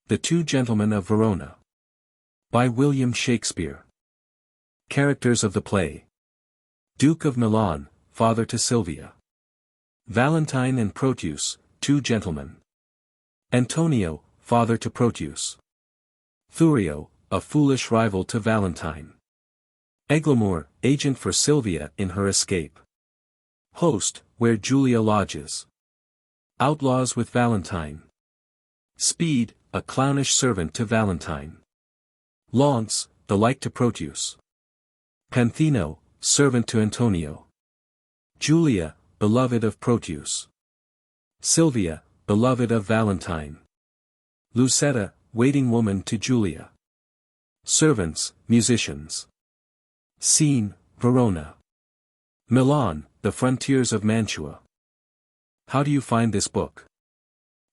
The Two Gentlemen of Verona. By William Shakespeare. Characters of the play. Duke of Milan, father to Silvia. Valentine and Proteus, two gentlemen. Antonio, father to Proteus. Thurio, a foolish rival to Valentine. Eglamour, agent for Silvia in her escape. Host, where Julia lodges. Outlaws with Valentine. Speed, a clownish servant to Valentine. Launce, the like to Proteus. Panthino, servant to Antonio. Julia, beloved of Proteus. Silvia, beloved of Valentine. Lucetta, waiting woman to Julia. Servants, musicians. Scene, Verona. Milan, the frontiers of Mantua. How do you find this book?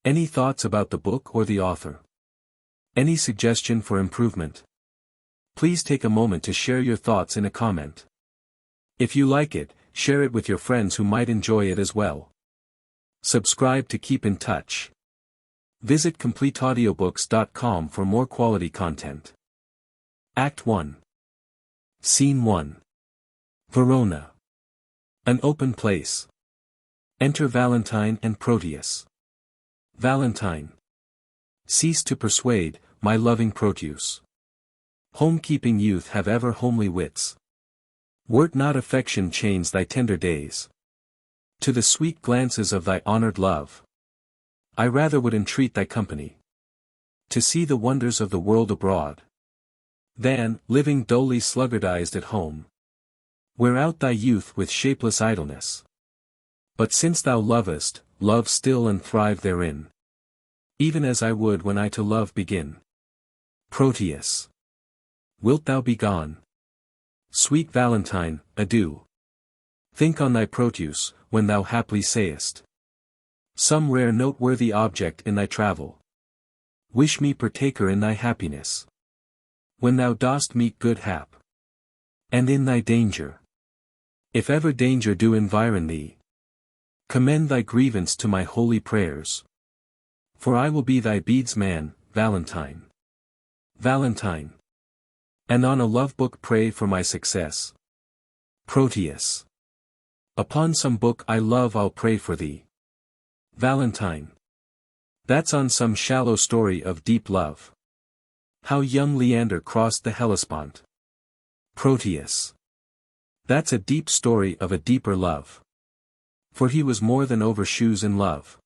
Any thoughts about the book or the author? Any suggestion for improvement? Please take a moment to share your thoughts in a comment. If you like it, share it with your friends who might enjoy it as well. Subscribe to keep in touch. Visit CompleteAudiobooks.com for more quality content. Act 1. Scene 1. Verona. An open place. Enter Valentine and Proteus. Valentine. Cease to persuade, my loving Proteus. Home-keeping youth have ever homely wits. Wert not affection chains thy tender days to the sweet glances of thy honored love, I rather would entreat thy company to see the wonders of the world abroad, than, living dully sluggardized at home, wear out thy youth with shapeless idleness. But since thou lovest, love still and thrive therein, even as I would when I to love begin. Proteus. Wilt thou be gone? Sweet Valentine, adieu. Think on thy Proteus, when thou haply sayest some rare noteworthy object in thy travel. Wish me partaker in thy happiness, when thou dost meet good hap. And in thy danger, if ever danger do environ thee, commend thy grievance to my holy prayers. For I will be thy beadsman, Valentine. Valentine. And on a love book pray for my success. Proteus. Upon some book I love I'll pray for thee. Valentine. That's on some shallow story of deep love. How young Leander crossed the Hellespont. Proteus. That's a deep story of a deeper love. For he was more than over shoes in love.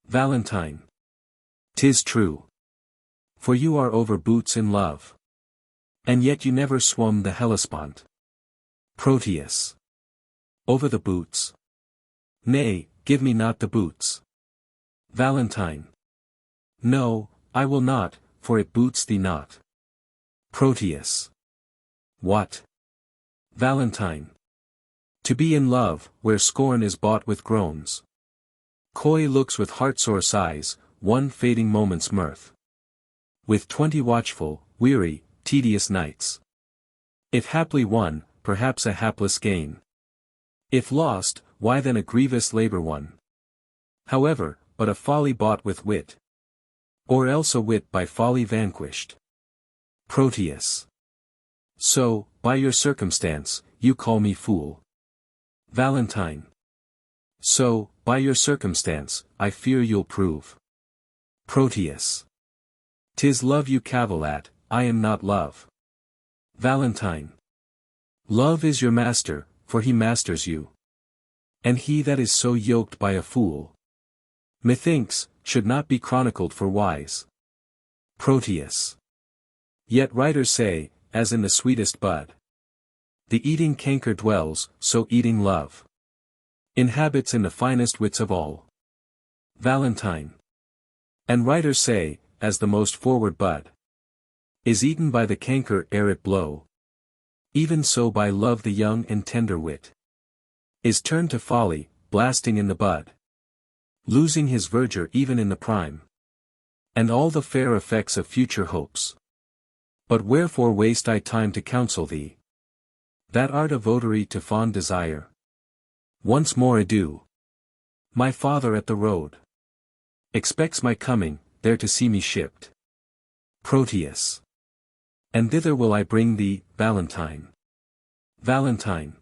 Valentine. 'Tis true. For you are over boots in love. And yet you never swum the Hellespont. Proteus. Over the boots? Nay, give me not the boots. Valentine. No, I will not, for it boots thee not. Proteus. What? Valentine. To be in love, where scorn is bought with groans. Coy looks with heartsore sighs, one fading moment's mirth. With 20 watchful, weary, tedious nights. If haply won, perhaps a hapless gain. If lost, why then a grievous labor won. However, but a folly bought with wit. Or else a wit by folly vanquished. Proteus. So, by your circumstance, you call me fool. Valentine. So, by your circumstance, I fear you'll prove. Proteus. 'Tis love you cavil at, I am not love. Valentine. Love is your master, for he masters you. And he that is so yoked by a fool, methinks, should not be chronicled for wise. Proteus. Yet writers say, as in the sweetest bud, the eating canker dwells, so eating love inhabits in the finest wits of all. Valentine. And writers say, as the most forward bud is eaten by the canker ere it blow, even so by love the young and tender wit is turned to folly, blasting in the bud, losing his verdure even in the prime, and all the fair effects of future hopes. But wherefore waste I time to counsel thee, that art a votary to fond desire? Once more adieu. My father at the road expects my coming, there to see me shipped. Proteus. And thither will I bring thee, Valentine. Valentine.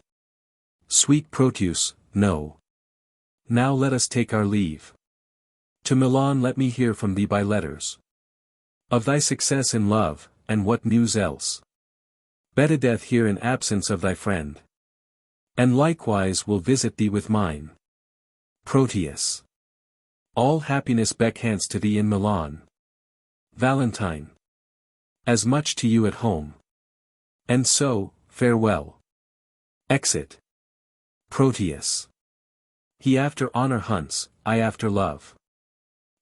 Sweet Proteus, no. Now let us take our leave. To Milan let me hear from thee by letters. Of thy success in love, and what news else. Bettedeth here in absence of thy friend. And likewise will visit thee with mine. Proteus. All happiness beckhants to thee in Milan. Valentine. As much to you at home. And so, farewell. Exit. Proteus. He after honor hunts, I after love.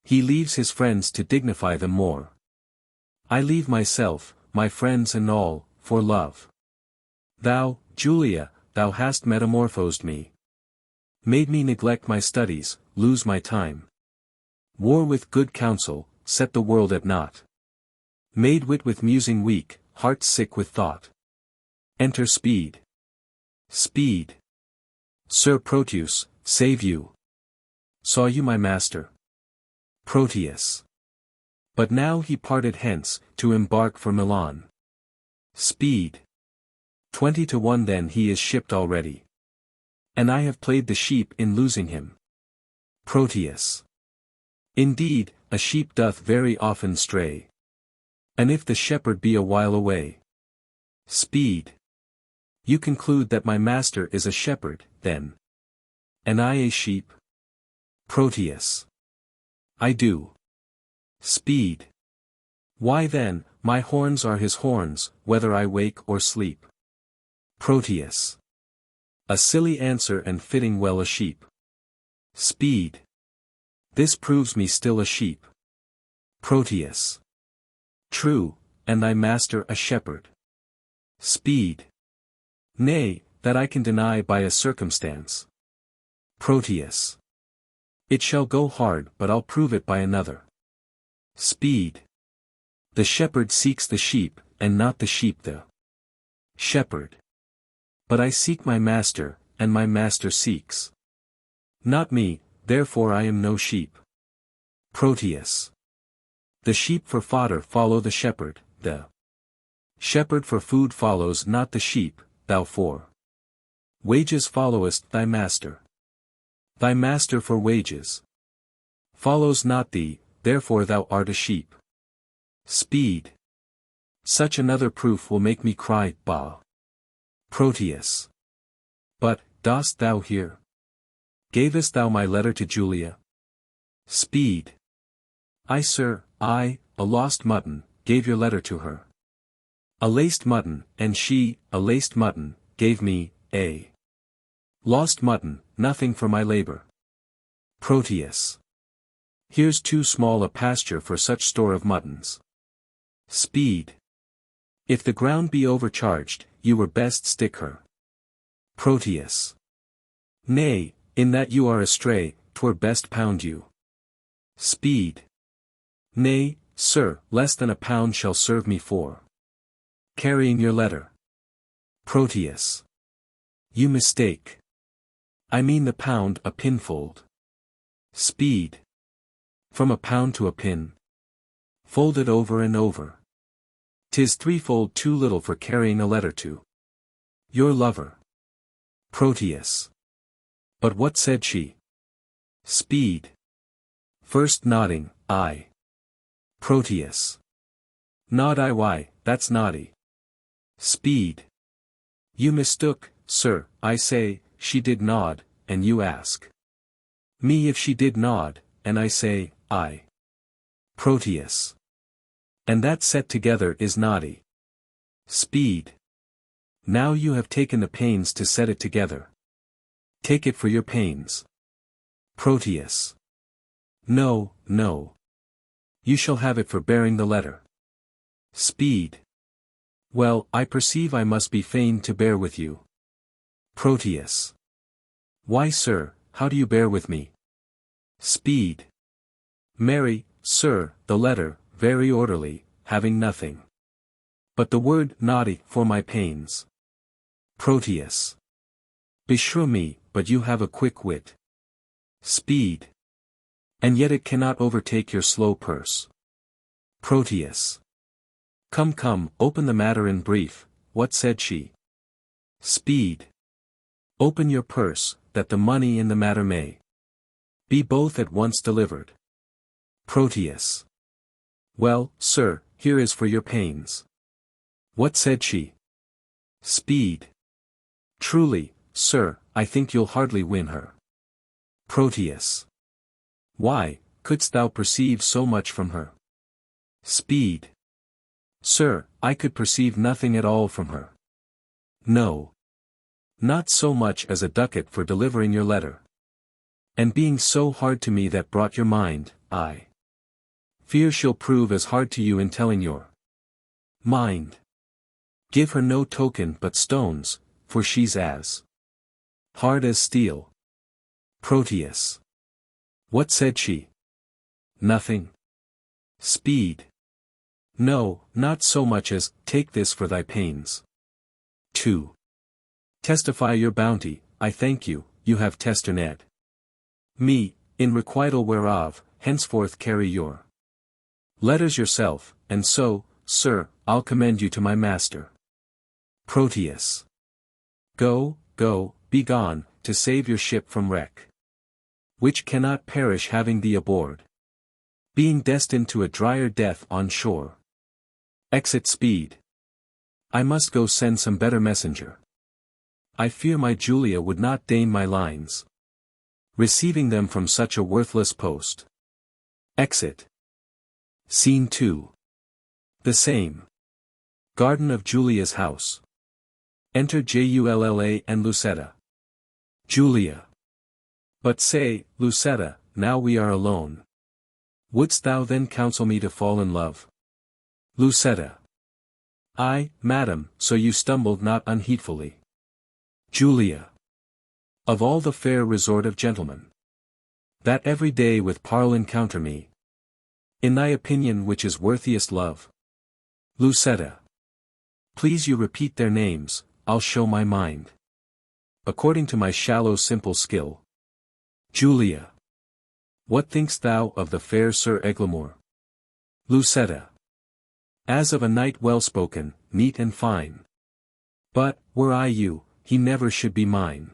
He leaves his friends to dignify them more. I leave myself, my friends and all, for love. Thou, Julia, thou hast metamorphosed me. Made me neglect my studies, lose my time. War with good counsel, set the world at naught. Made wit with musing weak, heart sick with thought. Enter Speed. Speed. Sir Proteus, save you. Saw you my master? Proteus. But now he parted hence, to embark for Milan. Speed. 20-1 then he is shipped already. And I have played the sheep in losing him. Proteus. Indeed, a sheep doth very often stray. And if the shepherd be a while away. Speed. You conclude that my master is a shepherd, then. And I a sheep? Proteus. I do. Speed. Why then, my horns are his horns, whether I wake or sleep. Proteus. A silly answer and fitting well a sheep. Speed. This proves me still a sheep. Proteus. True, and thy master a shepherd. Speed. Nay, that I can deny by a circumstance. Proteus. It shall go hard but I'll prove it by another. Speed. The shepherd seeks the sheep, and not the sheep the shepherd. But I seek my master, and my master seeks not me, therefore I am no sheep. Proteus. The sheep for fodder follow the shepherd, the shepherd for food follows not the sheep, thou for wages followest thy master. Thy master for wages follows not thee, therefore thou art a sheep. Speed. Such another proof will make me cry, bah. Proteus. But, dost thou hear? Gavest thou my letter to Julia? Speed. I, sir, I, a lost mutton, gave your letter to her. A laced mutton, and she, a laced mutton, gave me, a lost mutton, nothing for my labor. Proteus. Here's too small a pasture for such store of muttons. Speed. If the ground be overcharged, you were best stick her. Proteus. Nay, in that you are astray, 'twere best pound you. Speed. Nay, sir, less than a pound shall serve me for carrying your letter. Proteus. You mistake. I mean the pound a pinfold. Speed. From a pound to a pin. Fold it over and over. 'Tis threefold too little for carrying a letter to your lover. Proteus. But what said she? Speed. First nodding, I. Proteus. Nod I, why, that's naughty. Speed. You mistook, sir, I say, she did nod, and you ask me if she did nod, and I say, I. Proteus. And that set together is naughty. Speed. Now you have taken the pains to set it together. Take it for your pains. Proteus. No, no. You shall have it for bearing the letter. Speed. Well, I perceive I must be fain to bear with you. Proteus. Why, sir, how do you bear with me? Speed. Marry, sir, the letter, very orderly, having nothing but the word naughty for my pains. Proteus. Beshrew me, but you have a quick wit. Speed. And yet it cannot overtake your slow purse. Proteus. Come come, open the matter in brief, what said she? Speed. Open your purse, that the money in the matter may be both at once delivered. Proteus. Well, sir, here is for your pains. What said she? Speed. Truly, sir, I think you'll hardly win her. Proteus. Why, couldst thou perceive so much from her? Speed. Sir, I could perceive nothing at all from her. No. Not so much as a ducat for delivering your letter. And being so hard to me that brought your mind, I fear she'll prove as hard to you in telling your mind. Give her no token but stones, for she's as hard as steel. Proteus. What said she? Nothing. Speed. No, not so much as, take this for thy pains. 2. Testify your bounty, I thank you, you have testerned me, in requital whereof, henceforth carry your letters yourself, and so, sir, I'll commend you to my master. Proteus. Go, go, be gone, to save your ship from wreck, which cannot perish having thee aboard, being destined to a drier death on shore. Exit speed. I must go send some better messenger. I fear my Julia would not deign my lines, receiving them from such a worthless post. Exit. Scene 2. The same. Garden of Julia's house. Enter Julla and Lucetta. Julia. But say, Lucetta, now we are alone. Wouldst thou then counsel me to fall in love? Lucetta. Ay, madam, so you stumbled not unheedfully. Julia. Of all the fair resort of gentlemen, that every day with parle encounter me, in thy opinion which is worthiest love? Lucetta. Please you repeat their names, I'll show my mind, according to my shallow simple skill. Julia. What thinkst thou of the fair Sir Eglamour? Lucetta. As of a knight well spoken, neat and fine. But, were I you, he never should be mine.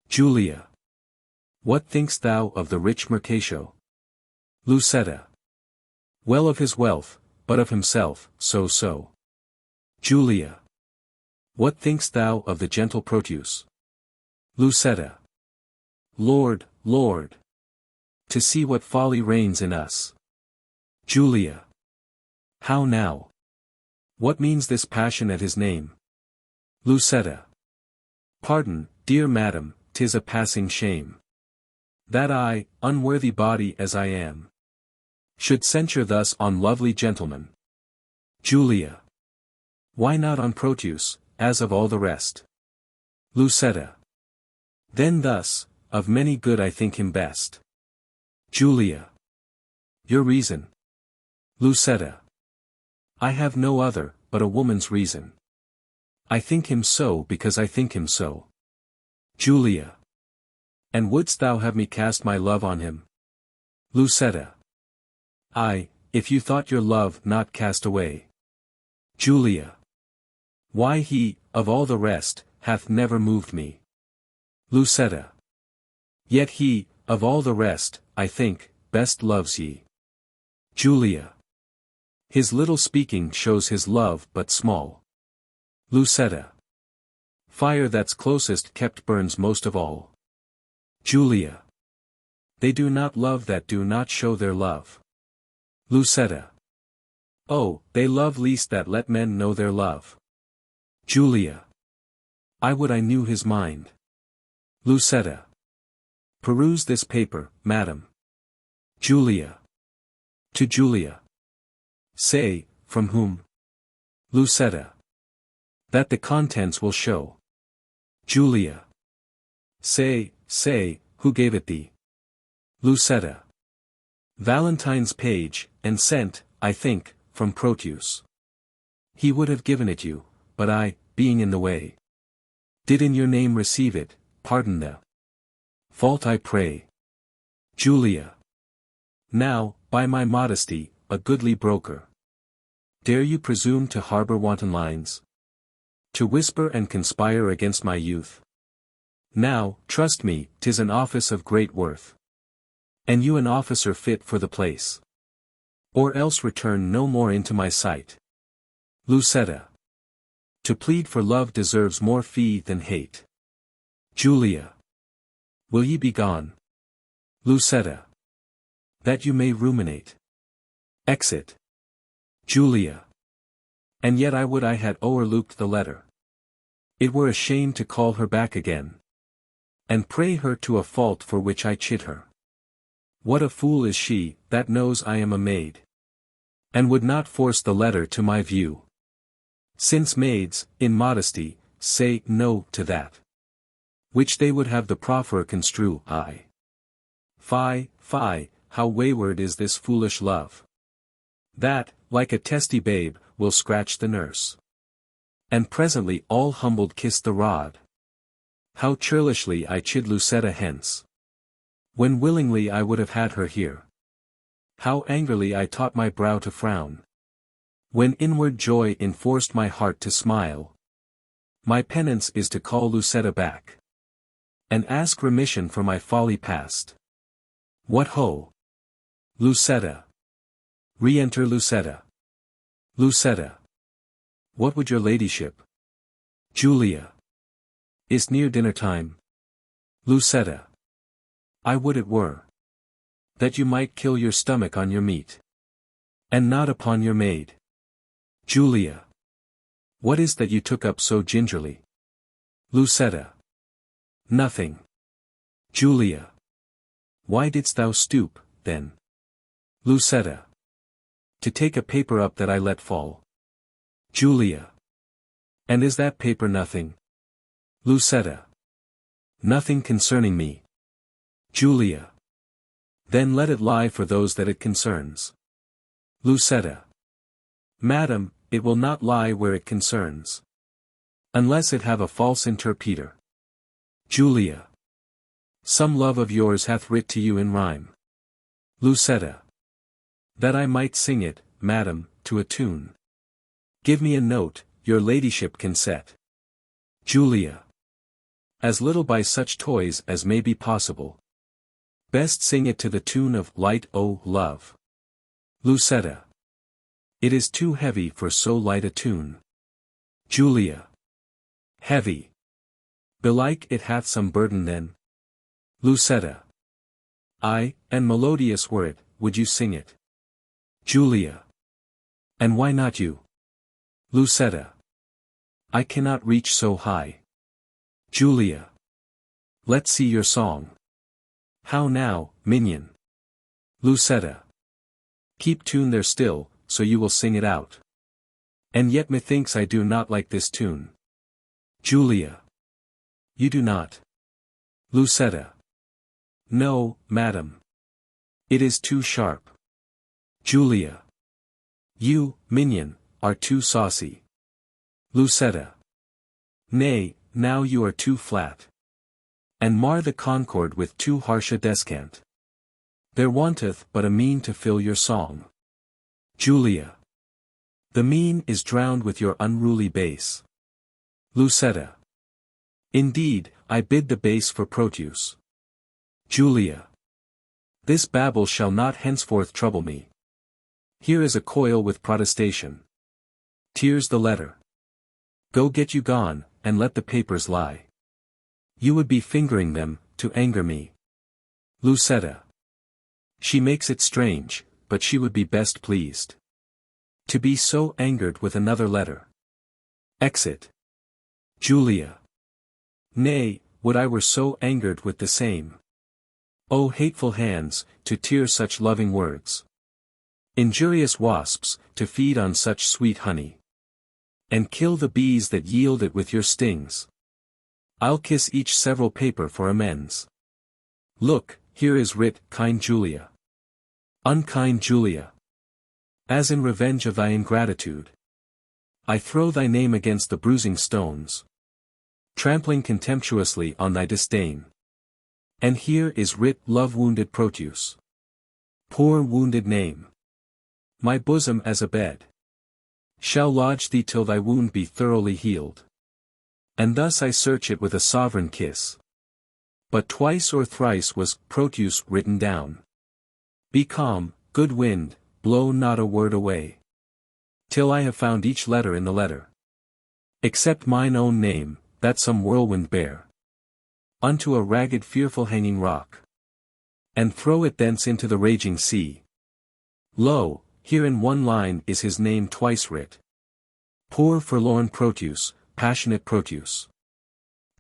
Julia. What thinkst thou of the rich Mercatio? Lucetta. Well of his wealth, but of himself, so. Julia. What thinkst thou of the gentle Proteus? Lucetta. Lord, Lord! To see what folly reigns in us. Julia. How now? What means this passion at his name? Lucetta. Pardon, dear madam, 'tis a passing shame, that I, unworthy body as I am, should censure thus on lovely gentlemen. Julia. Why not on Proteus, as of all the rest? Lucetta. Then thus, of many good I think him best. Julia. Your reason? Lucetta. I have no other, but a woman's reason. I think him so because I think him so. Julia. And wouldst thou have me cast my love on him? Lucetta. Ay, if you thought your love not cast away. Julia. Why he, of all the rest, hath never moved me. Lucetta. Yet he, of all the rest, I think, best loves ye. Julia. His little speaking shows his love but small. Lucetta. Fire that's closest kept burns most of all. Julia. They do not love that do not show their love. Lucetta. Oh, they love least that let men know their love. Julia. I would I knew his mind. Lucetta. Peruse this paper, madam. Julia. To Julia. Say, from whom? Lucetta. That the contents will show. Julia. Say, who gave it thee? Lucetta. Valentine's page, and sent, I think, from Proteus. He would have given it you, but I, being in the way, did in your name receive it, pardon the fault I pray. Julia. Now, by my modesty, a goodly broker Dare you presume to harbor wanton lines? To whisper and conspire against my youth? Now, trust me, 'tis an office of great worth. And you an officer fit for the place. Or else return no more into my sight. Lucetta. To plead for love deserves more fee than hate. Julia. Will ye be gone? Lucetta. That you may ruminate. Exit. Julia. And yet I would I had o'erlooked the letter. It were a shame to call her back again. And pray her to a fault for which I chid her. What a fool is she, that knows I am a maid. And would not force the letter to my view. Since maids, in modesty, say no to that which they would have the proffer construe. Fie, fie, how wayward is this foolish love. That, like a testy babe, will scratch the nurse. And presently all humbled kiss the rod. How churlishly I chid Lucetta hence. When willingly I would have had her here. How angrily I taught my brow to frown. When inward joy enforced my heart to smile. My penance is to call Lucetta back. And ask remission for my folly past. What ho! Lucetta. Re-enter Lucetta. Lucetta. What would your ladyship? Julia. Is near dinner time? Lucetta. I would it were. That you might kill your stomach on your meat. And not upon your maid. Julia. What is that you took up so gingerly? Lucetta. Nothing. Julia. Why didst thou stoop, then? Lucetta. To take a paper up that I let fall. Julia. And is that paper nothing? Lucetta. Nothing concerning me. Julia. Then let it lie for those that it concerns. Lucetta. Madam, it will not lie where it concerns. Unless it have a false interpreter. Julia. Some love of yours hath writ to you in rhyme. Lucetta. That I might sing it, madam, to a tune. Give me a note, your ladyship can set. Julia. As little by such toys as may be possible. Best sing it to the tune of Light O Love. Lucetta. It is too heavy for so light a tune. Julia. Heavy. Belike it hath some burden then. Lucetta. Ay, and melodious were it, would you sing it? Julia. And why not you? Lucetta. I cannot reach so high. Julia. Let's see your song. How now, minion? Lucetta. Keep tune there still, so you will sing it out. And yet methinks I do not like this tune. Julia. You do not. Lucetta. No, madam. It is too sharp. Julia. You, minion, are too saucy. Lucetta. Nay, now you are too flat. And mar the concord with too harsh a descant. There wanteth but a mean to fill your song. Julia. The mean is drowned with your unruly bass. Lucetta. Indeed, I bid the bass for Proteus. Julia. This babble shall not henceforth trouble me. Here is a coil with protestation. Tears the letter. Go get you gone, and let the papers lie. You would be fingering them, to anger me. Lucetta. She makes it strange, but she would be best pleased. To be so angered with another letter. Exit. Julia. Nay, would I were so angered with the same. O hateful hands, to tear such loving words. Injurious wasps, to feed on such sweet honey. And kill the bees that yield it with your stings. I'll kiss each several paper for amends. Look, here is writ, kind Julia. Unkind Julia. As in revenge of thy ingratitude. I throw thy name against the bruising stones. Trampling contemptuously on thy disdain. And here is writ, love-wounded Proteus. Poor wounded name. My bosom as a bed. shall lodge thee till thy wound be thoroughly healed. And thus I search it with a sovereign kiss. But twice or thrice was Proteus written down. Be calm, good wind, blow not a word away. Till I have found each letter in the letter. Except mine own name, that some whirlwind bear. Unto a ragged fearful hanging rock. And throw it thence into the raging sea. Lo, here in one line is his name twice writ. Poor forlorn Proteus, passionate Proteus.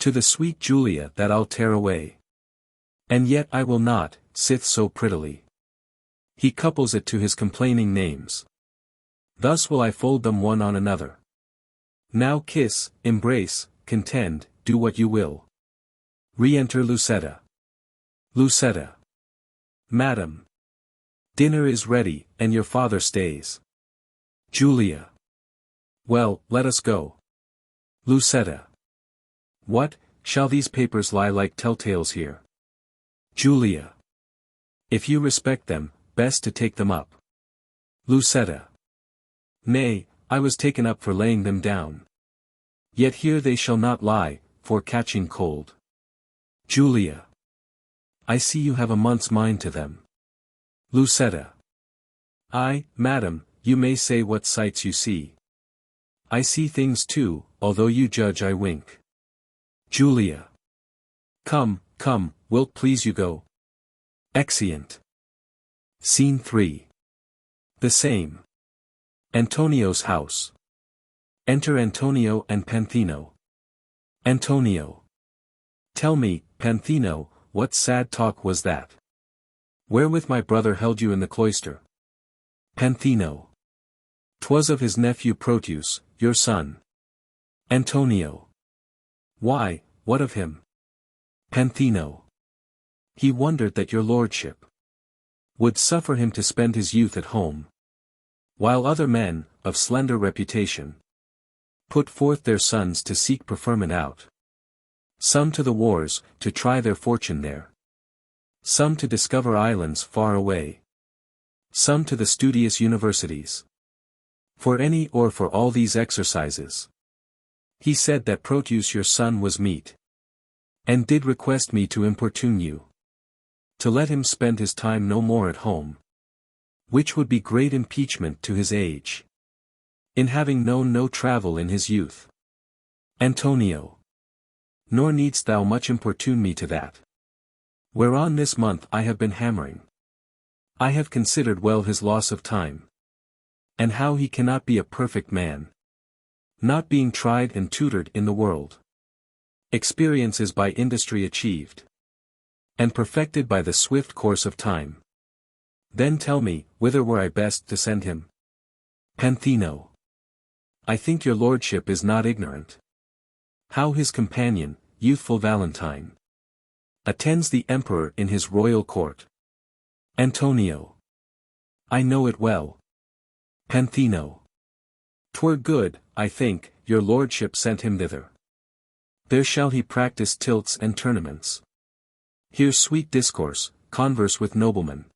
To the sweet Julia that I'll tear away. And yet I will not, sith so prettily. He couples it to his complaining names. Thus will I fold them one on another. Now kiss, embrace, contend, do what you will. Re-enter Lucetta. Lucetta. Madam. Dinner is ready, and your father stays. Julia. Well, let us go. Lucetta. What, shall these papers lie like telltales here? Julia. If you respect them, best to take them up. Lucetta. Nay, I was taken up for laying them down. Yet here they shall not lie, for catching cold. Julia. I see you have a month's mind to them. Lucetta. Ay, madam, you may say what sights you see. I see things too, although you judge I wink. Julia. Come, come, wilt please you go? Exeunt. Scene 3. The same. Antonio's house. Enter Antonio and Panthino. Antonio. Tell me, Panthino, what sad talk was that? Wherewith my brother held you in the cloister? Panthino. 'Twas of his nephew Proteus, your son. Antonio. Why, what of him? Panthino. He wondered that your lordship would suffer him to spend his youth at home, while other men, of slender reputation, put forth their sons to seek preferment out. Some to the wars, to try their fortune there. Some to discover islands far away. Some to the studious universities. For any or for all these exercises. He said that Proteus your son was meet. And did request me to importune you. To let him spend his time no more at home. Which would be great impeachment to his age. In having known no travel in his youth. Antonio. Nor needst thou much importune me to that. Whereon this month I have been hammering. I have considered well his loss of time. And how he cannot be a perfect man. Not being tried and tutored in the world. Experience is by industry achieved. And perfected by the swift course of time. Then tell me, whither were I best to send him? Panthino. I think your lordship is not ignorant. How his companion, youthful Valentine, attends the emperor in his royal court. Antonio. I know it well. Panthino. 'Twere good, I think, your lordship sent him thither. There shall he practice tilts and tournaments. Hear sweet discourse, converse with noblemen.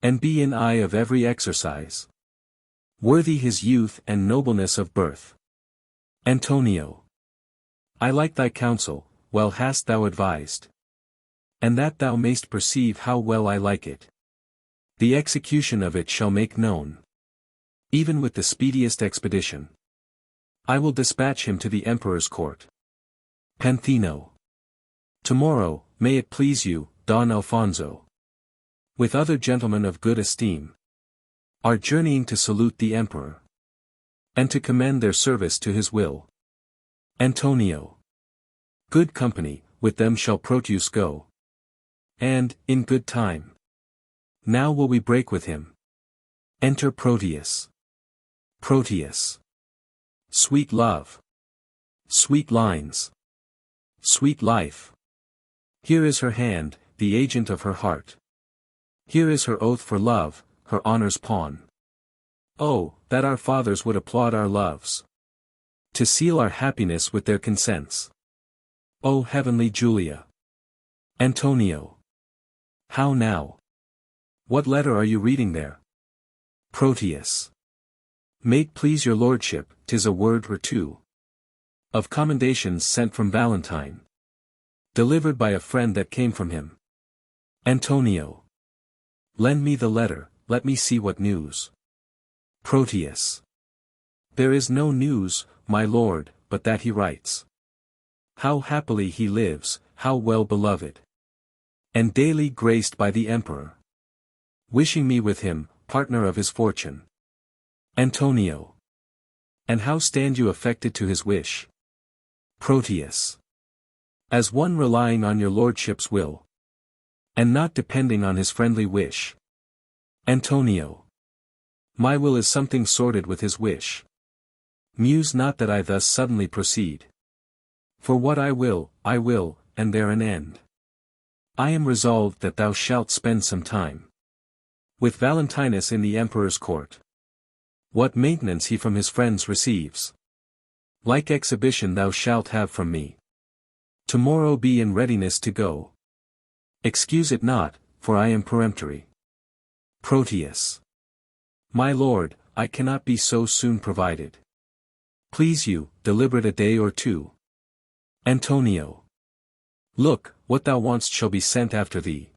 And be in eye of every exercise. Worthy his youth and nobleness of birth. Antonio. I like thy counsel, well hast thou advised. And that thou mayst perceive how well I like it. The execution of it shall make known. Even with the speediest expedition. I will dispatch him to the emperor's court. Panthino. Tomorrow, may it please you, Don Alfonso. With other gentlemen of good esteem. Are journeying to salute the emperor. And to commend their service to his will. Antonio. Good company, with them shall Proteus go. And, in good time. Now will we break with him. Enter Proteus. Proteus. Sweet love. Sweet lines. Sweet life. Here is her hand, the agent of her heart. Here is her oath for love, her honor's pawn. Oh, that our fathers would applaud our loves. To seal our happiness with their consents. O heavenly Julia. Antonio. How now? What letter are you reading there? Proteus. May't please your lordship, 'tis a word or two of commendations sent from Valentine, delivered by a friend that came from him. Antonio. Lend me the letter, let me see what news. Proteus. There is no news, my lord, but that he writes. How happily he lives, how well beloved. And daily graced by the emperor. Wishing me with him, partner of his fortune. Antonio. And how stand you affected to his wish? Proteus. As one relying on your lordship's will. And not depending on his friendly wish. Antonio. My will is something sorted with his wish. Muse not that I thus suddenly proceed. For what I will, and there an end. I am resolved that thou shalt spend some time with Valentinus in the emperor's court. What maintenance he from his friends receives, like exhibition thou shalt have from me. Tomorrow be in readiness to go. Excuse it not, for I am peremptory. Proteus. My lord, I cannot be so soon provided. Please you, deliberate a day or two. Antonio. Look, what thou want'st shall be sent after thee.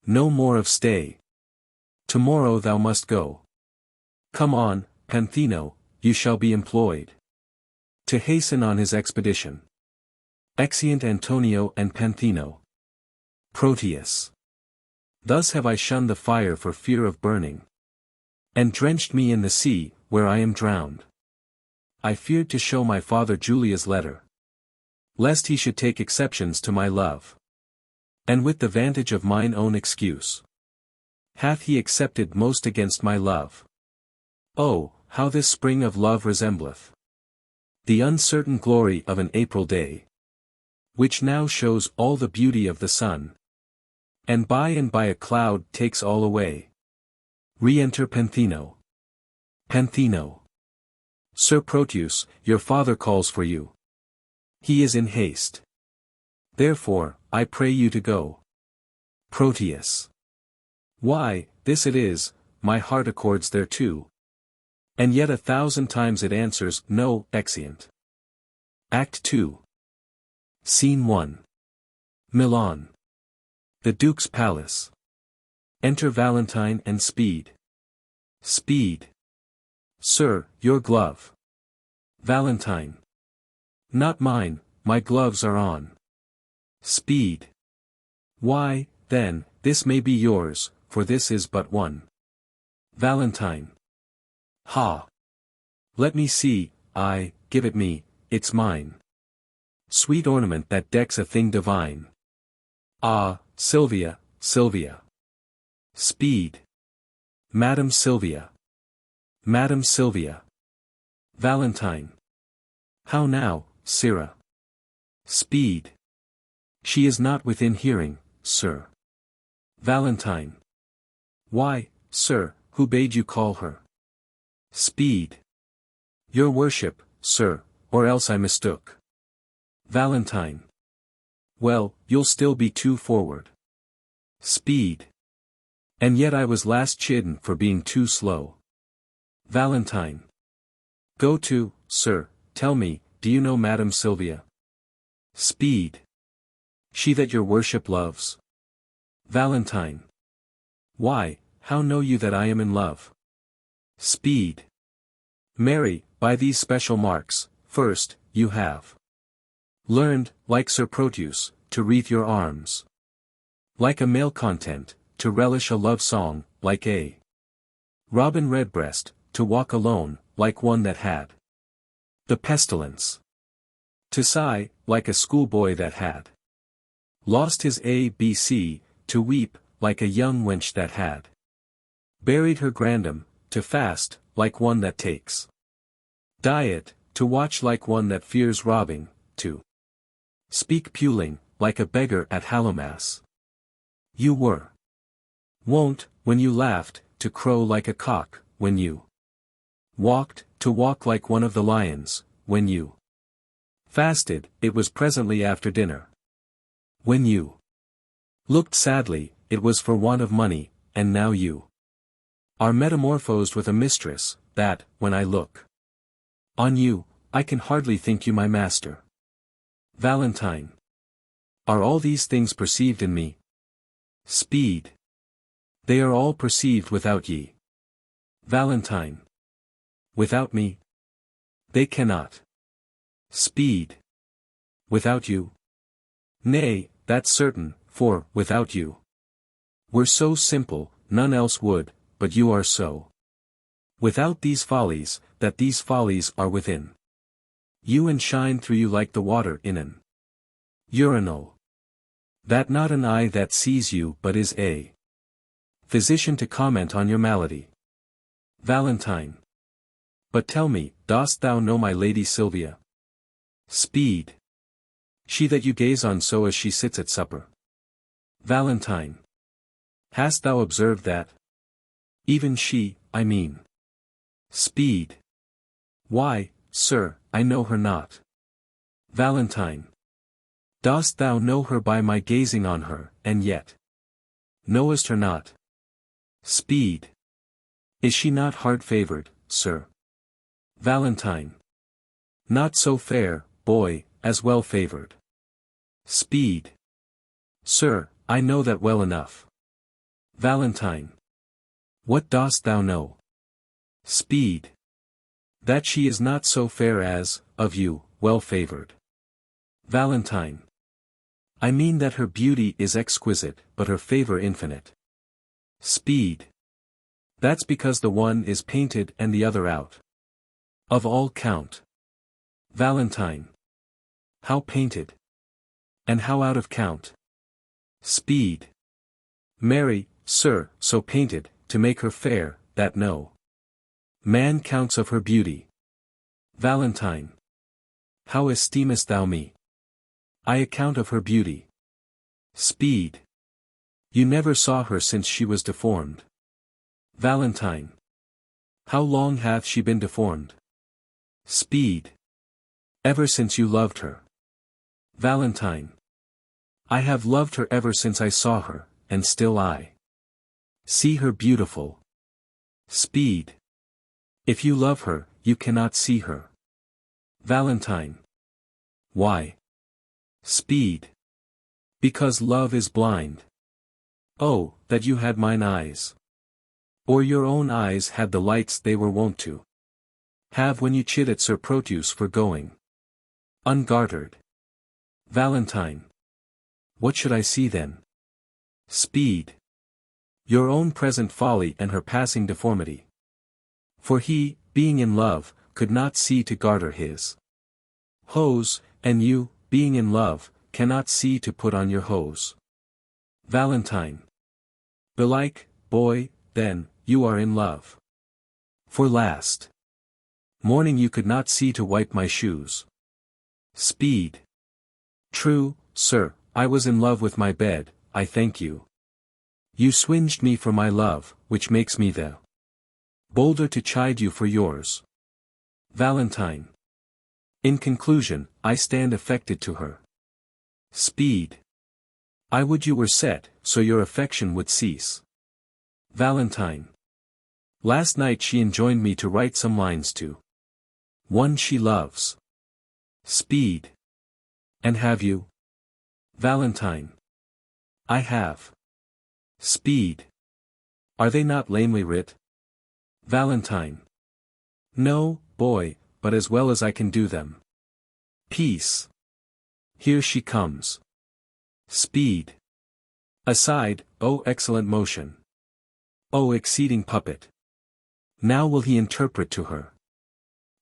No more of stay. Tomorrow thou must go. Come on, Panthino, you shall be employed to hasten on his expedition. Exeunt Antonio and Panthino. Proteus. Thus have I shunned the fire for fear of burning, and drenched me in the sea, where I am drowned. I feared to show my father Julia's letter, lest he should take exceptions to my love. And with the vantage of mine own excuse, hath he accepted most against my love. Oh, how this spring of love resembleth the uncertain glory of an April day, which now shows all the beauty of the sun, and by a cloud takes all away. Re-enter Panthino. Panthino. Sir Proteus, your father calls for you. He is in haste. Therefore, I pray you to go. Proteus. Why, this it is, my heart accords thereto. And yet 1,000 times it answers, no. Exeunt. Act 2. Scene 1. Milan. The Duke's Palace. Enter Valentine and Speed. Speed. Sir, your glove. Valentine. Not mine, my gloves are on. Speed. Why, then, this may be yours, for this is but one. Valentine. Ha! Let me see, give it me, it's mine. Sweet ornament that decks a thing divine. Ah, Silvia, Silvia. Speed. Madam Silvia. Madam Silvia. Valentine. How now, sirrah? Speed. She is not within hearing, sir. Valentine. Why, sir, who bade you call her? Speed. Your worship, sir, or else I mistook. Valentine. Well, you'll still be too forward. Speed. And yet I was last chidden for being too slow. Valentine. Go to, sir, tell me, do you know Madam Silvia? Speed. She that your worship loves. Valentine. Why, how know you that I am in love? Speed. Marry, by these special marks, first, you have learned, like Sir Proteus, to wreathe your arms like a male content, to relish a love song, like a robin redbreast, to walk alone, like one that had the pestilence, to sigh, like a schoolboy that had lost his ABC, to weep, like a young wench that had buried her grandam, to fast, like one that takes diet, to watch like one that fears robbing, to speak puling, like a beggar at Hallowmass. You were wont, when you laughed, to crow like a cock, when you walked, to walk like one of the lions, when you fasted, it was presently after dinner. When you looked sadly, it was for want of money, and now you are metamorphosed with a mistress, that, when I look on you, I can hardly think you my master. Valentine. Are all these things perceived in me? Speed. They are all perceived without ye. Valentine. Without me? They cannot. Speed. Without you? Nay, that's certain, for, without you, we're so simple, none else would, but you are so. Without these follies, that these follies are within you and shine through you like the water in an urinal. That not an eye that sees you but is a physician to comment on your malady. Valentine. But tell me, dost thou know my lady Silvia? Speed. She that you gaze on so as she sits at supper. Valentine. Hast thou observed that? Even she, I mean. Speed. Why, sir, I know her not. Valentine. Dost thou know her by my gazing on her, and yet knowest her not? Speed. Is she not hard-favored, sir? Valentine. Not so fair, boy, as well-favored. Speed. Sir, I know that well enough. Valentine. What dost thou know? Speed. That she is not so fair as, of you, well-favored. Valentine. I mean that her beauty is exquisite, but her favor infinite. Speed. That's because the one is painted and the other out of all count. Valentine. How painted? And how out of count? Speed. Marry, sir, so painted, to make her fair, that no man counts of her beauty. Valentine. How esteemest thou me? I account of her beauty. Speed. You never saw her since she was deformed. Valentine. How long hath she been deformed? Speed. Ever since you loved her. Valentine. I have loved her ever since I saw her, and still I see her beautiful. Speed. If you love her, you cannot see her. Valentine. Why? Speed. Because love is blind. Oh, that you had mine eyes. Or your own eyes had the lights they were wont to have when you chid at Sir Proteus for going ungartered. Valentine. What should I see then? Speed. Your own present folly and her passing deformity. For he, being in love, could not see to garter his hose, and you, being in love, cannot see to put on your hose. Valentine. Belike, boy, then, you are in love. For last morning you could not see to wipe my shoes. Speed. True, sir, I was in love with my bed, I thank you. You swinged me for my love, which makes me the bolder to chide you for yours. Valentine. In conclusion, I stand affected to her. Speed. I would you were set, so your affection would cease. Valentine. Last night she enjoined me to write some lines to one she loves. Speed. And have you? Valentine. I have. Speed. Are they not lamely writ? Valentine. No, boy, but as well as I can do them. Peace. Here she comes. Speed. Aside, O excellent motion. O exceeding puppet. Now will he interpret to her.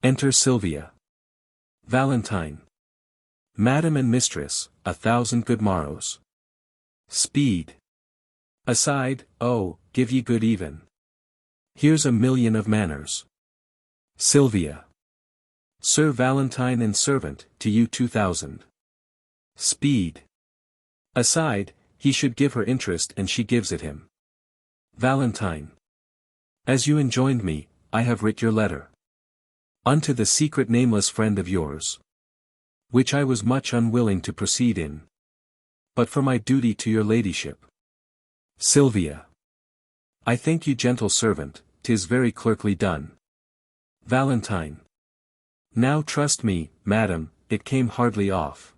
Enter Silvia. Valentine. Madam and mistress, 1,000 good morrows. Speed. Aside, oh, give ye good even. Here's 1,000,000 of manners. Silvia. Sir Valentine and servant, to you 2,000. Speed. Aside, he should give her interest and she gives it him. Valentine. As you enjoined me, I have writ your letter. Unto the secret nameless friend of yours. Which I was much unwilling to proceed in. But for my duty to your ladyship. Silvia. I thank you gentle servant, 'tis very clerkly done. Valentine. Now trust me, madam, it came hardly off.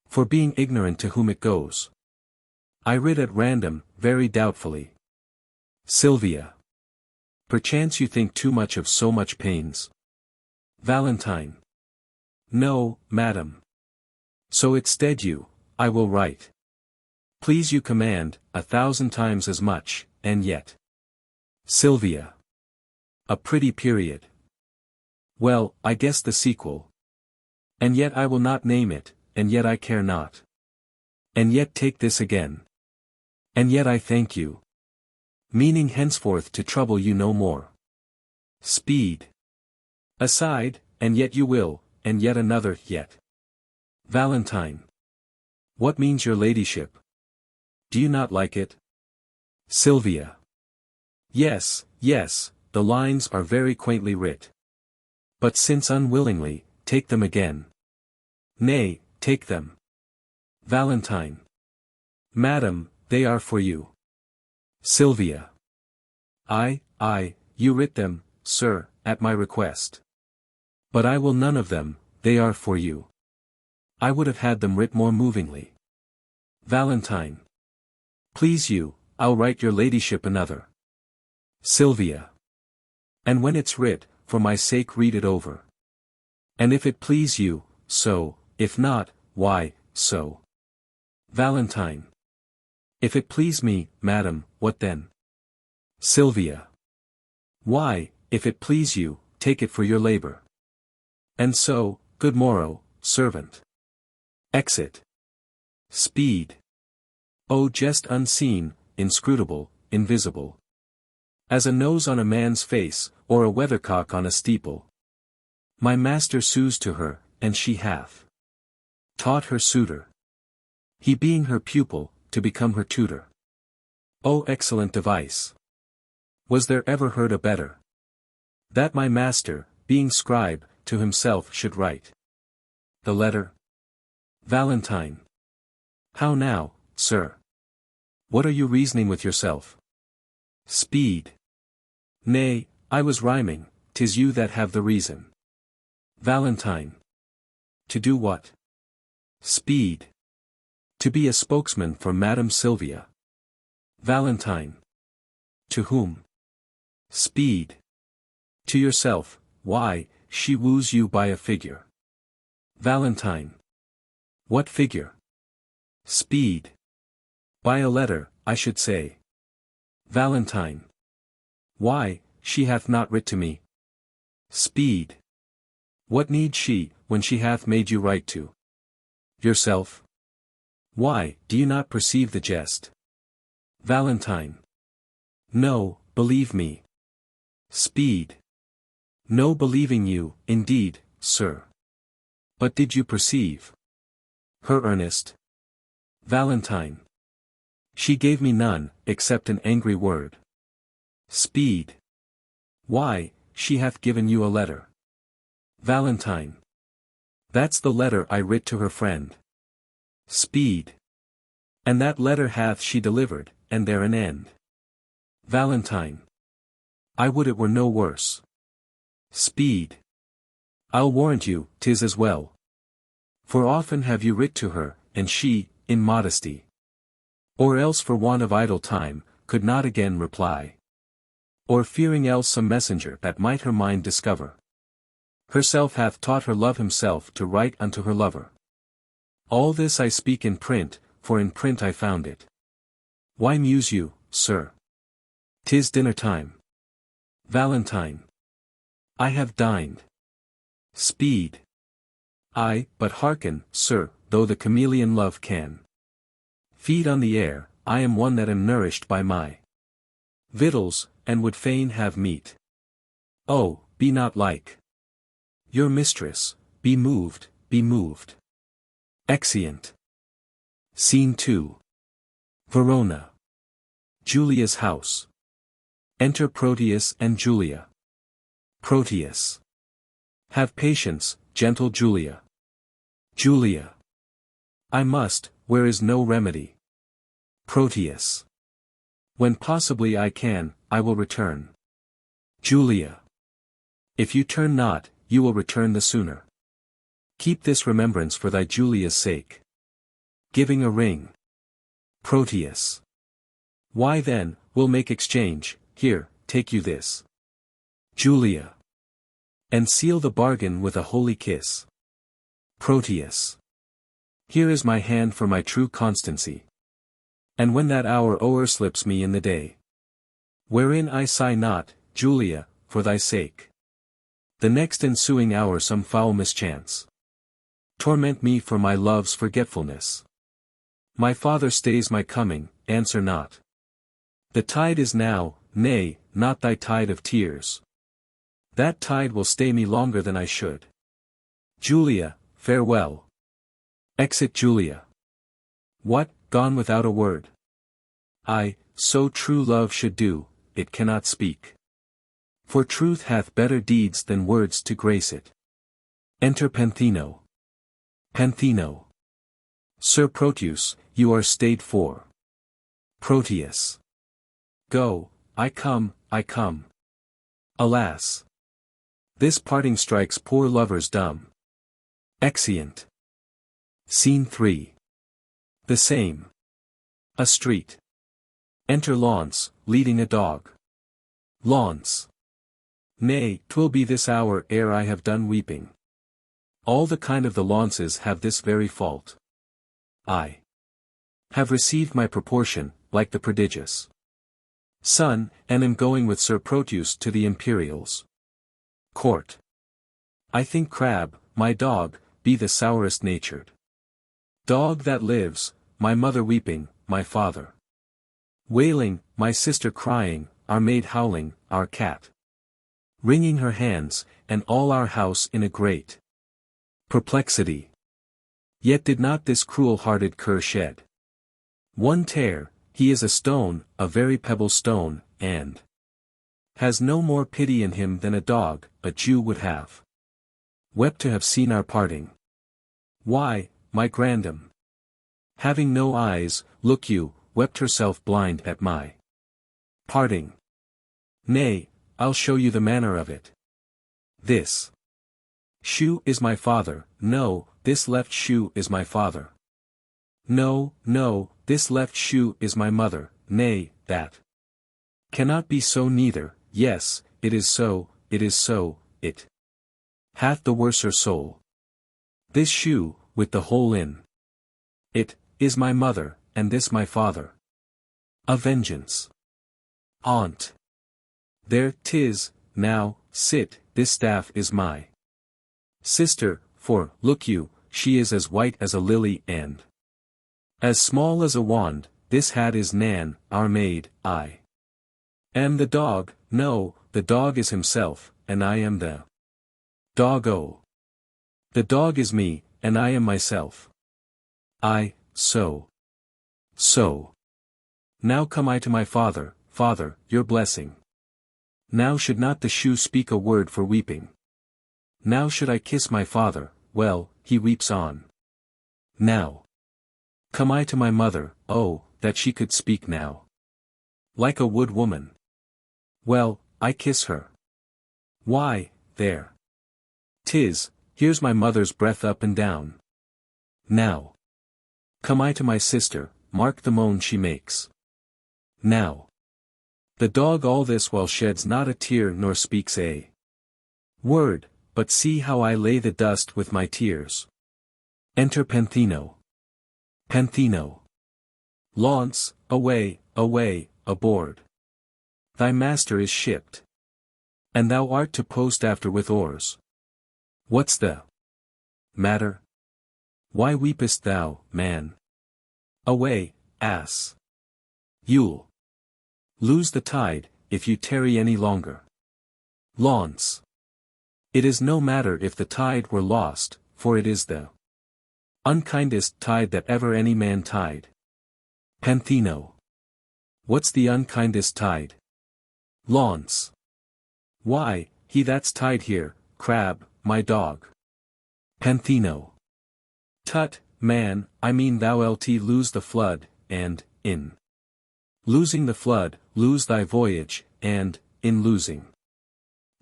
For being ignorant to whom it goes. I writ at random, very doubtfully. Silvia. Perchance you think too much of so much pains. Valentine. No, madam. So instead you, I will write. Please you command, 1,000 times as much, and yet. Silvia. A pretty period. Well, I guess the sequel. And yet I will not name it, and yet I care not. And yet take this again. And yet I thank you. Meaning henceforth to trouble you no more. Speed. Aside, and yet you will, and yet another, yet. Valentine. What means your ladyship? Do you not like it? Silvia. Yes, yes, the lines are very quaintly writ. But since unwillingly, take them again. Nay, take them. Valentine. Madam, they are for you. Silvia. I, you writ them, sir, at my request. But I will none of them, they are for you. I would have had them writ more movingly. Valentine. Please you, I'll write your ladyship another. Silvia. And when it's writ, for my sake read it over. And if it please you, so, if not, why, so. Valentine. If it please me, madam, what then? Silvia. Why, if it please you, take it for your labor. And so, good morrow, servant. Exit. Speed. O jest unseen, inscrutable, invisible. As a nose on a man's face, or a weathercock on a steeple. My master sues to her, and she hath taught her suitor. He being her pupil, to become her tutor. O excellent device! Was there ever heard a better? That my master, being scribe, to himself should write the letter. Valentine. How now, sir? What are you reasoning with yourself? Speed. Nay, I was rhyming, 'tis you that have the reason. Valentine. To do what? Speed. To be a spokesman for Madame Silvia. Valentine. To whom? Speed. To yourself. Why, she woos you by a figure. Valentine. What figure? Speed. By a letter, I should say. Valentine. Why, she hath not writ to me. Speed. What need she, when she hath made you write to yourself? Why, do you not perceive the jest? Valentine. No, believe me. Speed. No believing you, indeed, sir. But did you perceive her earnest? Valentine. She gave me none, except an angry word. Speed. Why, she hath given you a letter. Valentine. That's the letter I writ to her friend. Speed. And that letter hath she delivered, and there an end. Valentine. I would it were no worse. Speed. I'll warrant you, 'tis as well. For often have you writ to her, and she, in modesty, or else for want of idle time, could not again reply. Or fearing else some messenger that might her mind discover. Herself hath taught her love himself to write unto her lover. All this I speak in print, for in print I found it. Why muse you, sir? 'Tis dinner time. Valentine. I have dined. Speed. But hearken, sir, though the chameleon love can feed on the air, I am one that am nourished by my victuals, and would fain have meat. Oh, be not like your mistress, be moved, be moved. Exeunt. Scene 2. Verona. Julia's house. Enter Proteus and Julia. Proteus. Have patience, gentle Julia. Julia. I must, where is no remedy. Proteus. When possibly I can, I will return. Julia. If you turn not, you will return the sooner. Keep this remembrance for thy Julia's sake. Giving a ring. Proteus. Why then, we'll make exchange, here, take you this. Julia. And seal the bargain with a holy kiss. Proteus. Here is my hand for my true constancy. And when that hour o'erslips me in the day, wherein I sigh not, Julia, for thy sake, the next ensuing hour some foul mischance torment me for my love's forgetfulness. My father stays my coming, answer not. The tide is now, nay, not thy tide of tears. That tide will stay me longer than I should. Julia, farewell. Exit Julia. What, gone without a word? So true love should do, it cannot speak. For truth hath better deeds than words to grace it. Enter Panthino. Panthino. Sir Proteus, you are stayed for. Proteus. Go, I come, I come. Alas! This parting strikes poor lovers dumb. Exeunt. Scene 3. The same. A street. Enter Launce, leading a dog. Launce. Nay, 'twill be this hour ere I have done weeping. All the kind of the Launces have this very fault. I have received my proportion, like the prodigious son, and am going with Sir Proteus to the Imperial's court. I think Crab, my dog, be the sourest natured dog that lives, my mother weeping, my father wailing, my sister crying, our maid howling, our cat wringing her hands, and all our house in a great perplexity. Yet did not this cruel-hearted cur shed one tear, he is a stone, a very pebble stone, and has no more pity in him than a dog, a Jew would have wept to have seen our parting. Why, my grandam, having no eyes, look you, wept herself blind at my parting. Nay, I'll show you the manner of it. This shoe is my father, no, this left shoe is my father. No, no, this left shoe is my mother, nay, that cannot be so neither, yes, it is so, it hath the worser soul. This shoe, with the hole in it, is my mother, and this my father. A vengeance. Aunt. There 'tis, now, sit, this staff is my sister, for, look you, she is as white as a lily and as small as a wand, this hat is Nan, our maid, I am the dog, no, the dog is himself, and I am the doggo. The dog is me, and I am myself. So. Now come I to my father, father, your blessing. Now should not the shoe speak a word for weeping. Now should I kiss my father, well, he weeps on. Now come I to my mother, oh, that she could speak now. Like a wood woman. Well, I kiss her. Why, there 'tis, here's my mother's breath up and down. Now come I to my sister, mark the moan she makes. Now the dog all this while sheds not a tear nor speaks a word, but see how I lay the dust with my tears. Enter Panthino. Panthino. Launce, away, away, aboard. Thy master is shipped. And thou art to post after with oars. What's the matter? Why weepest thou, man? Away, ass. You'll lose the tide, if you tarry any longer. Launce. It is no matter if the tide were lost, for it is the unkindest tide that ever any man tied. Panthino. What's the unkindest tide? Launce. Why, he that's tied here, Crab, my dog. Panthino. Tut, man, I mean thou'lt lose the flood, and, in losing the flood, lose thy voyage, and, in losing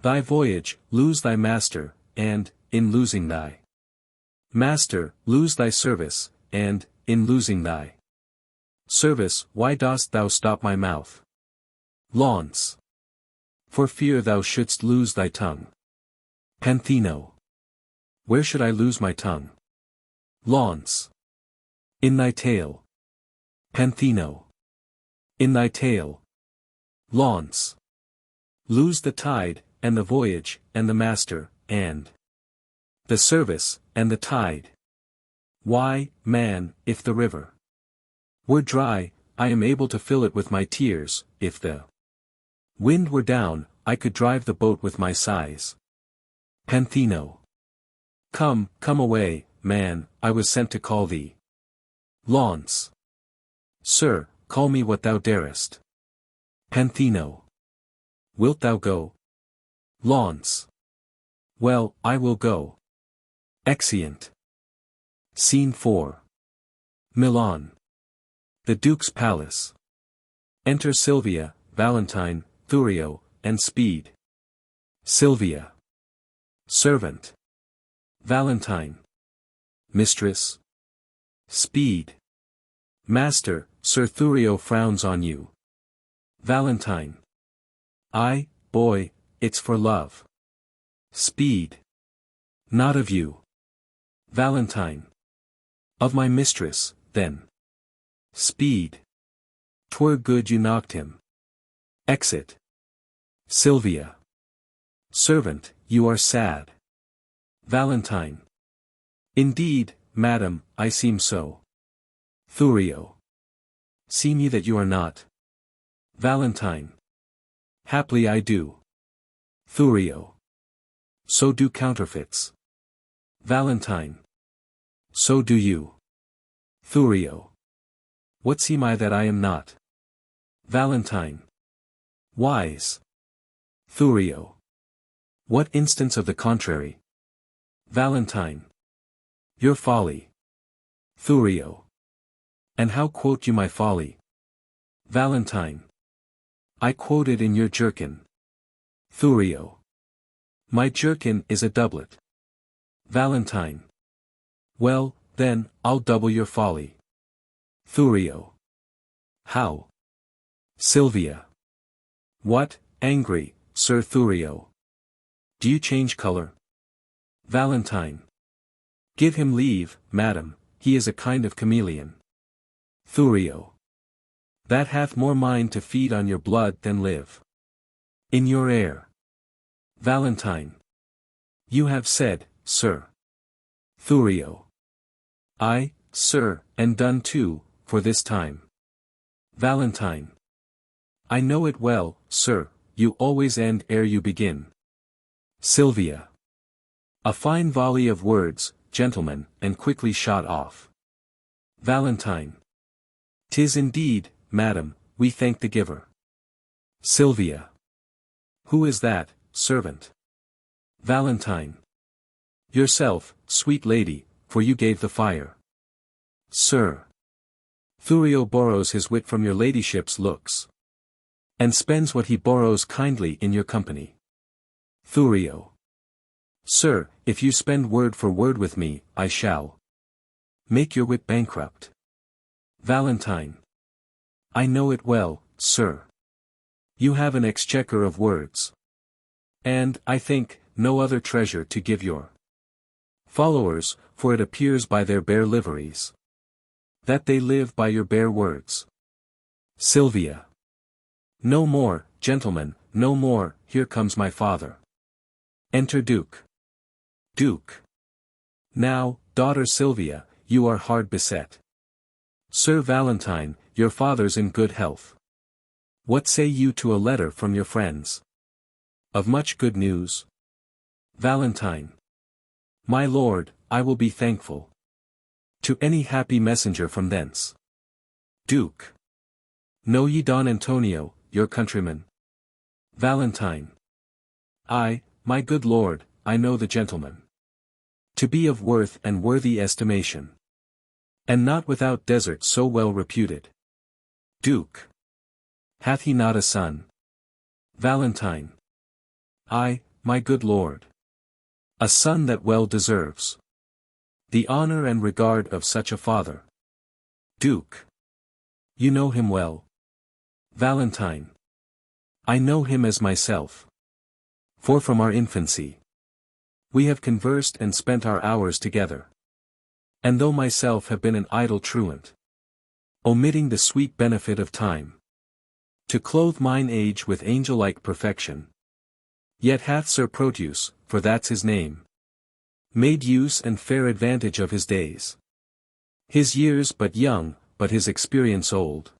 Thy voyage, lose thy master, and, in losing thy master, lose thy service, and, in losing thy service, why dost thou stop my mouth? Launce. For fear thou shouldst lose thy tongue. Panthino. Where should I lose my tongue? Launce. In thy tail. Panthino. In thy tail. Launce. Lose the tide, and the voyage, and the master, and the service, and the tide. Why, man, if the river were dry, I am able to fill it with my tears, if the wind were down, I could drive the boat with my sighs. Panthino. Come, come away, man, I was sent to call thee. Launce. Sir, call me what thou darest. Panthino. Wilt thou go? Launce. Well, I will go. Exeunt. Scene 4. Milan. The Duke's Palace. Enter Silvia, Valentine, Thurio, and Speed. Silvia. Servant. Valentine. Mistress. Speed. Master, Sir Thurio frowns on you. Valentine. I, boy, it's for love. Speed. Not of you. Valentine. Of my mistress, then. Speed. 'Twere good you knocked him. Exit. Silvia. Servant, you are sad. Valentine. Indeed, madam, I seem so. Thurio. See me that you are not. Valentine. Haply I do. Thurio. So do counterfeits. Valentine. So do you. Thurio. What seem I that I am not? Valentine. Wise. Thurio. What instance of the contrary? Valentine. Your folly. Thurio. And how quote you my folly? Valentine. I quote it in your jerkin. Thurio. My jerkin is a doublet. Valentine. Well, then, I'll double your folly. Thurio. How? Silvia. What, angry, Sir Thurio? Do you change color? Valentine. Give him leave, madam, he is a kind of chameleon. Thurio. That hath more mind to feed on your blood than live in your air. Valentine. You have said, sir. Thurio. I, sir, and done too, for this time. Valentine. I know it well, sir, you always end ere you begin. Silvia. A fine volley of words, gentlemen, and quickly shot off. Valentine. 'Tis indeed, madam, we thank the giver. Silvia. Who is that, servant? Valentine. Yourself, sweet lady, for you gave the fire. Sir. Thurio borrows his wit from your ladyship's looks. And spends what he borrows kindly in your company. Thurio. Sir, if you spend word for word with me, I shall make your wit bankrupt. Valentine. I know it well, sir. You have an exchequer of words. And, I think, no other treasure to give your followers, for it appears by their bare liveries that they live by your bare words. Silvia. No more, gentlemen, no more, here comes my father. Enter Duke. Duke. Now, daughter Silvia, you are hard beset. Sir Valentine, your father's in good health. What say you to a letter from your friends? Of much good news? Valentine. My lord, I will be thankful to any happy messenger from thence. Duke. Know ye Don Antonio, your countryman? Valentine. I, my good lord, I know the gentleman to be of worth and worthy estimation, and not without desert so well reputed. Duke. Hath he not a son? Valentine. I, my good lord. A son that well deserves the honor and regard of such a father. Duke. You know him well. Valentine. I know him as myself. For from our infancy we have conversed and spent our hours together. And though myself have been an idle truant, omitting the sweet benefit of time, to clothe mine age with angel-like perfection, yet hath Sir Proteus, for that's his name, made use and fair advantage of his days. His years but young, but his experience old.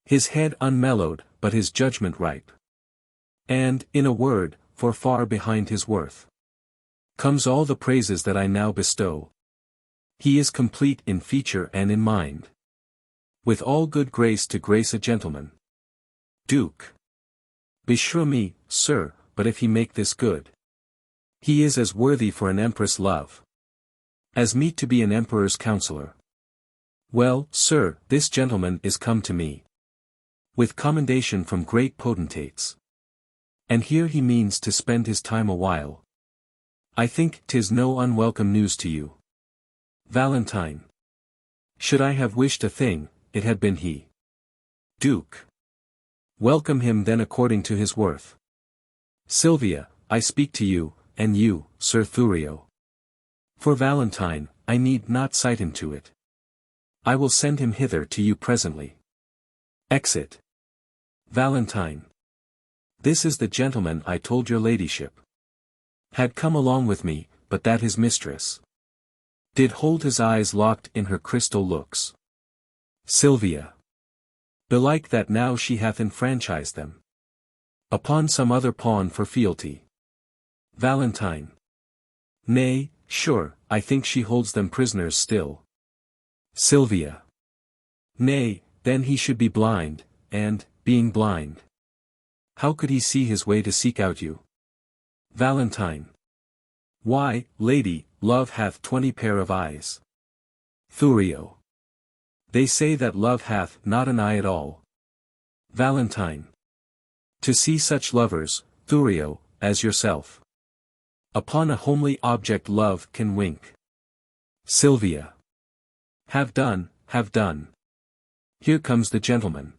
His head unmellowed, but his judgment ripe. And, in a word, for far behind his worth comes all the praises that I now bestow. He is complete in feature and in mind, with all good grace to grace a gentleman. Duke. Beshrew me, sir, but if he make this good, he is as worthy for an empress' love as meet to be an emperor's counselor. Well, sir, this gentleman is come to me with commendation from great potentates, and here he means to spend his time a while. I think 'tis no unwelcome news to you. Valentine. Should I have wished a thing, it had been he. Duke. Welcome him then according to his worth. Silvia, I speak to you, and you, Sir Thurio. For Valentine, I need not cite him to it. I will send him hither to you presently. Exit. Valentine. This is the gentleman I told your ladyship had come along with me, but that his mistress did hold his eyes locked in her crystal looks. Silvia. Belike that now she hath enfranchised them upon some other pawn for fealty. Valentine. Nay, sure, I think she holds them prisoners still. Silvia. Nay, then he should be blind, and, being blind, how could he see his way to seek out you? Valentine. Why, lady, love hath 20 pair of eyes. Thurio. They say that love hath not an eye at all. Valentine. To see such lovers, Thurio, as yourself, upon a homely object love can wink. Silvia. Have done, have done. Here comes the gentleman.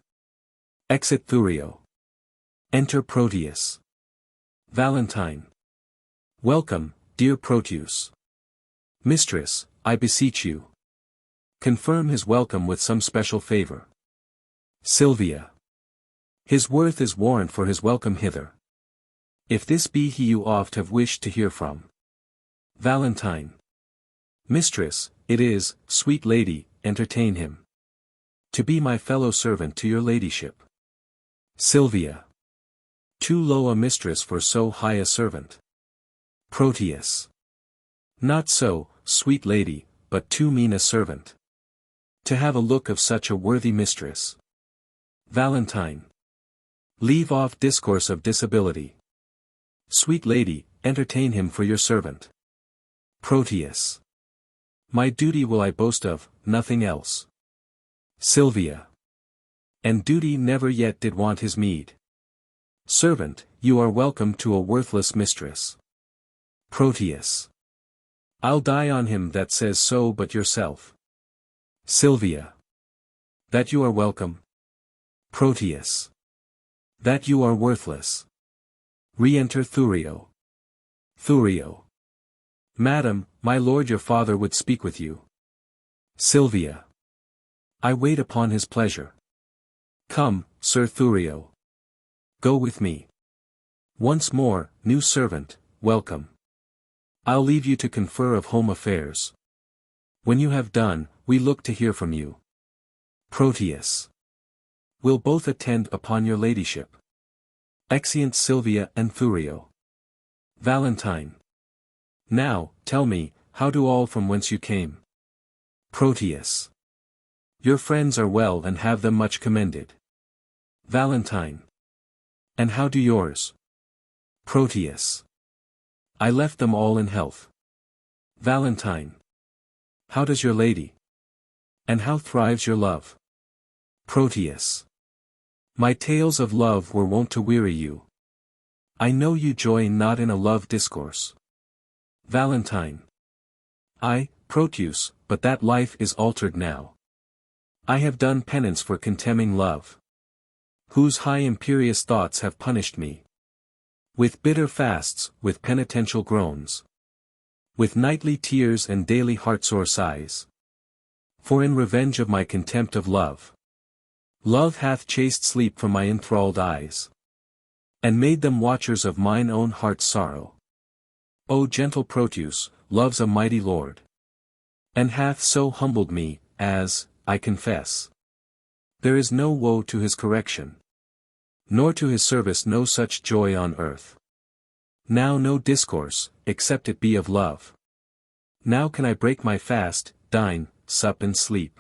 Exit Thurio. Enter Proteus. Valentine. Welcome, dear Proteus. Mistress, I beseech you, confirm his welcome with some special favor. Silvia. His worth is warrant for his welcome hither. If this be he you oft have wished to hear from. Valentine. Mistress, it is, sweet lady, entertain him. To be my fellow servant to your ladyship. Silvia. Too low a mistress for so high a servant. Proteus. Not so, sweet lady, but too mean a servant to have a look of such a worthy mistress. Valentine. Leave off discourse of disability. Sweet lady, entertain him for your servant. Proteus. My duty will I boast of, nothing else. Silvia. And duty never yet did want his meed. Servant, you are welcome to a worthless mistress. Proteus. I'll die on him that says so but yourself. Silvia. That you are welcome. Proteus. That you are worthless. Re-enter Thurio. Thurio. Madam, my lord your father would speak with you. Silvia. I wait upon his pleasure. Come, Sir Thurio. Go with me. Once more, new servant, welcome. I'll leave you to confer of home affairs. When you have done, we look to hear from you. Proteus. We'll both attend upon your ladyship. Exeunt Silvia and Thurio. Valentine. Now, tell me, how do all from whence you came? Proteus. Your friends are well and have them much commended. Valentine. And how do yours? Proteus. I left them all in health. Valentine. How does your lady? And how thrives your love? Proteus. My tales of love were wont to weary you. I know you join not in a love discourse. Valentine. I, Proteus, but that life is altered now. I have done penance for contemning love, whose high imperious thoughts have punished me. With bitter fasts, with penitential groans, with nightly tears and daily heartsore sighs. For in revenge of my contempt of love, love hath chased sleep from my enthralled eyes, and made them watchers of mine own heart's sorrow. O gentle Proteus, love's a mighty lord, and hath so humbled me, as, I confess, there is no woe to his correction, nor to his service no such joy on earth. Now no discourse, except it be of love. Now can I break my fast, dine, sup and sleep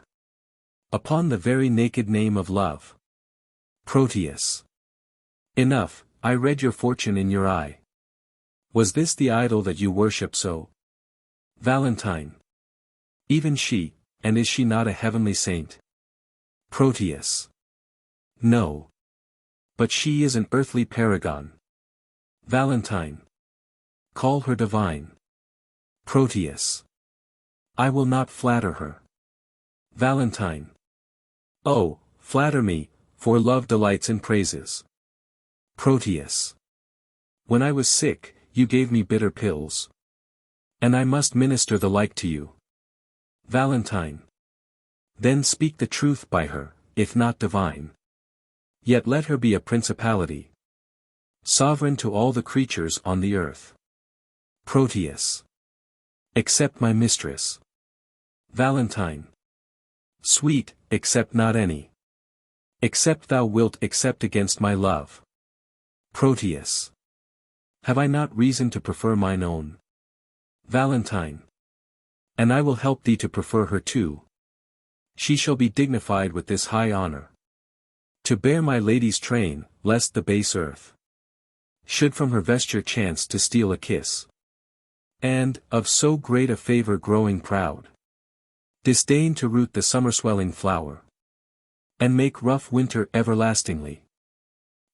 upon the very naked name of love. Proteus. Enough, I read your fortune in your eye. Was this the idol that you worship so? Valentine. Even she, and is she not a heavenly saint? Proteus. No. But she is an earthly paragon. Valentine. Call her divine. Proteus. I will not flatter her. Valentine. Oh, flatter me, for love delights in praises. Proteus. When I was sick, you gave me bitter pills, and I must minister the like to you. Valentine. Then speak the truth by her, if not divine. Yet let her be a principality, sovereign to all the creatures on the earth. Proteus. Accept my mistress. Valentine. Sweet, accept not any. Except thou wilt accept against my love. Proteus. Have I not reason to prefer mine own? Valentine. And I will help thee to prefer her too. She shall be dignified with this high honor, to bear my lady's train, lest the base earth should from her vesture chance to steal a kiss. And, of so great a favor growing proud, disdain to root the summer-swelling flower, and make rough winter everlastingly.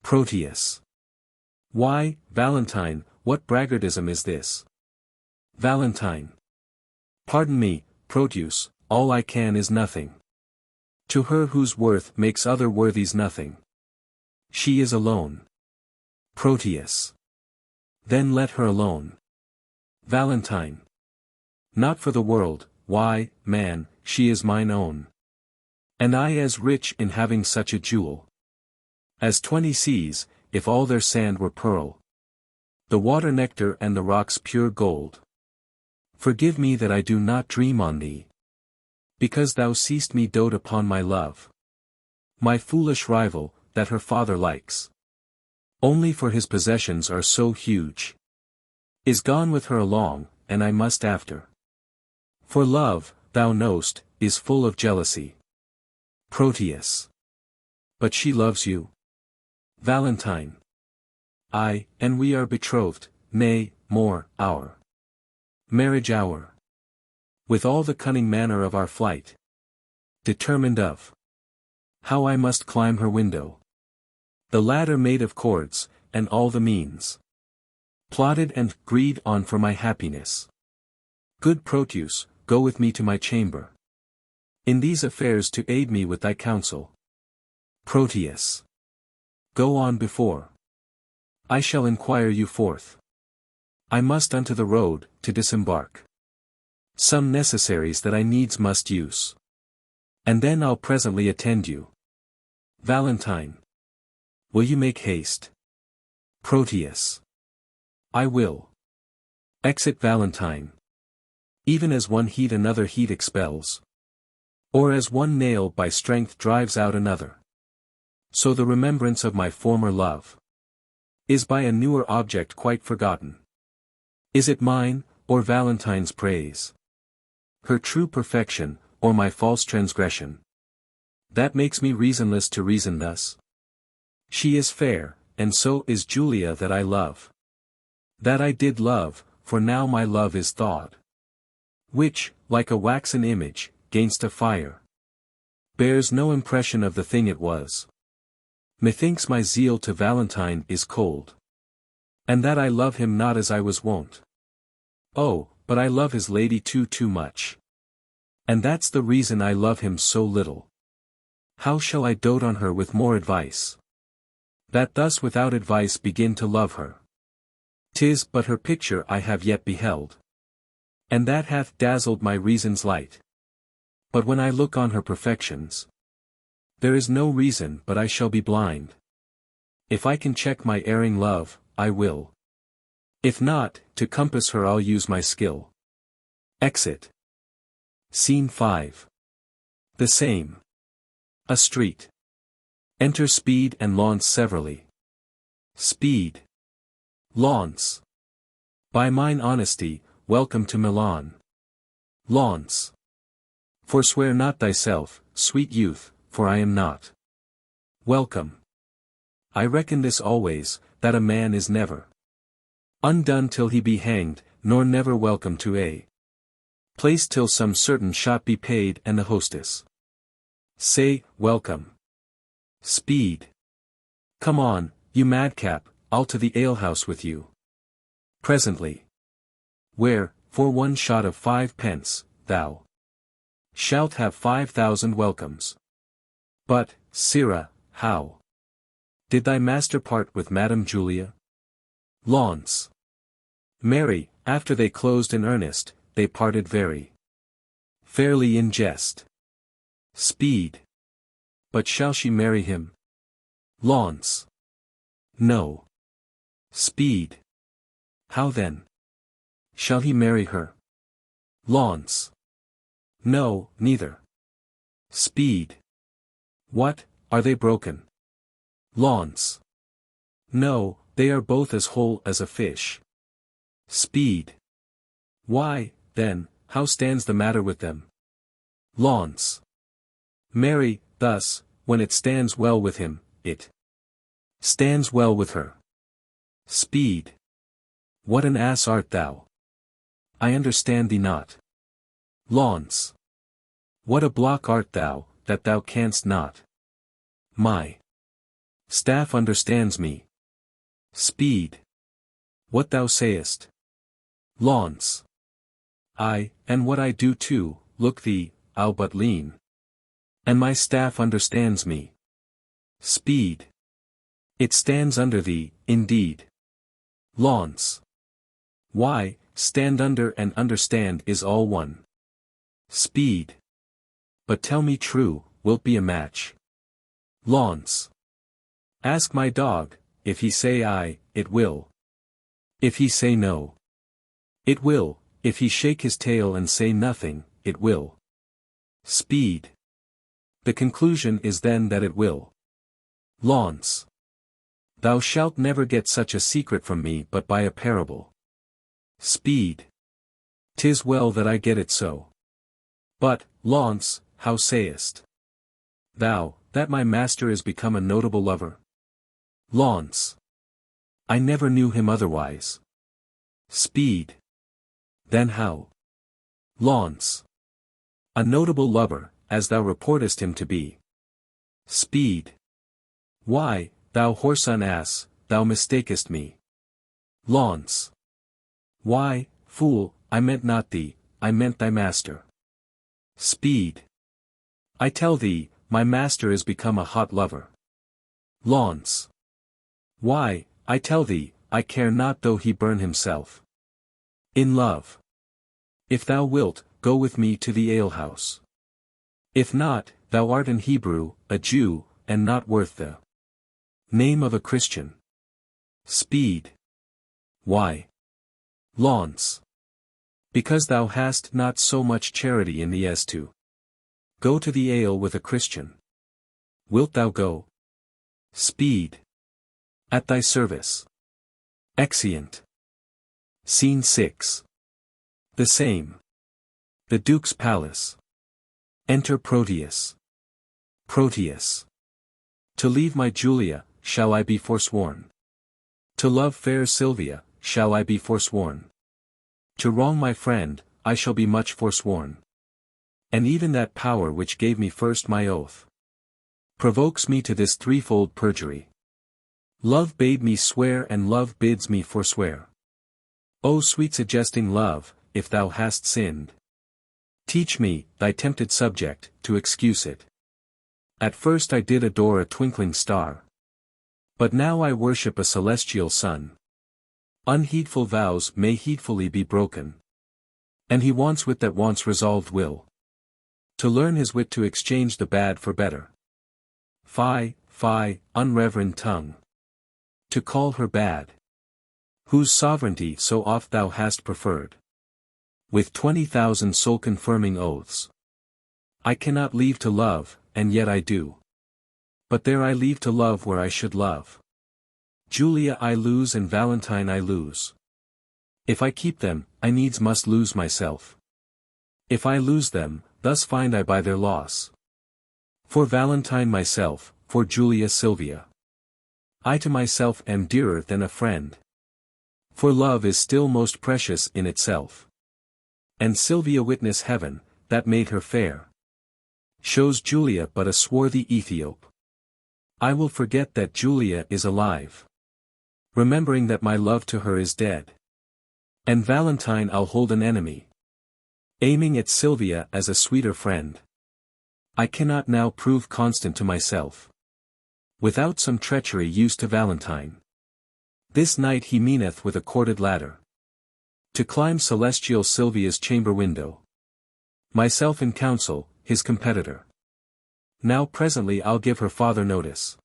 Proteus. Why, Valentine, what braggartism is this? Valentine. Pardon me, Proteus, all I can is nothing to her whose worth makes other worthies nothing. She is alone. Proteus. Then let her alone. Valentine. Not for the world, why, man, she is mine own. And I as rich in having such a jewel as 20 seas, if all their sand were pearl, the water nectar and the rocks pure gold. Forgive me that I do not dream on thee, because thou seest me dote upon my love, my foolish rival, that her father likes, only for his possessions are so huge, is gone with her along, and I must after. For love, thou know'st, is full of jealousy. Proteus. But she loves you. Valentine. Ay, and we are betrothed, nay, more, our marriage hour. With all the cunning manner of our flight, determined of how I must climb her window. The ladder made of cords, and all the means plotted and agreed on for my happiness. Good Proteus, go with me to my chamber, in these affairs to aid me with thy counsel. Proteus. Go on before. I shall inquire you forth. I must unto the road, to disembark some necessaries that I needs must use. And then I'll presently attend you. Valentine. Will you make haste? Proteus. I will. Exit Valentine. Even as one heat another heat expels, or as one nail by strength drives out another, so the remembrance of my former love is by a newer object quite forgotten. Is it mine, or Valentine's praise? Her true perfection, or my false transgression? That makes me reasonless to reason thus. She is fair, and so is Julia that I love. That I did love, for now my love is thawed, which, like a waxen image, gainst a fire, bears no impression of the thing it was. Methinks my zeal to Valentine is cold. And that I love him not as I was wont. Oh, but I love his lady too much. And that's the reason I love him so little. How shall I dote on her with more advice? That thus without advice begin to love her. 'Tis but her picture I have yet beheld. And that hath dazzled my reason's light. But when I look on her perfections, there is no reason but I shall be blind. If I can check my erring love, I will. If not, to compass her I'll use my skill. Exit. Scene 5. The same. A street. Enter Speed and Launce severally. Speed. Launce. By mine honesty, welcome to Milan. Launce. Forswear not thyself, sweet youth, for I am not. Welcome. I reckon this always, that a man is never undone till he be hanged, nor never welcome to a place till some certain shot be paid and the hostess say, welcome. Speed. Come on, you madcap, I'll to the alehouse with you. Presently. Where, for one shot of 5 pence, thou shalt have 5,000 welcomes. But, sirrah, how did thy master part with Madam Julia? Launce. Marry, after they closed in earnest, they parted very fairly in jest. Speed. But shall she marry him? Launce. No. Speed. How then? Shall he marry her? Launce. No, neither. Speed. What, are they broken? Launce. No, they are both as whole as a fish. Speed. Why, then, how stands the matter with them? Launce. Marry, thus, when it stands well with him, it stands well with her. Speed. What an ass art thou! I understand thee not. Launce. What a block art thou, that thou canst not. My staff understands me. Speed. What thou sayest. Launce. Ay, and what I do too, look thee, I'll but lean. And my staff understands me. Speed. It stands under thee, indeed. Launce. Why, stand under and understand is all one. Speed. But tell me true, wilt be a match? Launce. Ask my dog, if he say aye, it will. If he say no, it will, if he shake his tail and say nothing, it will. Speed. The conclusion is then that it will. Launce. Thou shalt never get such a secret from me but by a parable. Speed. 'Tis well that I get it so. But, Launce, how sayest thou, that my master is become a notable lover? Launce. I never knew him otherwise. Speed. Then how? Launce. A notable lover, as thou reportest him to be. Speed. Why, thou whoreson ass, thou mistakest me. Launce. Why, fool, I meant not thee, I meant thy master. Speed. I tell thee, my master is become a hot lover. Launce. Why, I tell thee, I care not though he burn himself. In love. If thou wilt, go with me to the alehouse. If not, thou art an Hebrew, a Jew, and not worth the name of a Christian. Speed. Why? Launce. Because thou hast not so much charity in thee as to go to the ale with a Christian. Wilt thou go? Speed. At thy service. Exeunt. Scene 6. The same. The Duke's palace. Enter Proteus. Proteus. To leave my Julia, shall I be forsworn? To love fair Silvia, shall I be forsworn? To wrong my friend, I shall be much forsworn. And even that power which gave me first my oath provokes me to this threefold perjury. Love bade me swear and love bids me forswear. O sweet suggesting love, if thou hast sinned, teach me, thy tempted subject, to excuse it. At first I did adore a twinkling star, but now I worship a celestial sun. Unheedful vows may heedfully be broken, and he wants wit that wants resolved will, to learn his wit to exchange the bad for better. Fie, fie, unreverend tongue, to call her bad, whose sovereignty so oft thou hast preferred, with 20,000 soul-confirming oaths. I cannot leave to love, and yet I do. But there I leave to love where I should love. Julia I lose and Valentine I lose. If I keep them, I needs must lose myself. If I lose them, thus find I by their loss. For Valentine myself, for Julia Silvia, I to myself am dearer than a friend. For love is still most precious in itself. And Silvia witness heaven, that made her fair, shows Julia but a swarthy Ethiop. I will forget that Julia is alive, remembering that my love to her is dead. And Valentine I'll hold an enemy, aiming at Silvia as a sweeter friend. I cannot now prove constant to myself, without some treachery used to Valentine. This night he meaneth with a corded ladder, to climb celestial Silvia's chamber window. Myself in counsel, his competitor. Now presently I'll give her father notice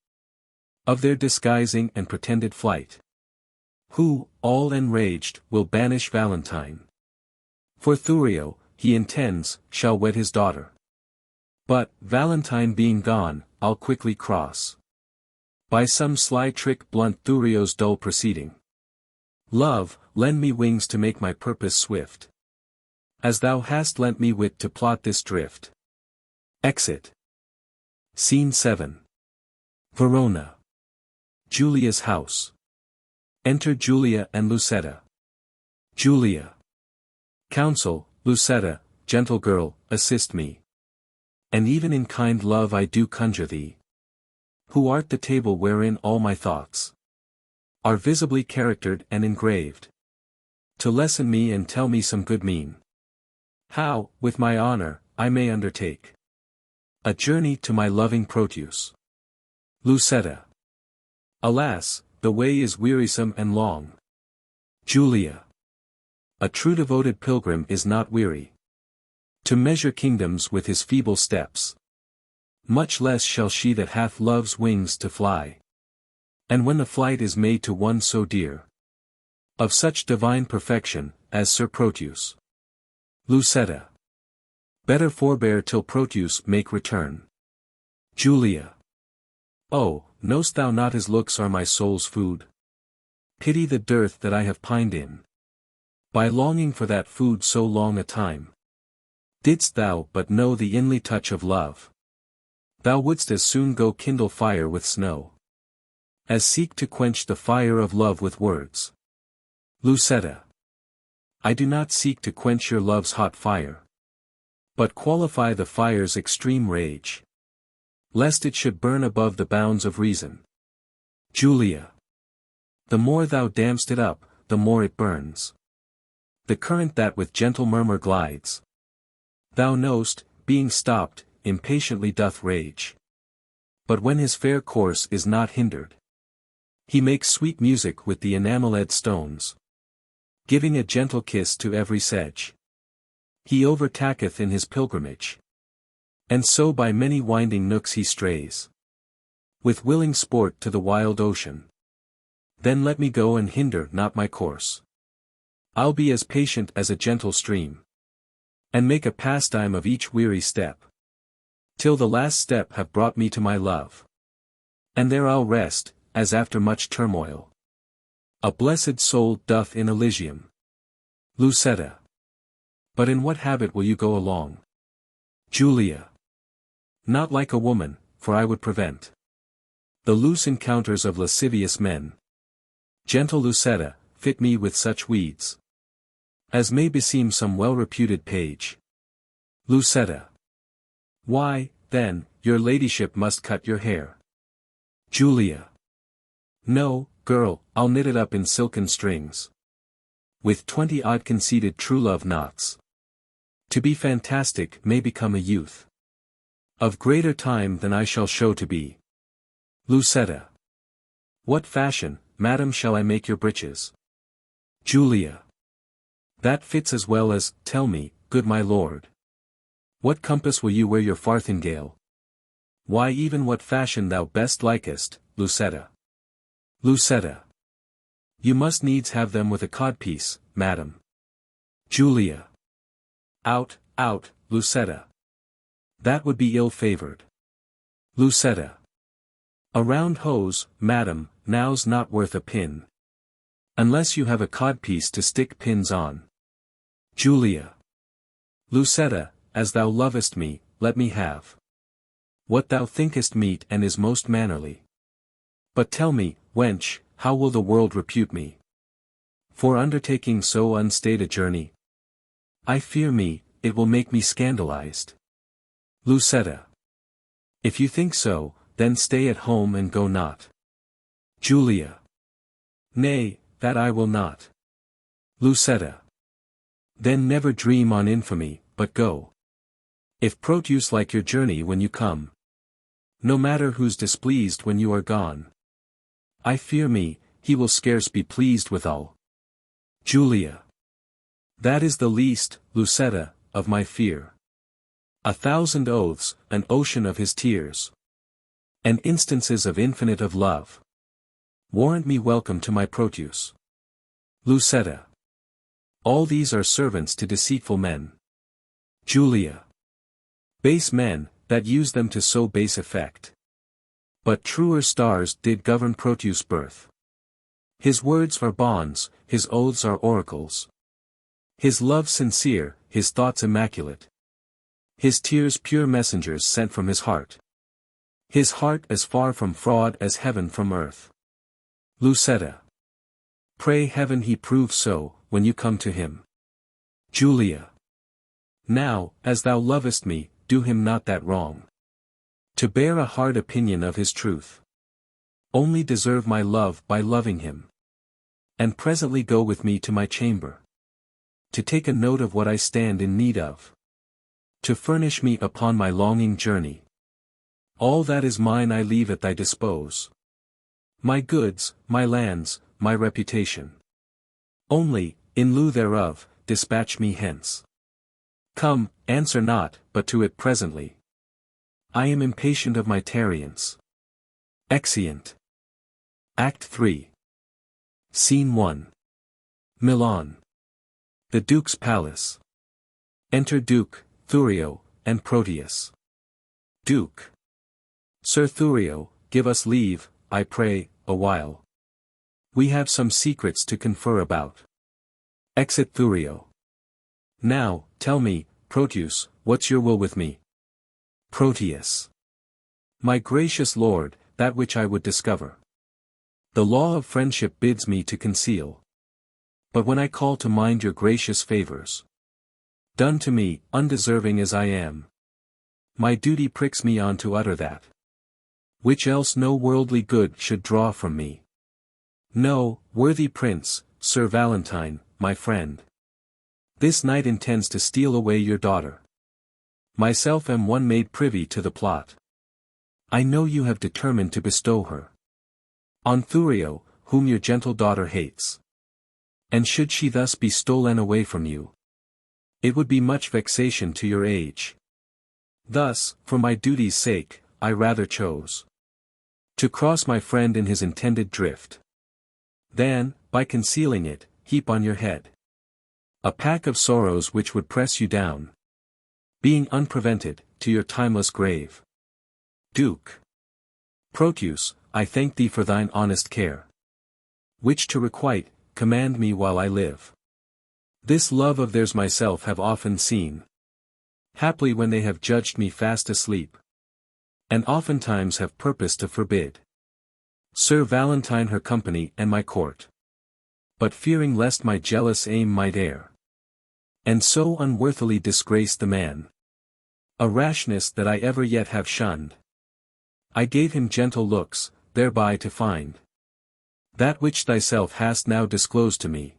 of their disguising and pretended flight, who, all enraged, will banish Valentine. For Thurio, he intends, shall wed his daughter. But, Valentine being gone, I'll quickly cross, by some sly trick blunt Thurio's dull proceeding. Love, lend me wings to make my purpose swift, as thou hast lent me wit to plot this drift. Exit. Scene 7. Verona. Julia's house. Enter Julia and Lucetta. Julia. Counsel, Lucetta, gentle girl, assist me. And even in kind love I do conjure thee, who art the table wherein all my thoughts are visibly charactered and engraved, to lesson me and tell me some good mean, how, with my honor, I may undertake a journey to my loving Proteus. Lucetta. Alas, the way is wearisome and long. Julia. A true devoted pilgrim is not weary to measure kingdoms with his feeble steps. Much less shall she that hath love's wings to fly. And when the flight is made to one so dear, of such divine perfection, as Sir Proteus. Lucetta. Better forbear till Proteus make return. Julia. Oh, know'st thou not his looks are my soul's food? Pity the dearth that I have pined in, by longing for that food so long a time. Didst thou but know the inly touch of love, thou wouldst as soon go kindle fire with snow, as seek to quench the fire of love with words. Lucetta. I do not seek to quench your love's hot fire, but qualify the fire's extreme rage, lest it should burn above the bounds of reason. Julia. The more thou dam'st it up, the more it burns. The current that with gentle murmur glides, thou know'st, being stopped, impatiently doth rage. But when his fair course is not hindered, he makes sweet music with the enameled stones, giving a gentle kiss to every sedge. He overtaketh in his pilgrimage, and so by many winding nooks he strays, with willing sport to the wild ocean. Then let me go and hinder not my course. I'll be as patient as a gentle stream, and make a pastime of each weary step, till the last step have brought me to my love. And there I'll rest, as after much turmoil a blessed soul doth in Elysium. Lucetta. But in what habit will you go along? Julia. Not like a woman, for I would prevent the loose encounters of lascivious men. Gentle Lucetta, fit me with such weeds as may beseem some well-reputed page. Lucetta. Why, then, your ladyship must cut your hair. Julia. No, girl, I'll knit it up in silken strings. With 20 odd conceited true love knots. To be fantastic may become a youth. Of greater time than I shall show to be. Lucetta. What fashion, madam, shall I make your breeches? Julia. That fits as well as, tell me, good my lord. What compass will you wear your farthingale? Why, even what fashion thou best likest, Lucetta. Lucetta. You must needs have them with a codpiece, madam. Julia. Out, Lucetta. That would be ill-favored. Lucetta. A round hose, madam, now's not worth a pin. Unless you have a codpiece to stick pins on. Julia. Lucetta, as thou lovest me, let me have what thou thinkest meet and is most mannerly. But tell me, wench, how will the world repute me for undertaking so unstaid a journey? I fear me, it will make me scandalized. Lucetta. If you think so, then stay at home and go not. Julia. Nay, that I will not. Lucetta. Then never dream on infamy, but go. If Proteus like your journey when you come. No matter who's displeased when you are gone. I fear me, he will scarce be pleased withal. Julia. That is the least, Lucetta, of my fear. 1,000 oaths, an ocean of his tears. And instances of infinite of love. Warrant me welcome to my Proteus. Lucetta. All these are servants to deceitful men. Julia. Base men, that use them to so base effect. But truer stars did govern Proteus' birth. His words are bonds, his oaths are oracles. His love sincere, his thoughts immaculate. His tears pure messengers sent from his heart. His heart as far from fraud as heaven from earth. Lucetta. Pray heaven he prove so, when you come to him. Julia. Now, as thou lovest me, do him not that wrong. To bear a hard opinion of his truth. Only deserve my love by loving him. And presently go with me to my chamber. To take a note of what I stand in need of. To furnish me upon my longing journey. All that is mine I leave at thy dispose. My goods, my lands, my reputation. Only, in lieu thereof, dispatch me hence. Come, answer not, but to it presently. I am impatient of my tarriance. Exeunt. Act 3. Scene 1. Milan. The Duke's Palace. Enter Duke, Thurio, and Proteus. Duke. Sir Thurio, give us leave, I pray, a while. We have some secrets to confer about. Exit Thurio. Now, tell me, Proteus, what's your will with me? Proteus. My gracious lord, that which I would discover. The law of friendship bids me to conceal. But when I call to mind your gracious favors, done to me, undeserving as I am, my duty pricks me on to utter that, which else no worldly good should draw from me. No, worthy prince, Sir Valentine, my friend. This night intends to steal away your daughter. Myself am one made privy to the plot. I know you have determined to bestow her on Thurio, whom your gentle daughter hates. And should she thus be stolen away from you, it would be much vexation to your age. Thus, for my duty's sake, I rather chose to cross my friend in his intended drift, than, by concealing it, heap on your head a pack of sorrows which would press you down, being unprevented, to your timeless grave. Duke. Proteus, I thank thee for thine honest care, which to requite, command me while I live. This love of theirs myself have often seen, haply when they have judged me fast asleep, and oftentimes have purposed to forbid Sir Valentine her company and my court. But fearing lest my jealous aim might err, and so unworthily disgrace the man, a rashness that I ever yet have shunned, I gave him gentle looks, thereby to find That which thyself hast now disclosed to me.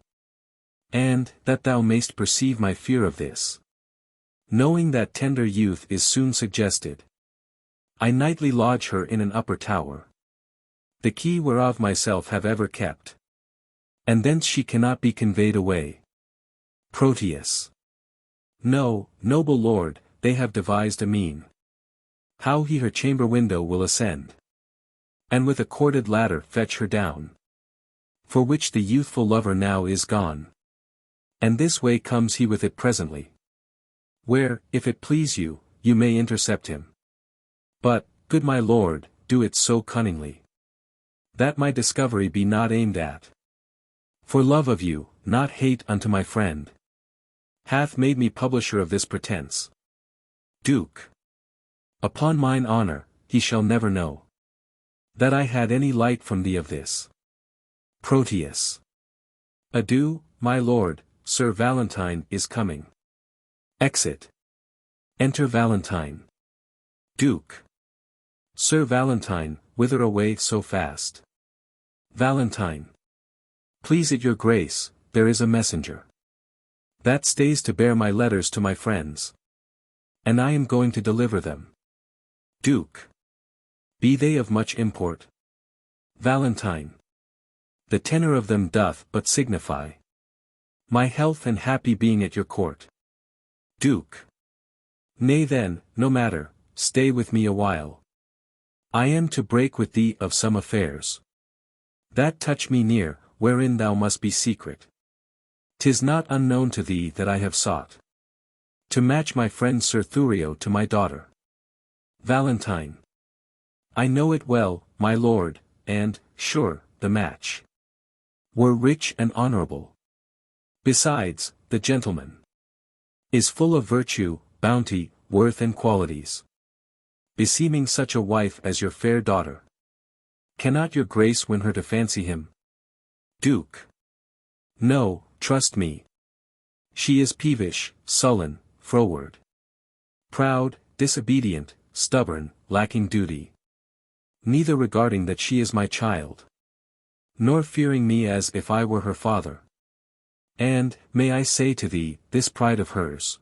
And, that thou mayst perceive my fear of this. Knowing that tender youth is soon suggested, I nightly lodge her in an upper tower, the key whereof myself have ever kept. And thence she cannot be conveyed away. Proteus. No, noble lord, they have devised a mean. How he her chamber window will ascend, and with a corded ladder fetch her down. For which the youthful lover now is gone. And this way comes he with it presently. Where, if it please you, you may intercept him. But, good my lord, do it so cunningly, that my discovery be not aimed at. For love of you, not hate unto my friend, hath made me publisher of this pretence. Duke. Upon mine honor, he shall never know that I had any light from thee of this. Proteus. Adieu, my lord, Sir Valentine is coming. Exit. Enter Valentine. Duke. Sir Valentine, whither away so fast? Valentine. Please it your grace, there is a messenger that stays to bear my letters to my friends, and I am going to deliver them. Duke. Be they of much import? Valentine. The tenor of them doth but signify my health and happy being at your court. Duke. Nay then, no matter, stay with me a while. I am to break with thee of some affairs that touch me near, wherein thou must be secret. 'Tis not unknown to thee that I have sought to match my friend Sir Thurio to my daughter. Valentine. I know it well, my lord, and, sure, the match were rich and honorable. Besides, the gentleman is full of virtue, bounty, worth and qualities beseeming such a wife as your fair daughter. Cannot your grace win her to fancy him? Duke. No, trust me. She is peevish, sullen, froward, proud, disobedient, stubborn, lacking duty. Neither regarding that she is my child, nor fearing me as if I were her father. And, may I say to thee, this pride of hers,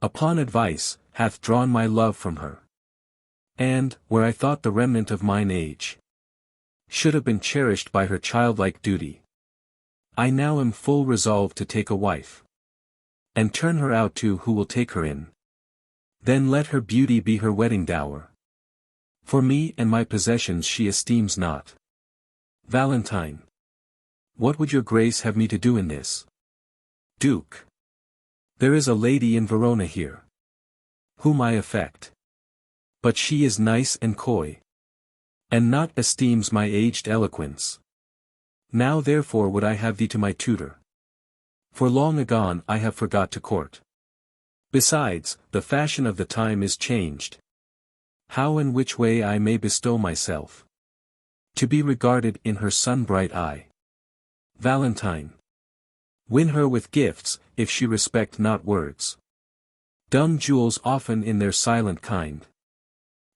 upon advice, hath drawn my love from her. And, where I thought the remnant of mine age should have been cherished by her childlike duty, I now am full resolved to take a wife, and turn her out to who will take her in. Then let her beauty be her wedding dower. For me and my possessions she esteems not. Valentine. What would your grace have me to do in this? Duke. There is a lady in Verona here, whom I affect. But she is nice and coy, and not esteems my aged eloquence. Now therefore would I have thee to my tutor. For long agone I have forgot to court. Besides, the fashion of the time is changed. How and which way I may bestow myself to be regarded in her sun-bright eye. Valentine. Win her with gifts, if she respect not words. Dumb jewels often in their silent kind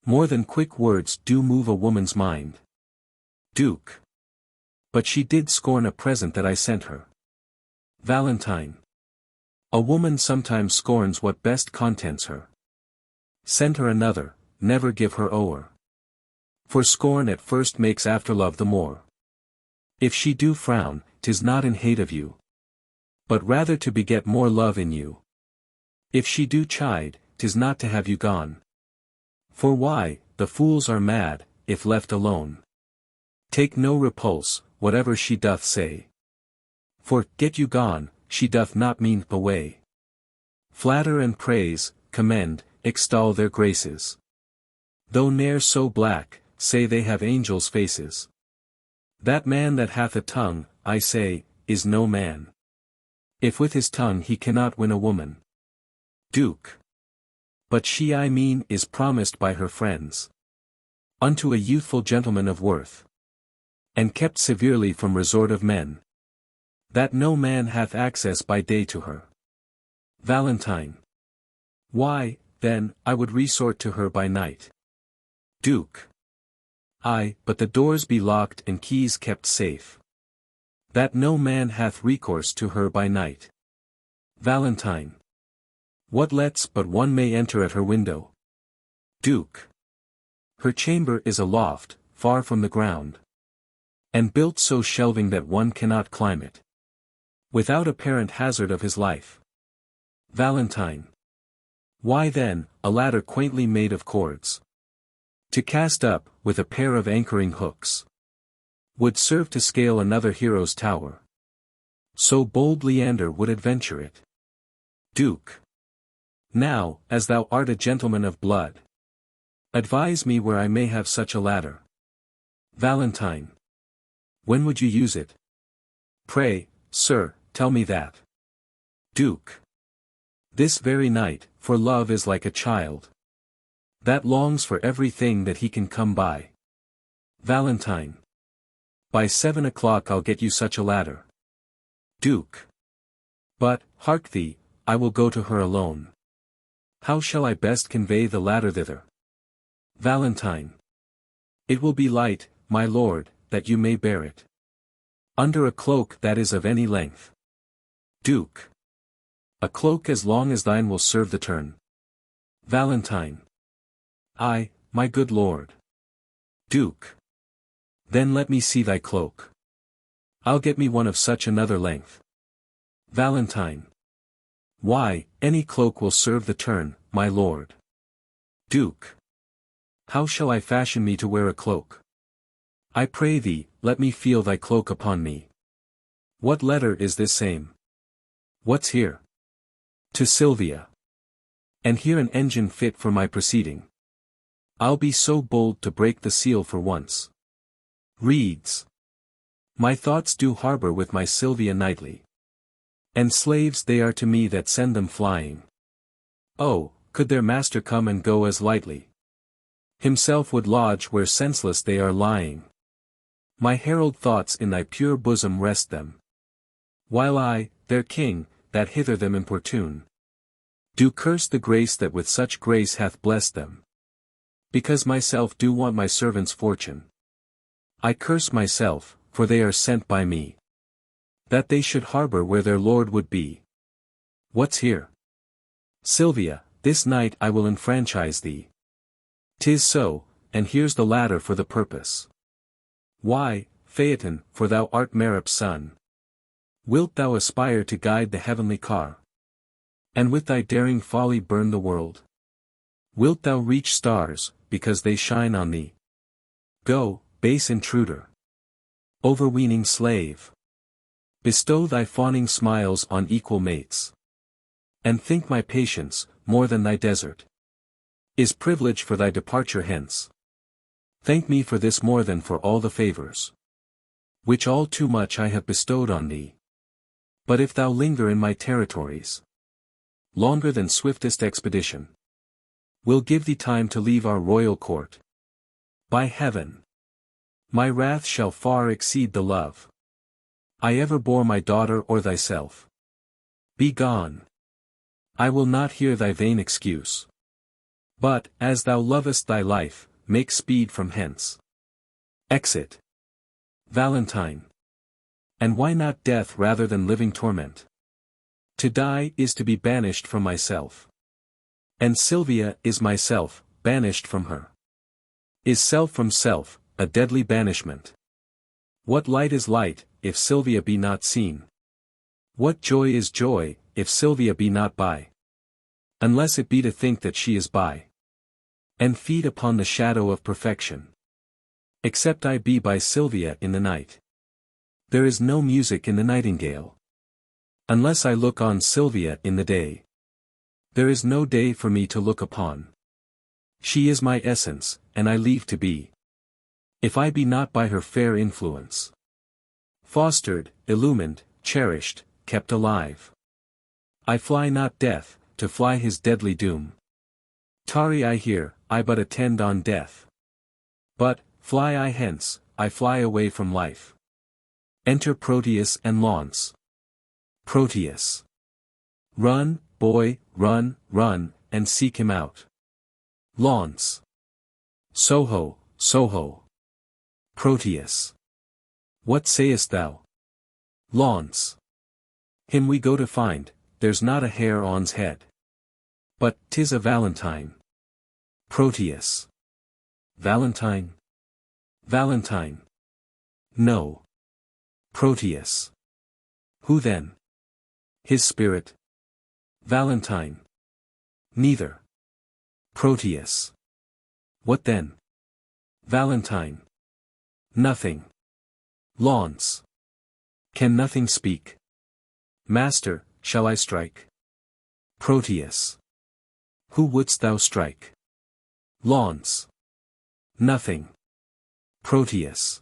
more than quick words do move a woman's mind. Duke. But she did scorn a present that I sent her. Valentine. A woman sometimes scorns what best contents her. Send her another, never give her o'er. For scorn at first makes after love the more. If she do frown, 'tis not in hate of you, but rather to beget more love in you. If she do chide, 'tis not to have you gone. For why, the fools are mad, if left alone. Take no repulse, whatever she doth say. For, get you gone, she doth not mean away. Flatter and praise, commend, extol their graces. Though ne'er so black, say they have angels' faces. That man that hath a tongue, I say, is no man, if with his tongue he cannot win a woman. Duke. But she I mean is promised by her friends unto a youthful gentleman of worth, and kept severely from resort of men, that no man hath access by day to her. Valentine. Why, then, I would resort to her by night. Duke. Ay, but the doors be locked and keys kept safe, that no man hath recourse to her by night. Valentine. What lets but one may enter at her window? Duke. Her chamber is a loft, far from the ground, and built so shelving that one cannot climb it, without apparent hazard of his life. Valentine. Why then, a ladder quaintly made of cords, to cast up, with a pair of anchoring hooks, would serve to scale another hero's tower. So bold Leander would adventure it. Duke. Now, as thou art a gentleman of blood, advise me where I may have such a ladder. Valentine. When would you use it? Pray, sir, tell me that. Duke. This very night, for love is like a child, that longs for everything that he can come by. Valentine. By 7 o'clock I'll get you such a ladder. Duke. But, hark thee, I will go to her alone. How shall I best convey the ladder thither? Valentine. It will be light, my lord, that you may bear it under a cloak that is of any length. Duke. A cloak as long as thine will serve the turn. Valentine. Ay, my good lord. Duke. Then let me see thy cloak. I'll get me one of such another length. Valentine. Why, any cloak will serve the turn, my lord. Duke. How shall I fashion me to wear a cloak? I pray thee, let me feel thy cloak upon me. What letter is this same? What's here? To Silvia. And here an engine fit for my proceeding. I'll be so bold to break the seal for once. Reads. My thoughts do harbour with my Silvia nightly, and slaves they are to me that send them flying. Oh, could their master come and go as lightly, himself would lodge where senseless they are lying. My herald thoughts in thy pure bosom rest them, while I, their king, that hither them importune, do curse the grace that with such grace hath blessed them. Because myself do want my servants' fortune, I curse myself, for they are sent by me, that they should harbour where their lord would be. What's here? Silvia, this night I will enfranchise thee. 'Tis so, and here's the ladder for the purpose. Why, Phaeton, for thou art Merip's son, wilt thou aspire to guide the heavenly car, and with thy daring folly burn the world? Wilt thou reach stars, because they shine on thee? Go, base intruder, overweening slave. Bestow thy fawning smiles on equal mates, and think my patience, more than thy desert, is privilege for thy departure hence. Thank me for this more than for all the favours, which all too much I have bestowed on thee. But if thou linger in my territories, longer than swiftest expedition, will give thee time to leave our royal court. By heaven, my wrath shall far exceed the love I ever bore my daughter or thyself. Be gone. I will not hear thy vain excuse. But, as thou lovest thy life, make speed from hence. Exit. Valentine. And why not death rather than living torment? To die is to be banished from myself. And Silvia is myself, banished from her. Is self from self, a deadly banishment. What light is light, if Silvia be not seen? What joy is joy, if Silvia be not by? Unless it be to think that she is by, and feed upon the shadow of perfection. Except I be by Silvia in the night, there is no music in the nightingale. Unless I look on Silvia in the day, there is no day for me to look upon. She is my essence, and I leave to be, if I be not by her fair influence fostered, illumined, cherished, kept alive. I fly not death, to fly his deadly doom. Tarry I here, I but attend on death. But, fly I hence, I fly away from life. Enter Proteus and Launce. Proteus. Run, boy, run, run, and seek him out. Launce. Soho, Soho. Proteus. What sayest thou? Launce. Him we go to find, there's not a hair on's head. But 'tis a Valentine. Proteus. Valentine? Valentine. No. Proteus. Who then? His spirit. Valentine. Neither. Proteus. What then? Valentine. Nothing. Launce. Can nothing speak? Master, shall I strike? Proteus. Who wouldst thou strike? Launce. Nothing. Proteus.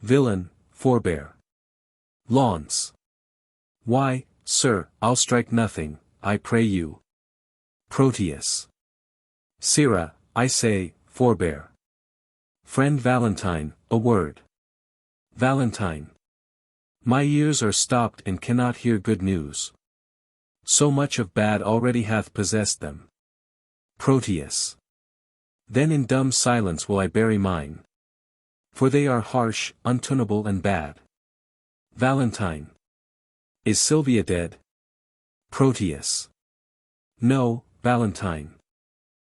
Villain, forbear. Launce. Why, sir, I'll strike nothing, I pray you. Proteus. Sirrah, I say, forbear. Friend Valentine, a word. Valentine. My ears are stopped and cannot hear good news. So much of bad already hath possessed them. Proteus. Then in dumb silence will I bury mine. For they are harsh, untenable and bad. Valentine. Is Silvia dead? Proteus. No, Valentine.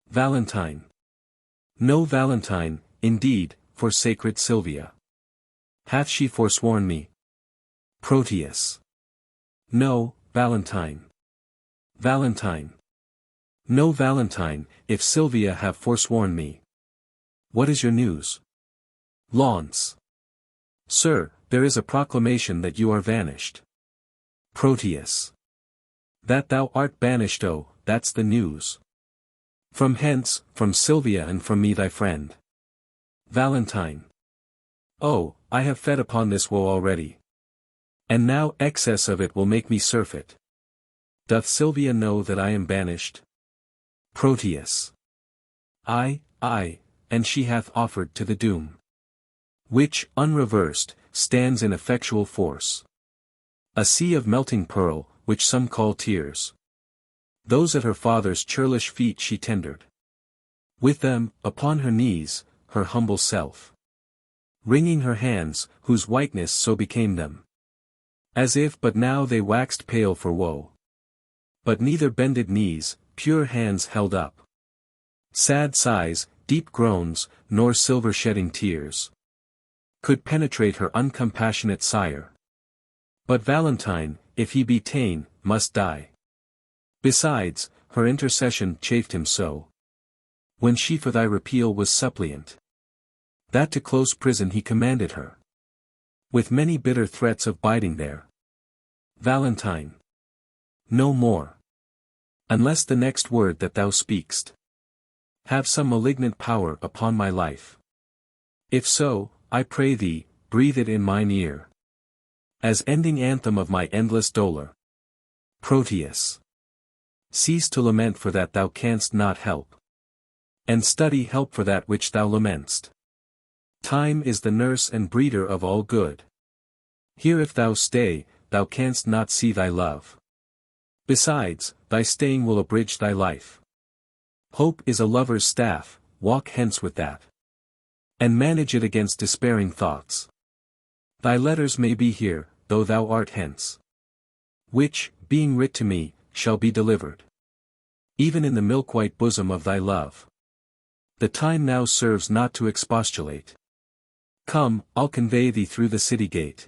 Valentine. No Valentine, indeed, for sacred Silvia. Hath she forsworn me? Proteus. No, Valentine. Valentine. No Valentine, if Silvia have forsworn me. What is your news? Launce. Sir, there is a proclamation that you are vanished. Proteus. That thou art banished, oh, that's the news. From hence, from Silvia and from me thy friend. Valentine. Oh, I have fed upon this woe already. And now excess of it will make me surfeit. Doth Silvia know that I am banished? Proteus. Ay, and she hath offered to the doom. Which, unreversed, stands in effectual force. A sea of melting pearl, which some call tears. Those at her father's churlish feet she tendered. With them, upon her knees, her humble self. Wringing her hands, whose whiteness so became them. As if but now they waxed pale for woe. But neither bended knees, pure hands held up. Sad sighs, deep groans, nor silver-shedding tears could penetrate her uncompassionate sire. But Valentine, if he be ta'en, must die. Besides, her intercession chafed him so. When she for thy repeal was suppliant, that to close prison he commanded her. With many bitter threats of biding there. Valentine. No more. Unless the next word that thou speak'st have some malignant power upon my life. If so, I pray thee, breathe it in mine ear. As ending anthem of my endless dolor. Proteus. Cease to lament for that thou canst not help. And study help for that which thou lament'st. Time is the nurse and breeder of all good. Here if thou stay, thou canst not see thy love. Besides, thy staying will abridge thy life. Hope is a lover's staff, walk hence with that. And manage it against despairing thoughts. Thy letters may be here, though thou art hence. Which, being writ to me, shall be delivered. Even in the milk-white bosom of thy love. The time now serves not to expostulate. Come, I'll convey thee through the city gate.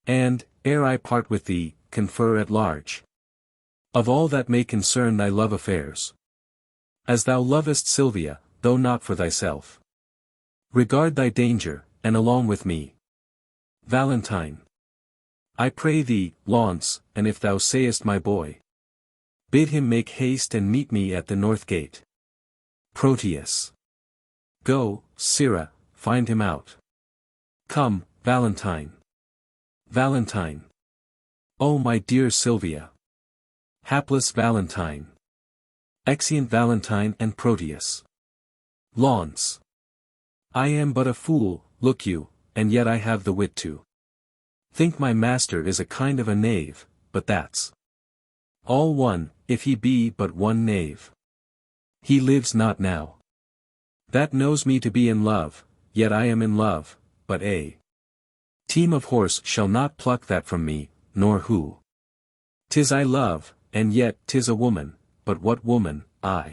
And, ere I part with thee, confer at large. Of all that may concern thy love affairs. As thou lovest Silvia, though not for thyself. Regard thy danger, and along with me. Valentine. I pray thee, Launce, and if thou sayest my boy. Bid him make haste and meet me at the north gate. Proteus. Go, Sirrah, find him out. Come, Valentine. Valentine. Oh my dear Silvia. Hapless Valentine. Exeunt Valentine and Proteus. Launce. I am but a fool, look you, and yet I have the wit to think my master is a kind of a knave, but that's all one, if he be but one knave. He lives not now. That knows me to be in love, yet I am in love, but a team of horse shall not pluck that from me, nor who. 'Tis I love, and yet 'tis a woman, but what woman, I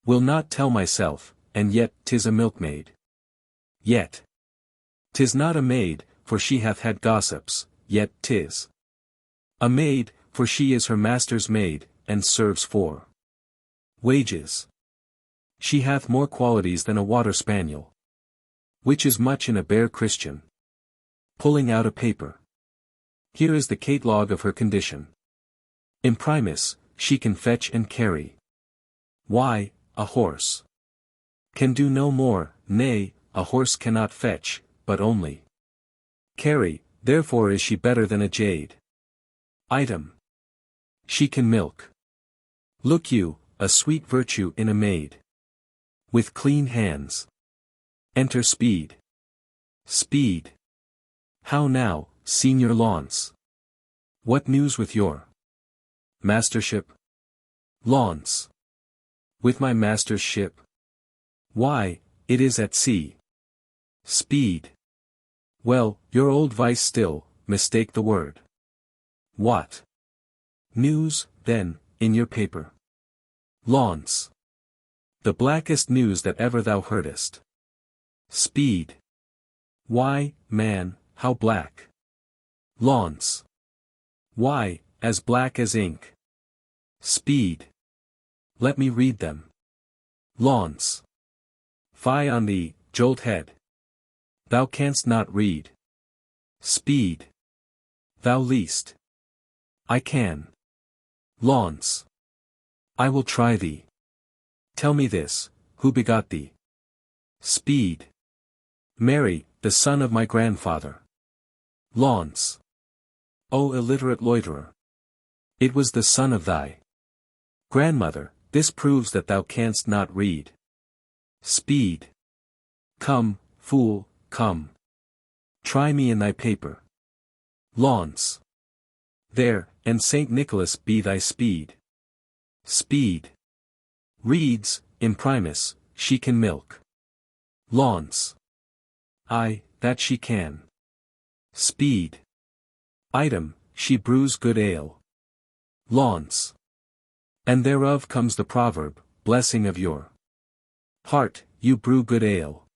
will not tell myself, and yet 'tis a milkmaid. Yet 'tis not a maid, for she hath had gossips, yet 'tis a maid, for she is her master's maid, and serves for wages. She hath more qualities than a water spaniel, which is much in a bare Christian. Pulling out a paper. Here is the catalogue of her condition. Imprimis, she can fetch and carry. Why, a horse can do no more, nay, a horse cannot fetch, but only carry, therefore is she better than a jade. Item. She can milk. Look you, a sweet virtue in a maid. With clean hands. Enter speed. Speed. How now, Senior Launce? What news with your mastership? Launce. With my master's ship? Why, it is at sea. Speed. Well, your old vice still, mistake the word. What news, then, in your paper? Launce. The blackest news that ever thou heardest. Speed. Why, man, how black? Launce. Why, as black as ink. Speed. Let me read them. Launce. Fie on thee, jolt head. Thou canst not read. Speed. Thou least. I can. Launce. I will try thee. Tell me this, who begot thee? Speed. Mary, the son of my grandfather. Launce. O illiterate loiterer. It was the son of thy grandmother. This proves that thou canst not read. Speed. Come, fool, come. Try me in thy paper. Launce. There, and Saint Nicholas be thy speed. Speed. Reads, imprimis, she can milk. Launce. Ay, that she can. Speed. Item, she brews good ale. Launce. And thereof comes the proverb, blessing of your heart, you brew good ale.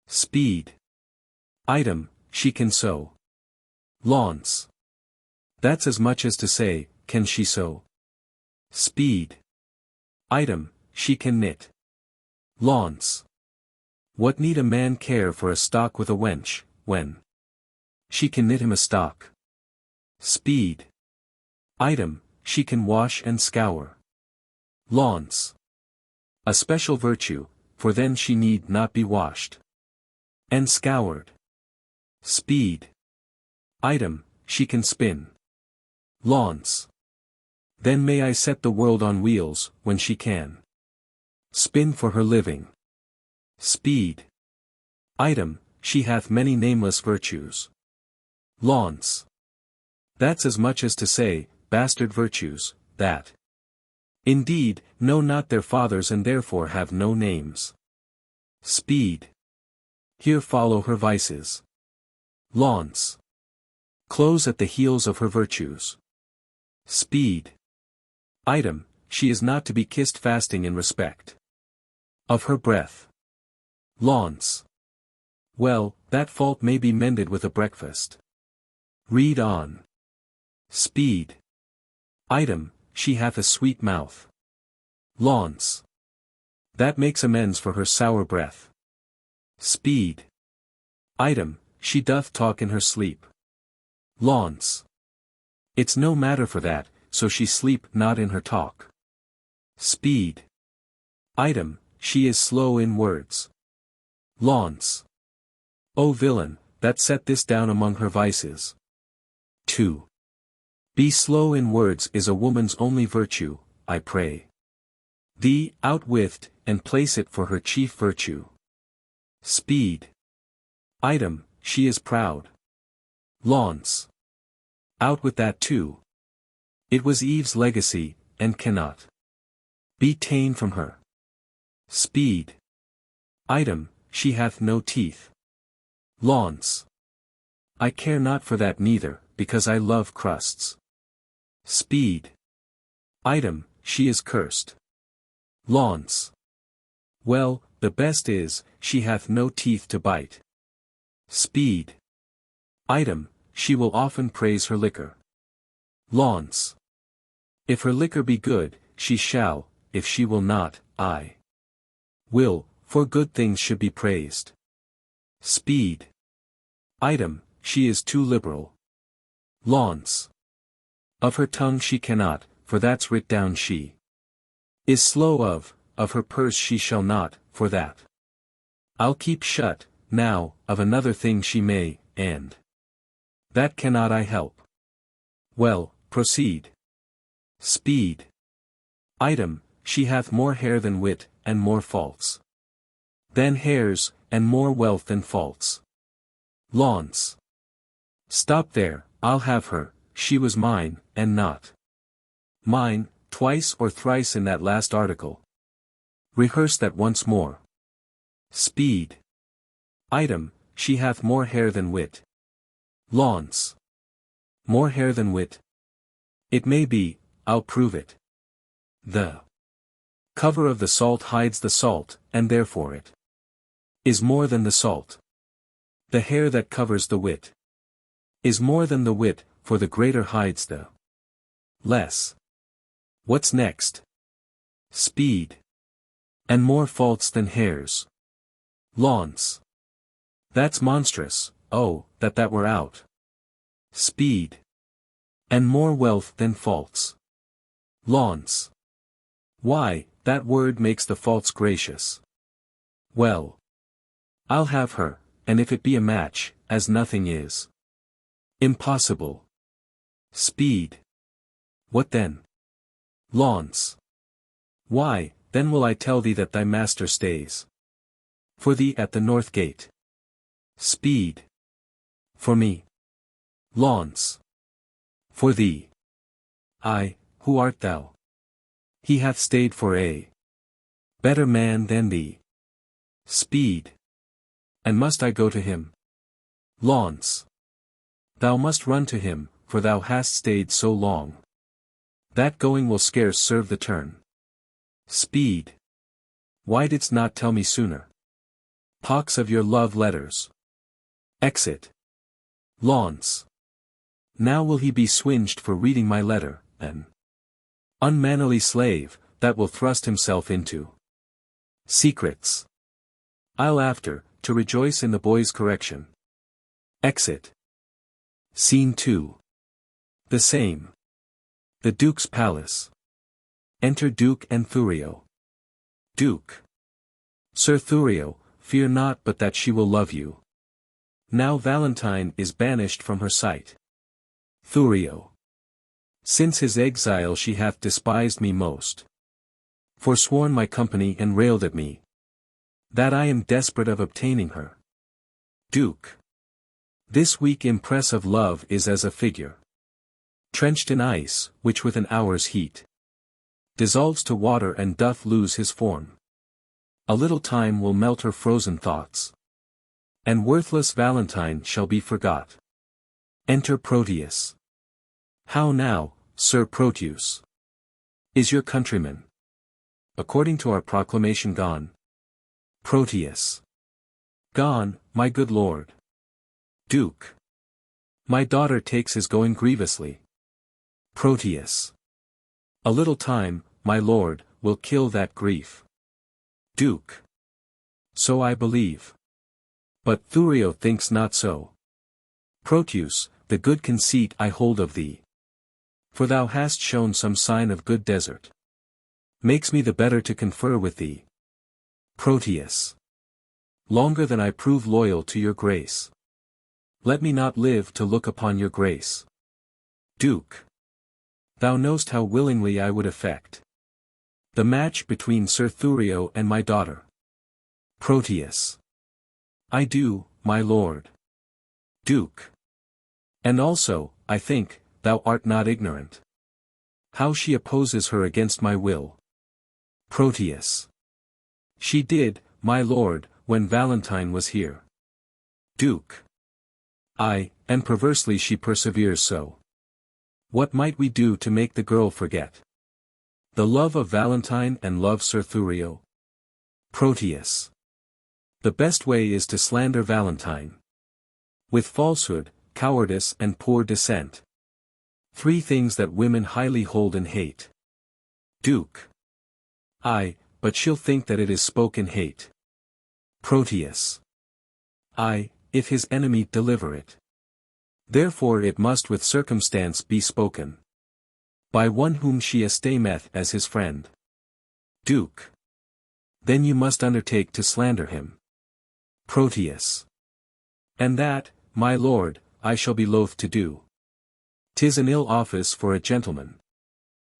Speed. Item, she can sew. Launce. That's as much as to say, can she sew? Speed. Item, she can knit. Launce. What need a man care for a stock with a wench, when she can knit him a stock? Speed. Item, she can wash and scour. Launce. A special virtue, for then she need not be washed and scoured. Speed. Item, she can spin. Launce. Then may I set the world on wheels, when she can spin for her living. Speed. Item, she hath many nameless virtues. Launce. That's as much as to say, bastard virtues, that indeed, know not their fathers and therefore have no names. Speed. Here follow her vices. Launce. Close at the heels of her virtues. Speed. Item, she is not to be kissed fasting in respect of her breath. Launce. Well, that fault may be mended with a breakfast. Read on. Speed. Item, she hath a sweet mouth. Launce. That makes amends for her sour breath. Speed. Item, she doth talk in her sleep. Launce. It's no matter for that, so she sleep not in her talk. Speed. Item, she is slow in words. Launce. O villain, that set this down among her vices. 2. Be slow in words is a woman's only virtue, I pray thee, outwith, and place it for her chief virtue. Speed. Item, she is proud. Launce. Out with that too. It was Eve's legacy, and cannot be ta'en from her. Speed. Item, she hath no teeth. Launce. I care not for that neither, because I love crusts. Speed. Item, she is cursed. Launce. Well, the best is, she hath no teeth to bite. Speed. Item, she will often praise her liquor. Launce. If her liquor be good, she shall, if she will not, I will, for good things should be praised. Speed. Item, she is too liberal. Launce. Of her tongue she cannot, for that's writ down she is slow of her purse she shall not, for that I'll keep shut, now, of another thing she may, and that cannot I help. Well, proceed. Speed. Item, she hath more hair than wit, and more faults than hairs, and more wealth than faults. Launce. Stop there, I'll have her, she was mine, and not mine, twice or thrice in that last article. Rehearse that once more. Speed. Item, she hath more hair than wit. Launce. More hair than wit. It may be, I'll prove it. The cover of the salt hides the salt, and therefore it is more than the salt. The hair that covers the wit is more than the wit, for the greater hides the less. What's next? Speed. And more faults than hairs. Launce. That's monstrous, oh, that were out. Speed. And more wealth than faults. Launce. Why, that word makes the faults gracious. Well, I'll have her, and if it be a match, as nothing is impossible. Speed. What then? Launce. Why, then will I tell thee that thy master stays for thee at the north gate. Speed. For me. Launce. For thee. I, who art thou? He hath stayed for a better man than thee. Speed. And must I go to him? Launce. Thou must run to him, for thou hast stayed so long. That going will scarce serve the turn. Speed. Why didst not tell me sooner? Pox of your love letters. Exit. Launce. Now will he be swinged for reading my letter, an unmannerly slave, that will thrust himself into secrets. I'll after, to rejoice in the boy's correction. Exit. Scene 2. The same. The Duke's palace. Enter Duke and Thurio. Duke. Sir Thurio, fear not but that she will love you. Now Valentine is banished from her sight. Thurio. Since his exile she hath despised me most. Forsworn my company and railed at me. That I am desperate of obtaining her. Duke. This weak impress of love is as a figure trenched in ice, which with an hour's heat dissolves to water and doth lose his form. A little time will melt her frozen thoughts, and worthless Valentine shall be forgot. Enter Proteus. How now, Sir Proteus? Is your countryman, according to our proclamation, gone? Proteus. Gone, my good lord. Duke. My daughter takes his going grievously. Proteus. A little time, my lord, will kill that grief. Duke. So I believe. But Thurio thinks not so. Proteus, the good conceit I hold of thee, for thou hast shown some sign of good desert, makes me the better to confer with thee. Proteus. Longer than I prove loyal to your grace. Let me not live to look upon your grace. Duke. Thou knowst how willingly I would effect the match between Sir Thurio and my daughter. Proteus. I do, my lord. Duke. And also, I think, thou art not ignorant how she opposes her against my will. Proteus. She did, my lord, when Valentine was here. Duke. Ay, and perversely she perseveres so. What might we do to make the girl forget the love of Valentine and love Sir Thurio? Proteus. The best way is to slander Valentine with falsehood, cowardice and poor descent. 3 things that women highly hold in hate. Duke. Ay, but she'll think that it is spoken hate. Proteus. Ay, if his enemy deliver it. Therefore it must with circumstance be spoken by one whom she estimeth as his friend. Duke. Then you must undertake to slander him. Proteus. And that, my lord, I shall be loath to do. 'Tis an ill office for a gentleman,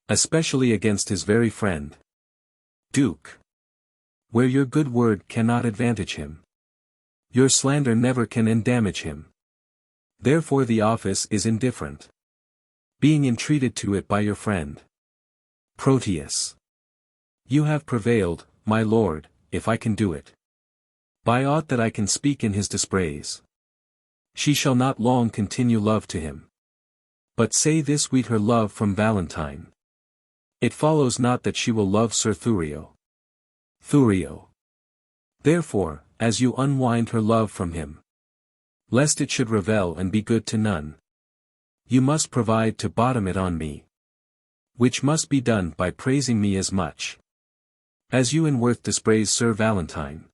especially against his very friend. Duke. Where your good word cannot advantage him, your slander never can endamage him. Therefore the office is indifferent, being entreated to it by your friend. Proteus. You have prevailed, my lord, if I can do it. By aught that I can speak in his dispraise. She shall not long continue love to him. But say this weet her love from Valentine. It follows not that she will love Sir Thurio. Thurio. Therefore, as you unwind her love from him, lest it should revel and be good to none, you must provide to bottom it on me. Which must be done by praising me as much as you in worth dispraise Sir Valentine.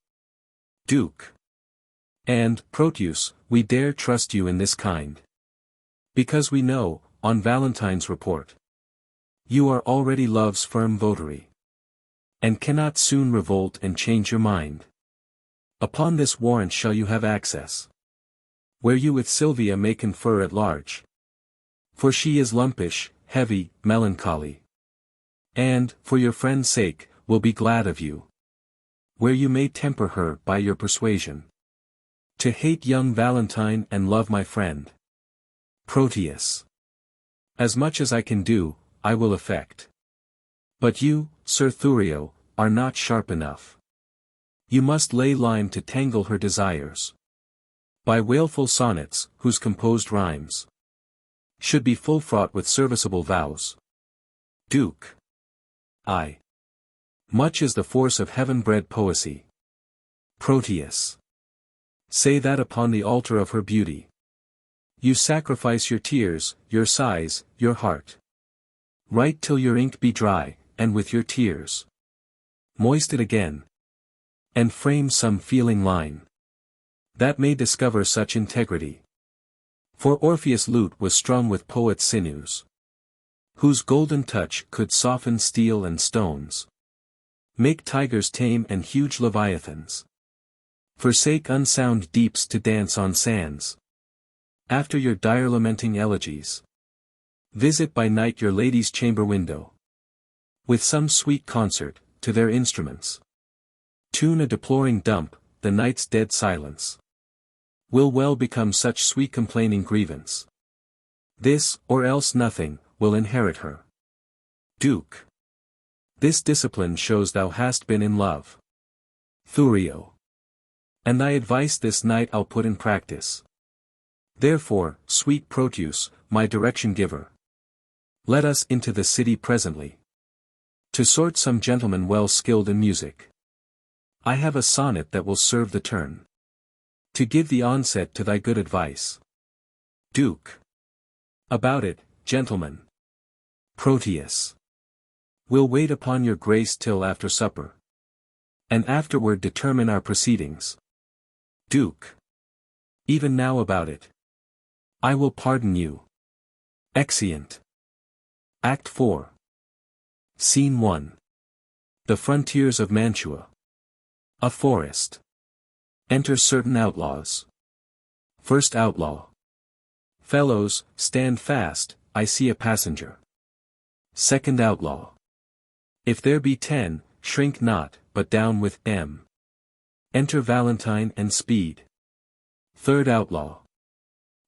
Duke. And, Proteus, we dare trust you in this kind. Because we know, on Valentine's report, you are already love's firm votary, and cannot soon revolt and change your mind. Upon this warrant shall you have access, where you with Silvia may confer at large. For she is lumpish, heavy, melancholy. And, for your friend's sake, will be glad of you, where you may temper her by your persuasion to hate young Valentine and love my friend. Proteus. As much as I can do, I will effect. But you, Sir Thurio, are not sharp enough. You must lay lime to tangle her desires by wailful sonnets, whose composed rhymes should be full fraught with serviceable vows. Duke. Ay. Much is the force of heaven-bred poesy. Proteus. Say that upon the altar of her beauty you sacrifice your tears, your sighs, your heart. Write till your ink be dry, and with your tears moist it again, and frame some feeling line that may discover such integrity. For Orpheus' lute was strung with poet's sinews, whose golden touch could soften steel and stones, make tigers tame and huge leviathans forsake unsound deeps to dance on sands. After your dire lamenting elegies, visit by night your lady's chamber window, with some sweet concert, to their instruments. Tune a deploring dump, the night's dead silence will well become such sweet complaining grievance. This, or else nothing, will inherit her. Duke. This discipline shows thou hast been in love. Thurio. And thy advice this night I'll put in practice. Therefore, sweet Proteus, my direction giver, let us into the city presently, to sort some gentlemen well skilled in music. I have a sonnet that will serve the turn, to give the onset to thy good advice. Duke. About it, gentlemen. Proteus. We'll wait upon your grace till after supper, and afterward determine our proceedings. Duke. Even now about it. I will pardon you. Exeunt. Act 4. Scene 1. The frontiers of Mantua. A forest. Enter certain outlaws. First outlaw. Fellows, stand fast, I see a passenger. Second outlaw. If there be 10, shrink not, but down with M. Enter Valentine and Speed. Third outlaw.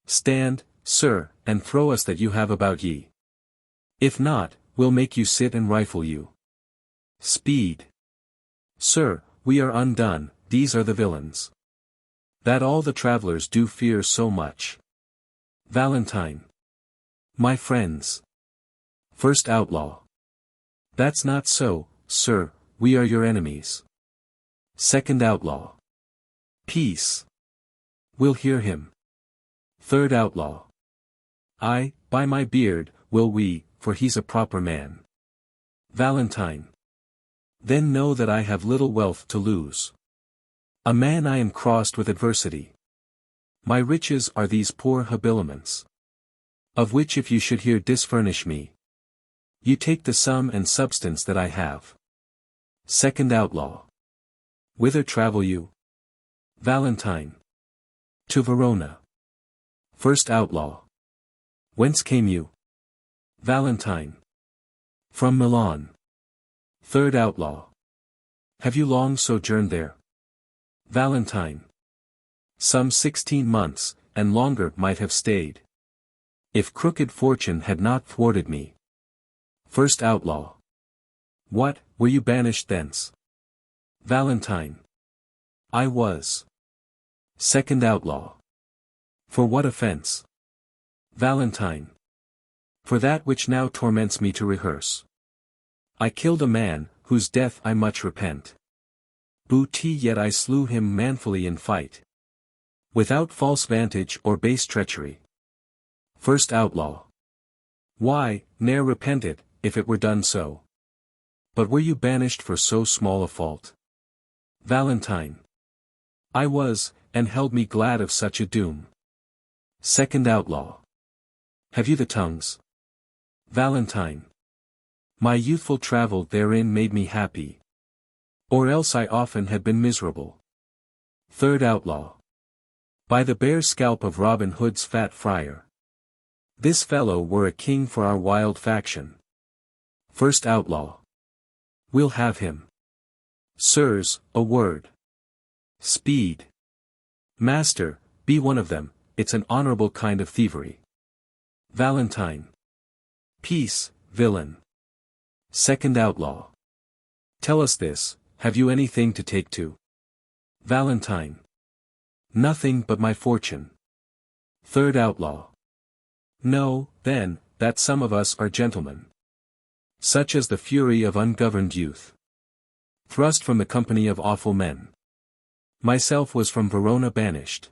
Stand, sir, and throw us that you have about ye. If not, we'll make you sit and rifle you. Speed. Sir, we are undone, these are the villains. That all the travelers do fear so much. Valentine. My friends. First outlaw. That's not so, sir, we are your enemies. Second outlaw. Peace. We'll hear him. Third outlaw. I, by my beard, will we, for he's a proper man. Valentine. Then know that I have little wealth to lose. A man I am crossed with adversity. My riches are these poor habiliments. Of which if you should here disfurnish me, you take the sum and substance that I have. Second outlaw. Whither travel you? Valentine. To Verona. First outlaw. Whence came you? Valentine. From Milan. Third outlaw. Have you long sojourned there? Valentine. Some 16 months, and longer might have stayed, if crooked fortune had not thwarted me. First outlaw. What, were you banished thence? Valentine. I was. Second outlaw. For what offense? Valentine. For that which now torments me to rehearse. I killed a man, whose death I much repent. Booty yet I slew him manfully in fight, without false vantage or base treachery. First outlaw. Why, ne'er repent it, if it were done so. But were you banished for so small a fault? Valentine. I was, and held me glad of such a doom. Second outlaw. Have you the tongues? Valentine. My youthful travel therein made me happy, or else I often had been miserable. Third outlaw. By the bare scalp of Robin Hood's fat friar, this fellow were a king for our wild faction. First outlaw. We'll have him. Sirs, a word. Speed. Master, be one of them, it's an honorable kind of thievery. Valentine. Peace, villain. Second outlaw. Tell us this, have you anything to take to? Valentine. Nothing but my fortune. Third outlaw. Know, then, that some of us are gentlemen. Such as the fury of ungoverned youth. Thrust from the company of awful men. Myself was from Verona banished,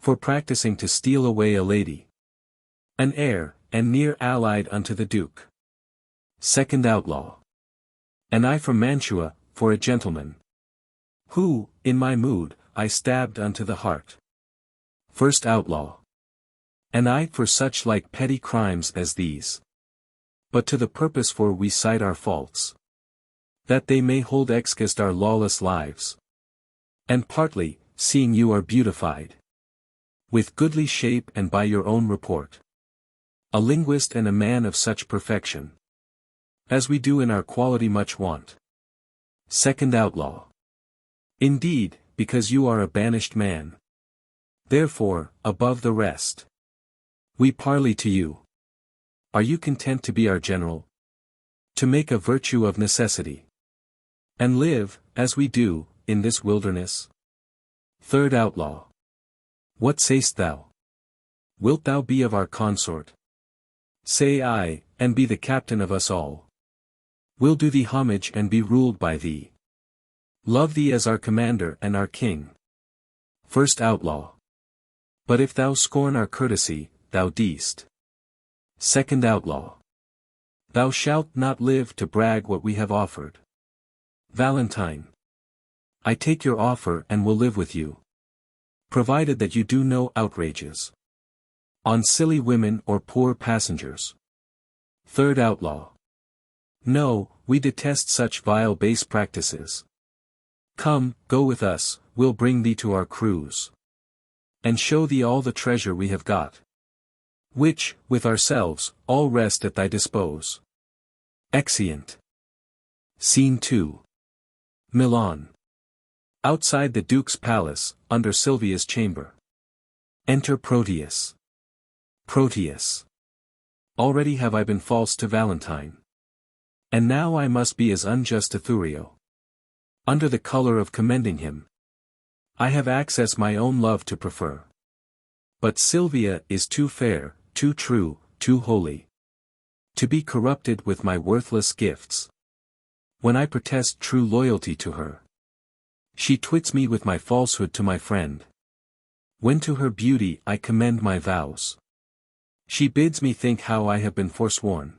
for practicing to steal away a lady, an heir, and near allied unto the duke. Second outlaw. And I from Mantua, for a gentleman, who, in my mood, I stabbed unto the heart. First outlaw. And I for such like petty crimes as these. But to the purpose for we cite our faults, that they may hold excused our lawless lives. And partly, seeing you are beautified with goodly shape and by your own report, a linguist and a man of such perfection, as we do in our quality much want. Second outlaw. Indeed, because you are a banished man. Therefore, above the rest, we parley to you. Are you content to be our general? To make a virtue of necessity, and live, as we do, in this wilderness? Third outlaw. What sayst thou? Wilt thou be of our consort? Say I, and be the captain of us all. We'll do thee homage and be ruled by thee. Love thee as our commander and our king. First outlaw. But if thou scorn our courtesy, thou deest. Second outlaw. Thou shalt not live to brag what we have offered. Valentine. I take your offer and will live with you, provided that you do no outrages on silly women or poor passengers. Third outlaw. No, we detest such vile base practices. Come, go with us, we'll bring thee to our cruise, and show thee all the treasure we have got, which, with ourselves, all rest at thy dispose. Exeunt. Scene 2. Milan. Outside the Duke's palace, under Silvia's chamber. Enter Proteus. Proteus. Already have I been false to Valentine, and now I must be as unjust to Thurio. Under the color of commending him, I have access my own love to prefer. But Silvia is too fair, too true, too holy, to be corrupted with my worthless gifts. When I protest true loyalty to her, she twits me with my falsehood to my friend. When to her beauty I commend my vows, she bids me think how I have been forsworn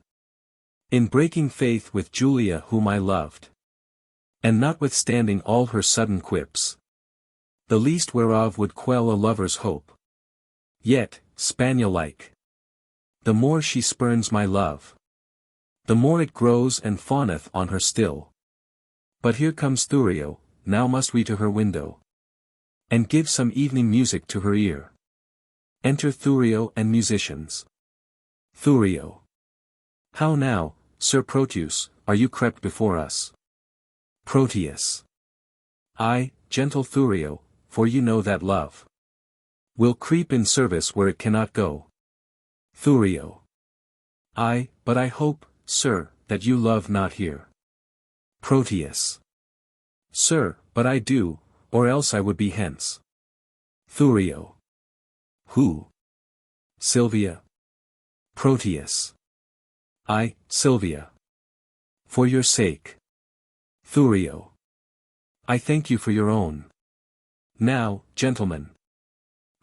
in breaking faith with Julia whom I loved. And notwithstanding all her sudden quips, the least whereof would quell a lover's hope, yet, spaniel-like, the more she spurns my love, the more it grows and fawneth on her still. But here comes Thurio, now must we to her window, and give some evening music to her ear. Enter Thurio and musicians. Thurio. How now, Sir Proteus, are you crept before us? Proteus. I, gentle Thurio, for you know that love will creep in service where it cannot go. Thurio. I, but I hope, sir, that you love not here. Proteus. Sir, but I do, or else I would be hence. Thurio. Who? Silvia. Proteus. I, Silvia. For your sake. Thurio. I thank you for your own. Now, gentlemen,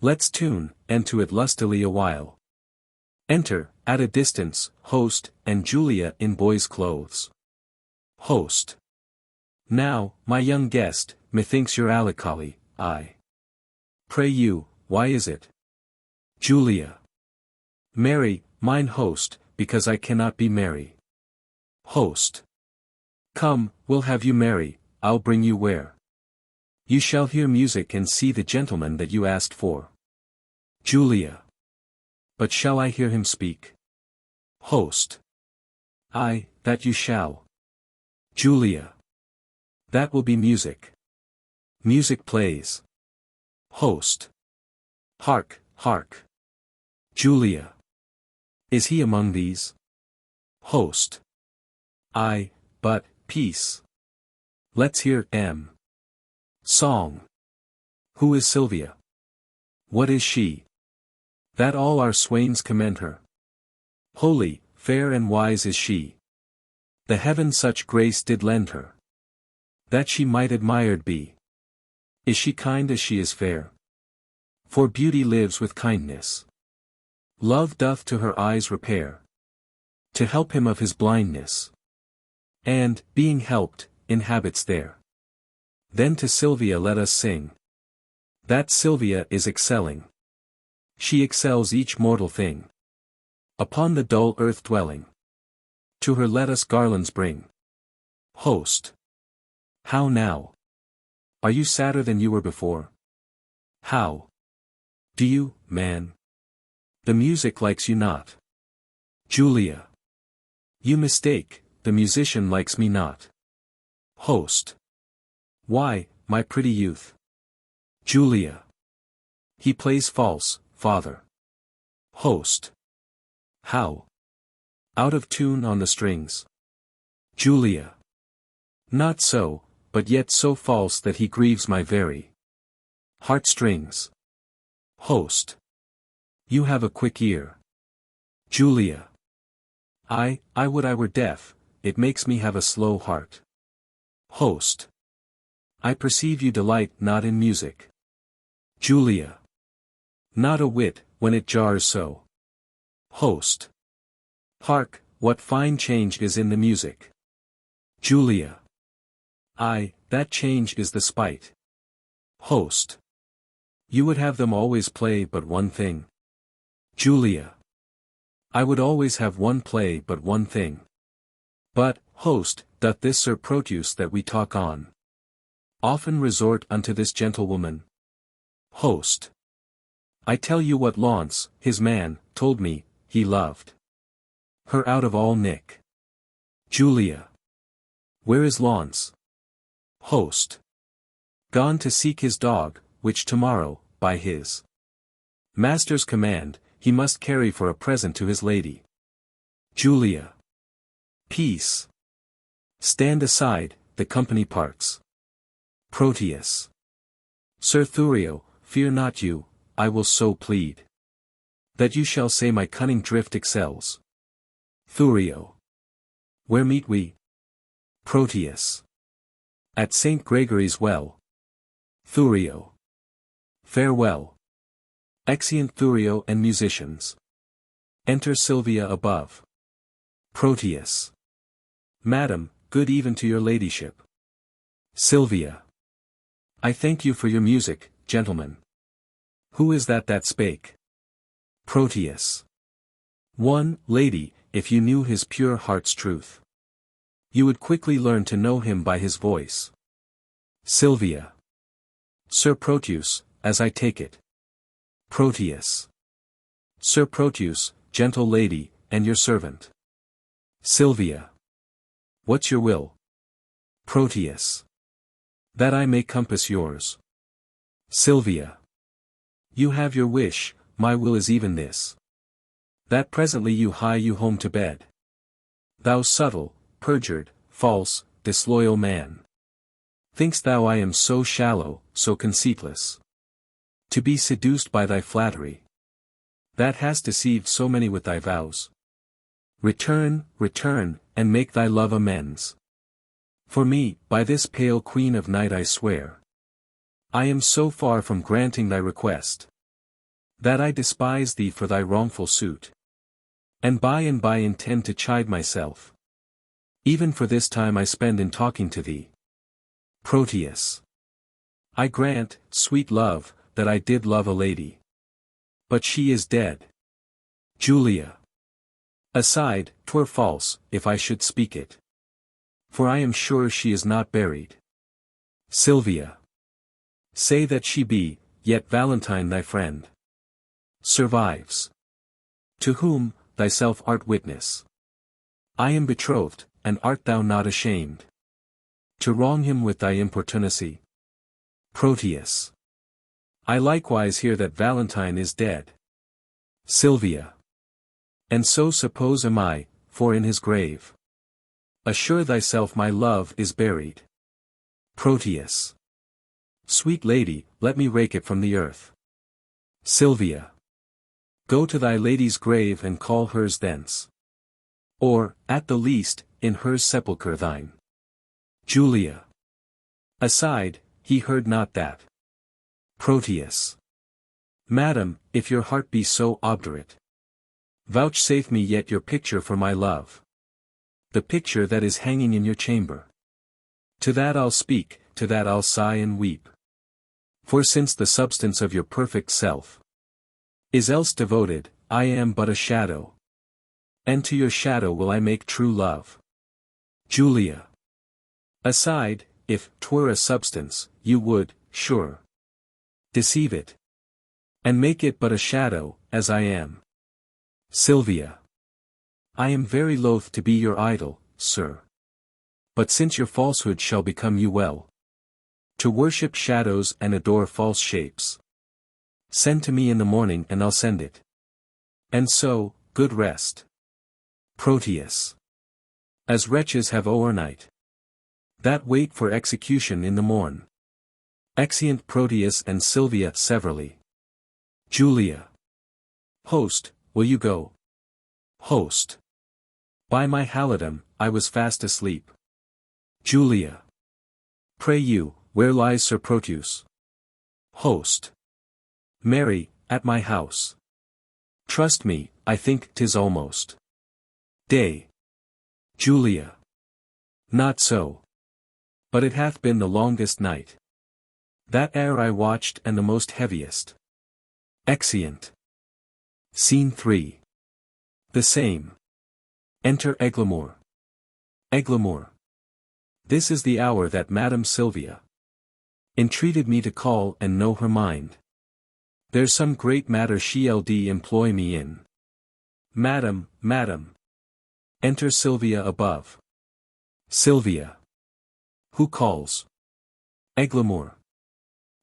let's tune, and to it lustily awhile. Enter, at a distance, host, and Julia in boy's clothes. Host. Now, my young guest, methinks you're melancholy, I pray you, why is it? Julia. Marry, mine host, because I cannot be merry. Host. Come, we'll have you merry, I'll bring you where you shall hear music and see the gentleman that you asked for. Julia. But shall I hear him speak? Host. Aye, that you shall. Julia. That will be music. Music plays. Host. Hark, hark. Julia. Is he among these? Host. Aye, but, peace. Let's hear song. Who is Silvia? What is she? That all our swains commend her. Holy, fair and wise is she. The heaven such grace did lend her, that she might admired be. Is she kind as she is fair? For beauty lives with kindness. Love doth to her eyes repair, to help him of his blindness. And, being helped, inhabits there. Then to Silvia let us sing. That Silvia is excelling. She excels each mortal thing. Upon the dull earth dwelling. To her let us garlands bring. Host. How now? Are you sadder than you were before? How? Do you, man? The music likes you not. Julia. You mistake, the musician likes me not. Host. Why, my pretty youth? Julia. He plays false, father. Host. How? Out of tune on the strings. Julia. Not so, but yet so false that he grieves my very heartstrings. Host. You have a quick ear. Julia. I would I were deaf, it makes me have a slow heart. Host. I perceive you delight not in music. Julia. Not a whit, when it jars so. Host. Hark, what fine change is in the music. Julia. Aye, that change is the spite. Host. You would have them always play but one thing. Julia. I would always have one play but one thing. But, host, doth this Sir Proteus that we talk on often resort unto this gentlewoman? Host. I tell you what Launce, his man, told me, he loved her out of all nick. Julia. Where is Launce? Host. Gone to seek his dog, which tomorrow, by his master's command, he must carry for a present to his lady. Julia. Peace. Stand aside, the company parts. Proteus. Sir Thurio, fear not you, I will so plead. That you shall say my cunning drift excels. Thurio. Where meet we? Proteus. At St. Gregory's well. Thurio. Farewell. Exeunt Thurio and musicians. Enter Silvia above. Proteus. Madam, good even to your ladyship. Silvia. I thank you for your music, gentlemen. Who is that spake? Proteus. One, lady, if you knew his pure heart's truth. You would quickly learn to know him by his voice. Silvia. Sir Proteus, as I take it. Proteus. Sir Proteus, gentle lady, and your servant. Silvia. What's your will? Proteus. That I may compass yours. Silvia. You have your wish, my will is even this. That presently you hie you home to bed. Thou subtle, perjured, false, disloyal man. Think'st thou I am so shallow, so conceitless? To be seduced by thy flattery. That hast deceived so many with thy vows. Return, return, and make thy love amends. For me, by this pale queen of night I swear. I am so far from granting thy request, that I despise thee for thy wrongful suit. And by intend to chide myself. Even for this time I spend in talking to thee. Proteus. I grant, sweet love, that I did love a lady. But she is dead. Julia. Aside, 'twere false, if I should speak it. For I am sure she is not buried. Silvia. Say that she be, yet Valentine thy friend survives. To whom, thyself art witness. I am betrothed, and art thou not ashamed to wrong him with thy importunacy? Proteus. I likewise hear that Valentine is dead. Silvia. And so suppose am I, for in his grave. Assure thyself my love is buried. Proteus. Sweet lady, let me rake it from the earth. Silvia. Go to thy lady's grave and call hers thence. Or, at the least, in hers sepulchre thine. Julia. Aside, he heard not that. Proteus. Madam, if your heart be so obdurate, vouchsafe me yet your picture for my love. The picture that is hanging in your chamber. To that I'll speak, to that I'll sigh and weep. For since the substance of your perfect self is else devoted, I am but a shadow. And to your shadow will I make true love. Julia. Aside, if 'twere a substance, you would, sure, deceive it. And make it but a shadow, as I am. Silvia. I am very loath to be your idol, sir. But since your falsehood shall become you well, to worship shadows and adore false shapes, send to me in the morning and I'll send it. And so, good rest. Proteus. As wretches have o'ernight, that wait for execution in the morn. Exeunt Proteus and Silvia severally. Julia. Host, will you go? Host. By my halidom, I was fast asleep. Julia. Pray you, where lies Sir Proteus? Host. Mary, at my house. Trust me, I think 'tis almost day. Julia. Not so. But it hath been the longest night, that e'er I watched, and the most heaviest. Exeunt. Scene 3. The same. Enter Eglamour. Eglamour. This is the hour that Madam Silvia entreated me to call and know her mind. There's some great matter she'll employ me in. Madam, madam. Enter Silvia above. Silvia. Who calls? Eglamour.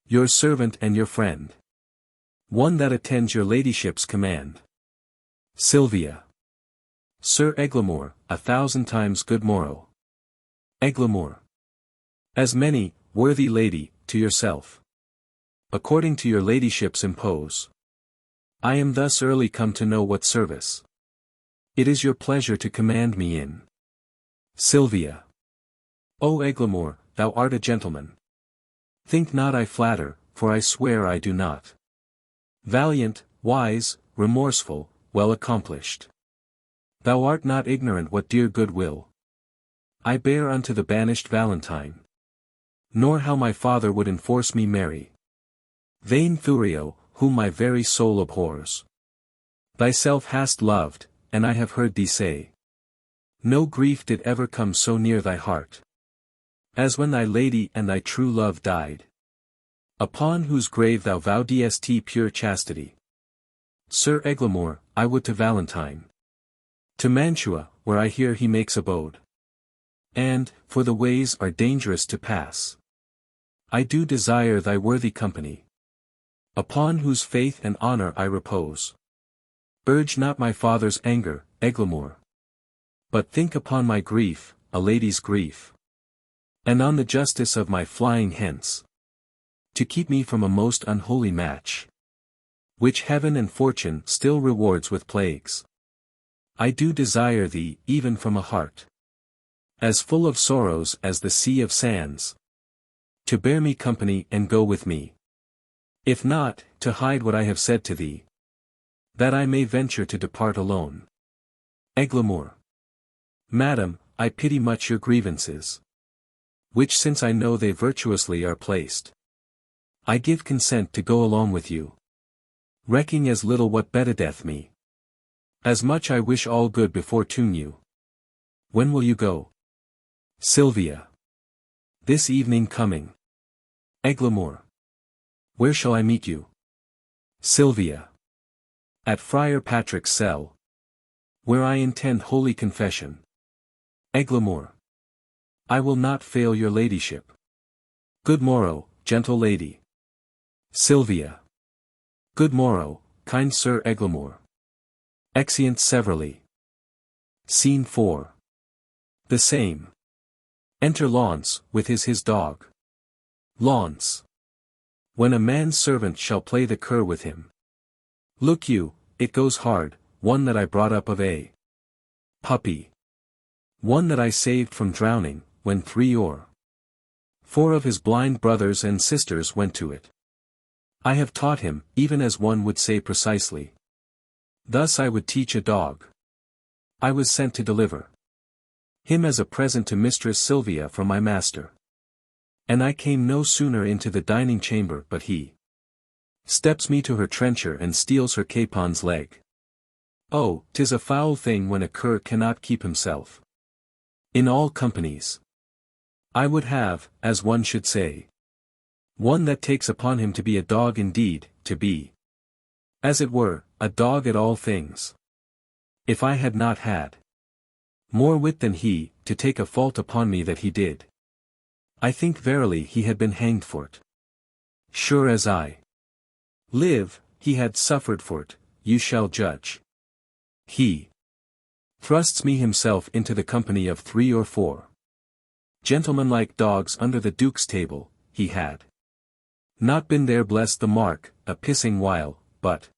Your servant and your friend. One that attends your ladyship's command. Silvia. Sir Eglamour, 1,000 times good morrow. Eglamour. As many, worthy lady, to yourself. according to your ladyship's impose. I am thus early come to know what service it is your pleasure to command me in. Silvia. O Eglamour, thou art a gentleman. Think not I flatter, for I swear I do not. Valiant, wise, remorseful, well accomplished. Thou art not ignorant what dear good will I bear unto the banished Valentine. Nor how my father would enforce me marry. Vain Thurio, whom my very soul abhors. Thyself hast loved, and I have heard thee say, no grief did ever come so near thy heart, as when thy lady and thy true love died. Upon whose grave thou vowedst pure chastity. Sir Eglamour, I would to Valentine. To Mantua, where I hear he makes abode. And, for the ways are dangerous to pass, I do desire thy worthy company. Upon whose faith and honor I repose. Urge not my father's anger, Eglamour. But think upon my grief, a lady's grief. And on the justice of my flying hence. To keep me from a most unholy match, which heaven and fortune still rewards with plagues. I do desire thee, even from a heart as full of sorrows as the sea of sands, to bear me company and go with me. If not, to hide what I have said to thee, that I may venture to depart alone. Eglamour. Madam, I pity much your grievances, which since I know they virtuously are placed, I give consent to go along with you, recking as little what bettedeth me, as much I wish all good before tune you. When will you go? Silvia. This evening coming. Eglamour. Where shall I meet you? Silvia. At Friar Patrick's cell, where I intend holy confession. Eglamour. I will not fail your ladyship. Good morrow, gentle lady. Silvia. Good morrow, kind Sir Eglamour. Exeunt severally. Scene 4. The same. Enter Launce, with his dog. Launce. When a man's servant shall play the cur with him. Look you, it goes hard, one that I brought up of a puppy. One that I saved from drowning, when 3 or 4 of his blind brothers and sisters went to it. I have taught him, even as one would say precisely. Thus I would teach a dog. I was sent to deliver him as a present to Mistress Silvia from my master. And I came no sooner into the dining chamber but he steps me to her trencher and steals her capon's leg. Oh, 'tis a foul thing when a cur cannot keep himself in all companies. I would have, as one should say, one that takes upon him to be a dog indeed, to be, as it were, a dog at all things. If I had not had more wit than he, to take a fault upon me that he did, I think verily he had been hanged for't. Sure as I live, he had suffered for't, you shall judge. He thrusts me himself into the company of 3 or 4 gentlemanlike dogs under the Duke's table, he had not been there bless the mark, a pissing while, but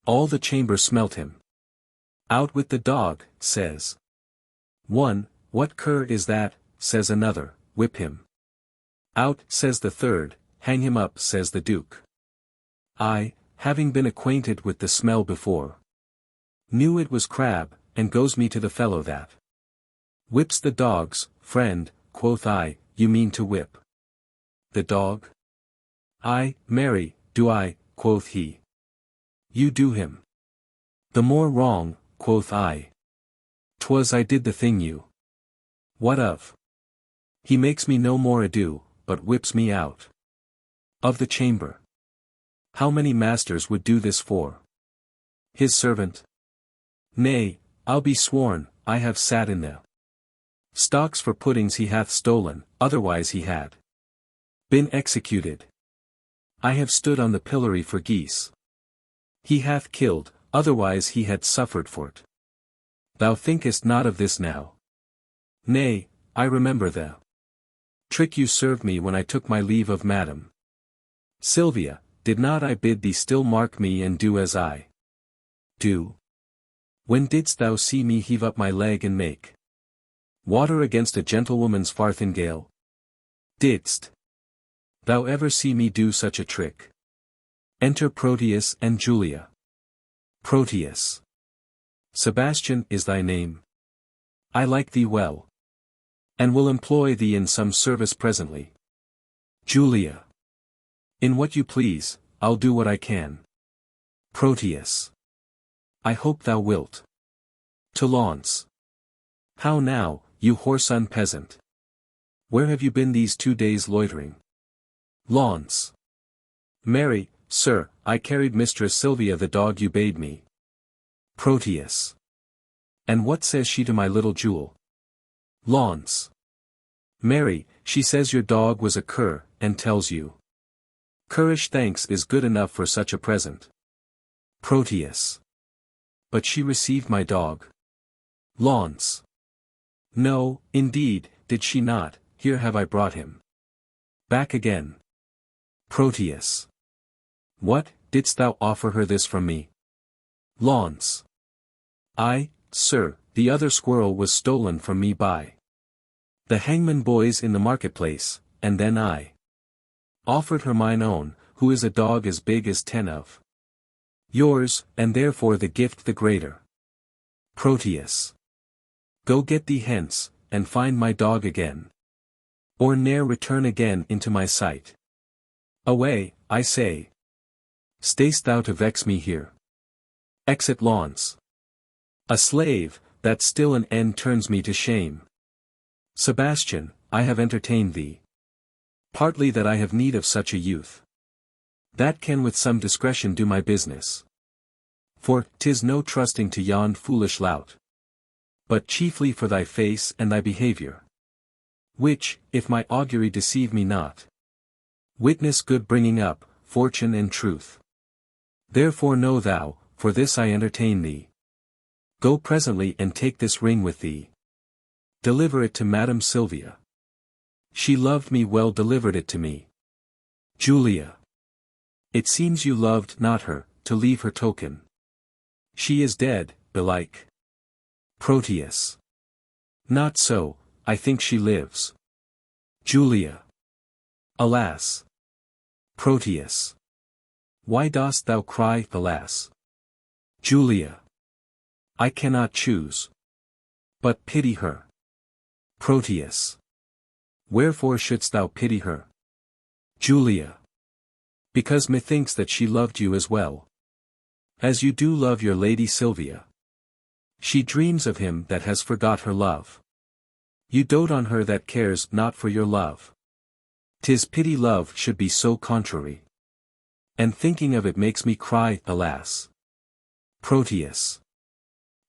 all the chamber smelt him. Out with the dog, says one, what cur is that, says another, whip him. Out, says the third, hang him up, says the Duke. I, having been acquainted with the smell before, knew it was crab, and goes me to the fellow that whips the dogs. Friend, quoth I, you mean to whip the dog? I, marry, do I, quoth he. You do him the more wrong, quoth I. 'Twas I did the thing you. What of? He makes me no more ado, but whips me out of the chamber. How many masters would do this for his servant? Nay, I'll be sworn, I have sat in the stocks for puddings he hath stolen, otherwise he had been executed. I have stood on the pillory for geese he hath killed, otherwise he had suffered for't. Thou thinkest not of this now. Nay, I remember the trick you served me when I took my leave of madam. Silvia, did not I bid thee still mark me and do as I do? When didst thou see me heave up my leg and make water against a gentlewoman's farthingale? Didst thou ever see me do such a trick? Enter Proteus and Julia. Proteus. Sebastian is thy name. I like thee well, and will employ thee in some service presently. Julia. In what you please, I'll do what I can. Proteus. I hope thou wilt. To Launce. How now, you whoreson peasant? Where have you been these 2 days loitering? Launce. Marry, sir, I carried Mistress Silvia the dog you bade me. Proteus. And what says she to my little jewel? Launce. Marry, she says your dog was a cur, and tells you currish thanks is good enough for such a present. Proteus. But she received my dog. Launce. No, indeed, did she not. Here have I brought him back again. Proteus. What, didst thou offer her this from me? Launce. I, sir, the other squirrel was stolen from me by the hangman boys in the marketplace, and then I offered her mine own, who is a dog as big as 10 of yours, and therefore the gift the greater. Proteus. Go get thee hence, and find my dog again, or ne'er return again into my sight. Away, I say. Stay'st thou to vex me here? Exit Launce. A slave, that still an end turns me to shame. Sebastian, I have entertained thee. Partly that I have need of such a youth, that can with some discretion do my business. For 'tis no trusting to yond foolish lout, but chiefly for thy face and thy behavior, which, if my augury deceive me not, witness good bringing up, fortune and truth. Therefore know thou, for this I entertain thee. Go presently and take this ring with thee. Deliver it to Madam Silvia. She loved me well, delivered it to me. Julia. It seems you loved not her, to leave her token. She is dead, belike. Proteus. Not so, I think she lives. Julia. Alas. Proteus. Why dost thou cry, alas? Julia. I cannot choose but pity her. Proteus. Wherefore shouldst thou pity her? Julia. Because methinks that she loved you as well as you do love your lady Silvia. She dreams of him that has forgot her love. You dote on her that cares not for your love. 'Tis pity love should be so contrary, and thinking of it makes me cry, alas. Proteus.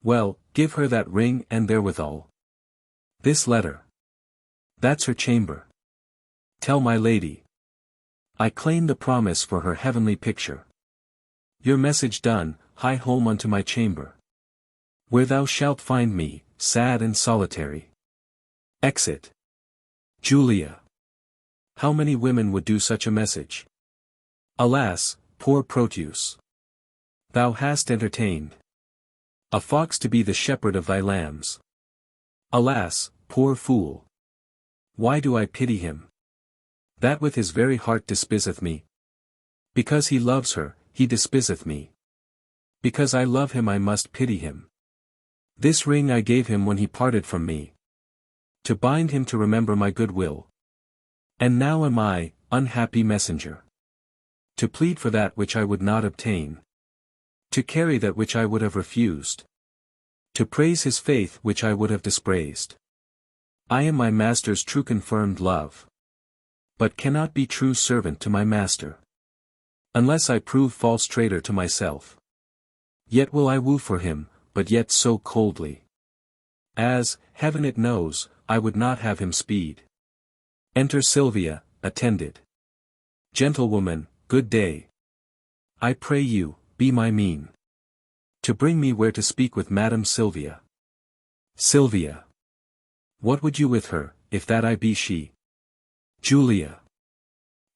Well, give her that ring and therewithal this letter. That's her chamber. Tell my lady I claim the promise for her heavenly picture. Your message done, hie home unto my chamber, where thou shalt find me, sad and solitary. Exit. Julia. How many women would do such a message? Alas, poor Proteus. Thou hast entertained a fox to be the shepherd of thy lambs. Alas, poor fool. Why do I pity him? That with his very heart despiseth me. Because he loves her, he despiseth me. Because I love him I must pity him. This ring I gave him when he parted from me, to bind him to remember my good will. And now am I, unhappy messenger, to plead for that which I would not obtain, to carry that which I would have refused, to praise his faith which I would have dispraised. I am my master's true confirmed love, but cannot be true servant to my master, unless I prove false traitor to myself. Yet will I woo for him, but yet so coldly, as, heaven it knows, I would not have him speed. Enter Silvia, attended. Gentlewoman, good day. I pray you, be my mean, to bring me where to speak with Madam Silvia. Silvia. What would you with her, if that I be she? Julia.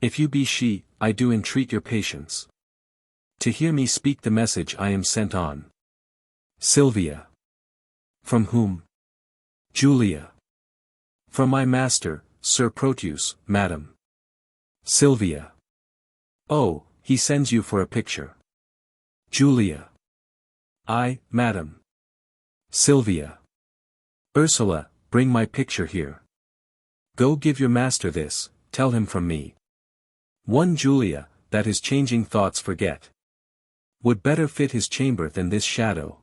If you be she, I do entreat your patience. To hear me speak the message I am sent on. Silvia. From whom? Julia. From my master, Sir Proteus, madam. Silvia. Oh, he sends you for a picture. Julia. I, madam. Silvia. Ursula, bring my picture here. Go give your master this, tell him from me. One Julia, that his changing thoughts forget. Would better fit his chamber than this shadow.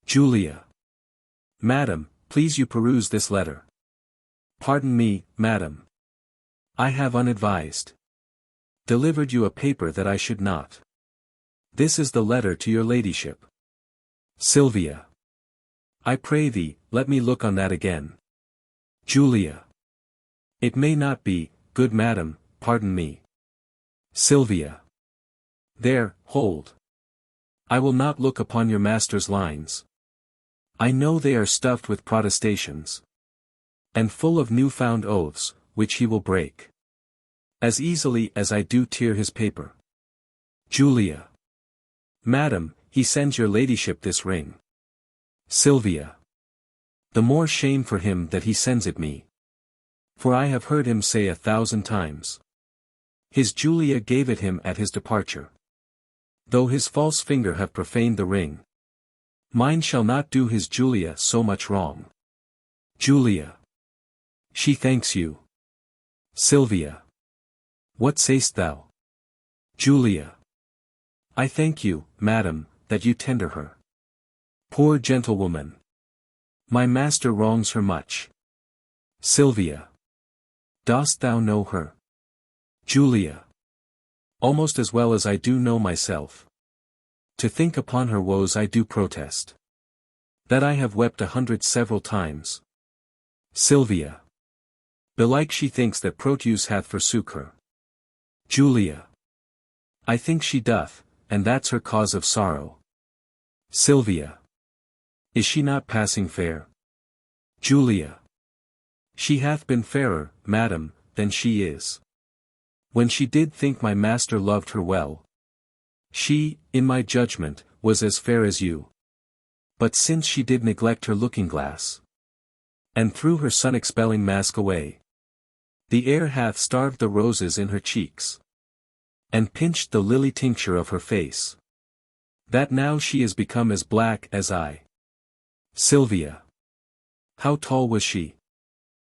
Julia. Madam, please you peruse this letter. Pardon me, madam. I have unadvised. Delivered you a paper that I should not. This is the letter to your ladyship. Silvia. I pray thee, let me look on that again. Julia. It may not be, good madam, pardon me. Silvia. There, hold. I will not look upon your master's lines. I know they are stuffed with protestations. And full of new-found oaths, which he will break. As easily as I do tear his paper. Julia. Madam, he sends your ladyship this ring. Silvia. The more shame for him that he sends it me. For I have heard him say 1,000 times. His Julia gave it him at his departure. Though his false finger have profaned the ring. Mine shall not do his Julia so much wrong. Julia. She thanks you. Silvia. What say'st thou? Julia. I thank you, madam, that you tender her. Poor gentlewoman. My master wrongs her much. Silvia. Dost thou know her? Julia. Almost as well as I do know myself. To think upon her woes I do protest. That I have wept 100 several times. Silvia. Belike she thinks that Proteus hath forsook her. Julia. I think she doth, and that's her cause of sorrow. Silvia. Is she not passing fair? Julia. She hath been fairer, madam, than she is. When she did think my master loved her well. She, in my judgment, was as fair as you. But since she did neglect her looking-glass, and threw her sun-expelling mask away, the air hath starved the roses in her cheeks, and pinched the lily tincture of her face, that now she is become as black as I. Silvia. How tall was she?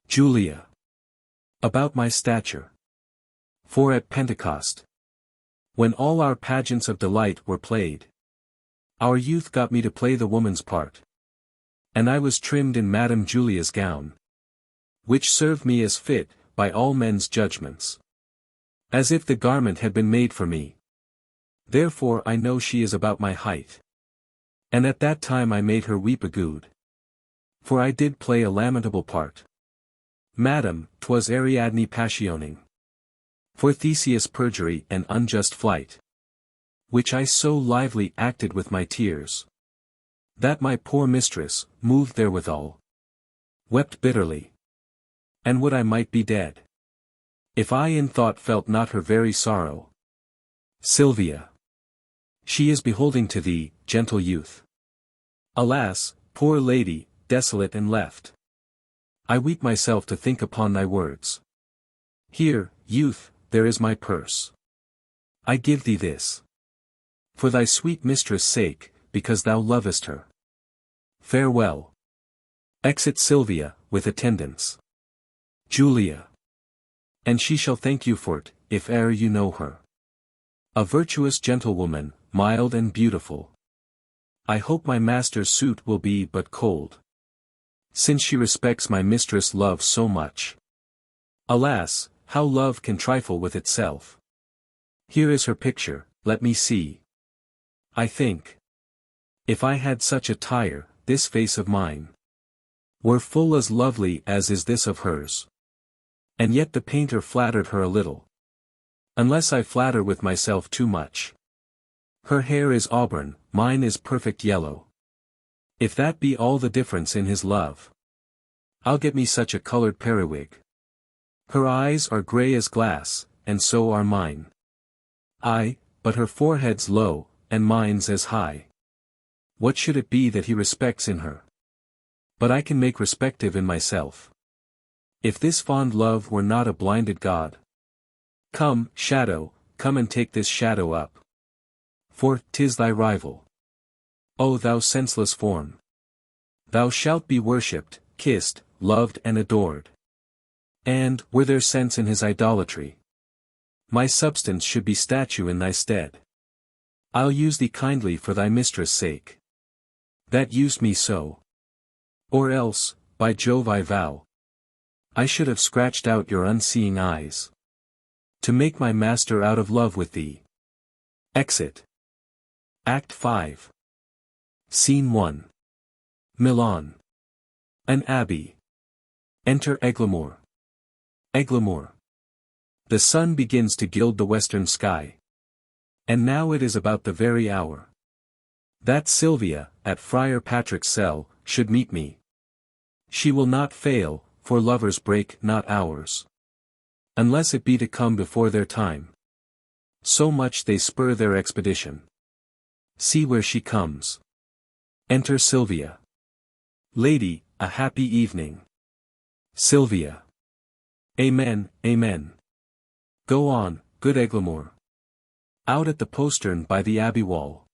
Julia. About my stature. For at Pentecost, when all our pageants of delight were played, our youth got me to play the woman's part. And I was trimmed in Madame Julia's gown, which served me as fit, by all men's judgments, as if the garment had been made for me. Therefore I know she is about my height. And at that time I made her weep a good. For I did play a lamentable part. Madam, 'twas Ariadne passioning. For Theseus' perjury and unjust flight, which I so lively acted with my tears, that my poor mistress, moved therewithal, wept bitterly. And would I might be dead, if I in thought felt not her very sorrow. Silvia. She is beholding to thee, gentle youth. Alas, poor lady, desolate and left. I weep myself to think upon thy words. Here, youth, there is my purse. I give thee this. For thy sweet mistress' sake, because thou lovest her. Farewell. Exit Silvia, with attendants. Julia. And she shall thank you for't, if e'er you know her. A virtuous gentlewoman, mild and beautiful. I hope my master's suit will be but cold, since she respects my mistress' love so much. Alas, how love can trifle with itself. Here is her picture, let me see. I think, if I had such attire, this face of mine were full as lovely as is this of hers. And yet the painter flattered her a little. Unless I flatter with myself too much. Her hair is auburn, mine is perfect yellow. If that be all the difference in his love, I'll get me such a colored periwig. Her eyes are gray as glass, and so are mine. Ay, but her forehead's low, and mine's as high. What should it be that he respects in her? But I can make respective in myself. If this fond love were not a blinded god. Come, shadow, come and take this shadow up. For 'tis thy rival. O thou senseless form! Thou shalt be worshipped, kissed, loved and adored. And, were there sense in his idolatry, my substance should be statue in thy stead. I'll use thee kindly for thy mistress' sake, that used me so. Or else, by Jove I vow, I should have scratched out your unseeing eyes, to make my master out of love with thee. Exit. Act 5. Scene 1. Milan. An abbey. Enter Eglamour. Eglamour. The sun begins to gild the western sky. And now it is about the very hour that Silvia, at Friar Patrick's cell, should meet me. She will not fail, for lovers break not hours, unless it be to come before their time. So much they spur their expedition. See where she comes. Enter Silvia. Lady, a happy evening. Silvia. Amen, amen. Go on, good Eglamour. Out at the postern by the abbey wall.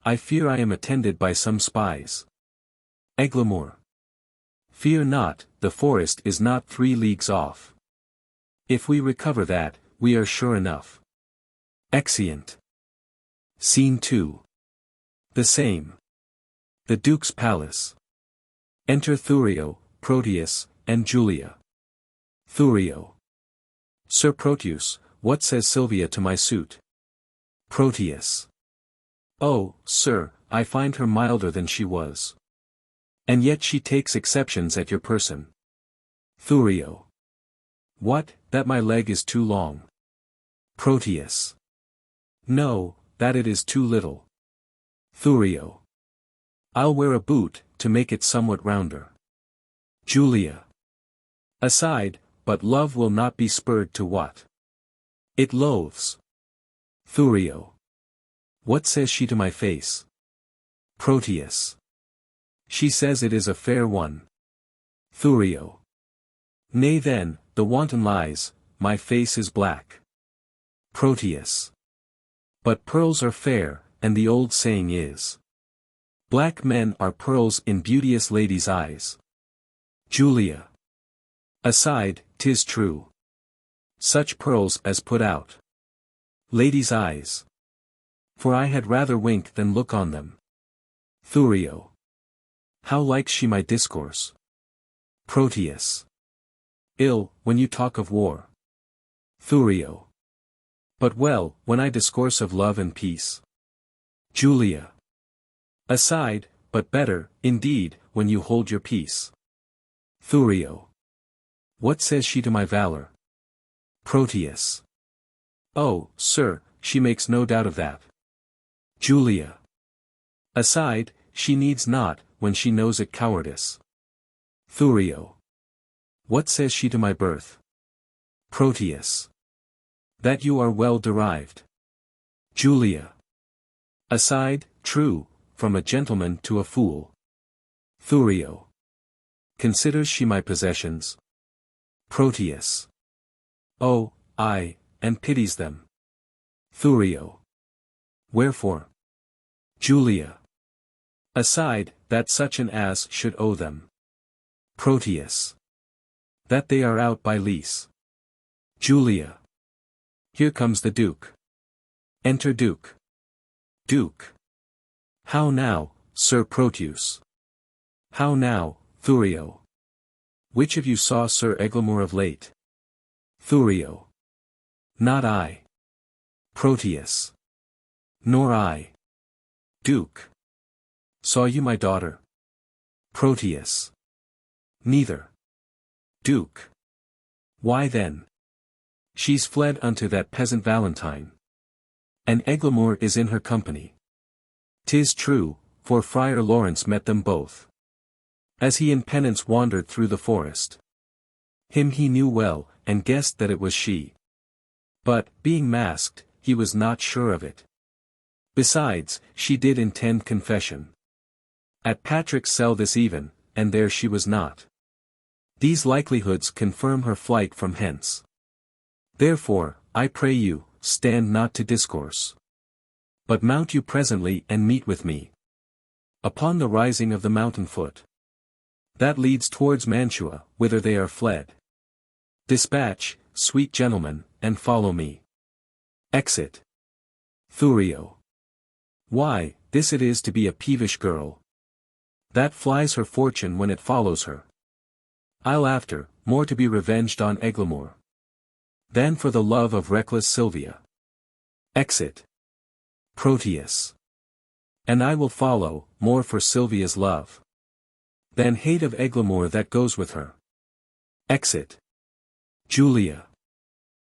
I fear I am attended by some spies. Eglamour. Fear not, the forest is not 3 leagues off. If we recover that, we are sure enough. Exeunt. Scene 2. The same. The Duke's palace. Enter Thurio, Proteus, and Julia. Thurio. Sir Proteus, what says Silvia to my suit? Proteus. Oh, sir, I find her milder than she was. And yet she takes exceptions at your person. Thurio. What, that my leg is too long? Proteus. No, that it is too little. Thurio. I'll wear a boot, to make it somewhat rounder. Julia. Aside, but love will not be spurred to what it loathes. Thurio. What says she to my face? Proteus. She says it is a fair one. Thurio. Nay then, the wanton lies, my face is black. Proteus. But pearls are fair, and the old saying is, black men are pearls in beauteous ladies' eyes. Julia. Aside, 'tis true. Such pearls as put out ladies' eyes. For I had rather wink than look on them. Thurio. How likes she my discourse? Proteus. Ill, when you talk of war. Thurio. But well, when I discourse of love and peace. Julia. Aside, but better, indeed, when you hold your peace. Thurio. What says she to my valor? Proteus. Oh, sir, she makes no doubt of that. Julia. Aside, she needs not, when she knows it cowardice. Thurio. What says she to my birth? Proteus. That you are well derived. Julia. Aside, true, from a gentleman to a fool. Thurio. Considers she my possessions? Proteus. Oh, aye, and pities them. Thurio. Wherefore? Julia. Aside, that such an ass should owe them. Proteus. That they are out by lease. Julia. Here comes the Duke. Enter Duke. Duke. How now, Sir Proteus? How now, Thurio? Which of you saw Sir Eglamour of late? Thurio. Not I. Proteus. Nor I. Duke. Saw you my daughter? Proteus. Neither. Duke. Why then? She's fled unto that peasant Valentine. And Eglamour is in her company. 'Tis true, for Friar Lawrence met them both, as he in penance wandered through the forest. Him he knew well, and guessed that it was she. But, being masked, he was not sure of it. Besides, she did intend confession. At Patrick's cell this even, and there she was not. These likelihoods confirm her flight from hence. Therefore, I pray you, stand not to discourse. But mount you presently and meet with me. Upon the rising of the mountain foot. That leads towards Mantua, whither they are fled. Dispatch, sweet gentlemen, and follow me. Exit. Thurio. Why, this it is to be a peevish girl. That flies her fortune when it follows her. I'll after, more to be revenged on Eglamour. Than for the love of reckless Silvia. Exit. Proteus. And I will follow, more for Silvia's love. Than hate of Eglamour that goes with her. Exit. Julia.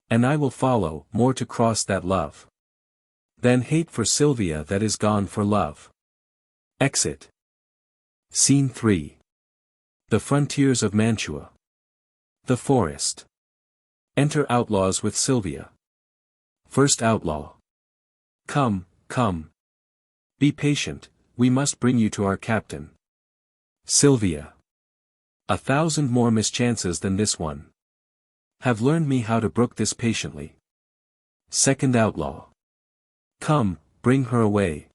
And I will follow, more to cross that love. Than hate for Silvia that is gone for love. Exit. Scene 3. The frontiers of Mantua. The forest. Enter outlaws with Silvia. First outlaw. Come, come. Be patient, we must bring you to our captain. Silvia. 1,000 more mischances than this one. Have learned me how to brook this patiently. Second outlaw. Come, bring her away.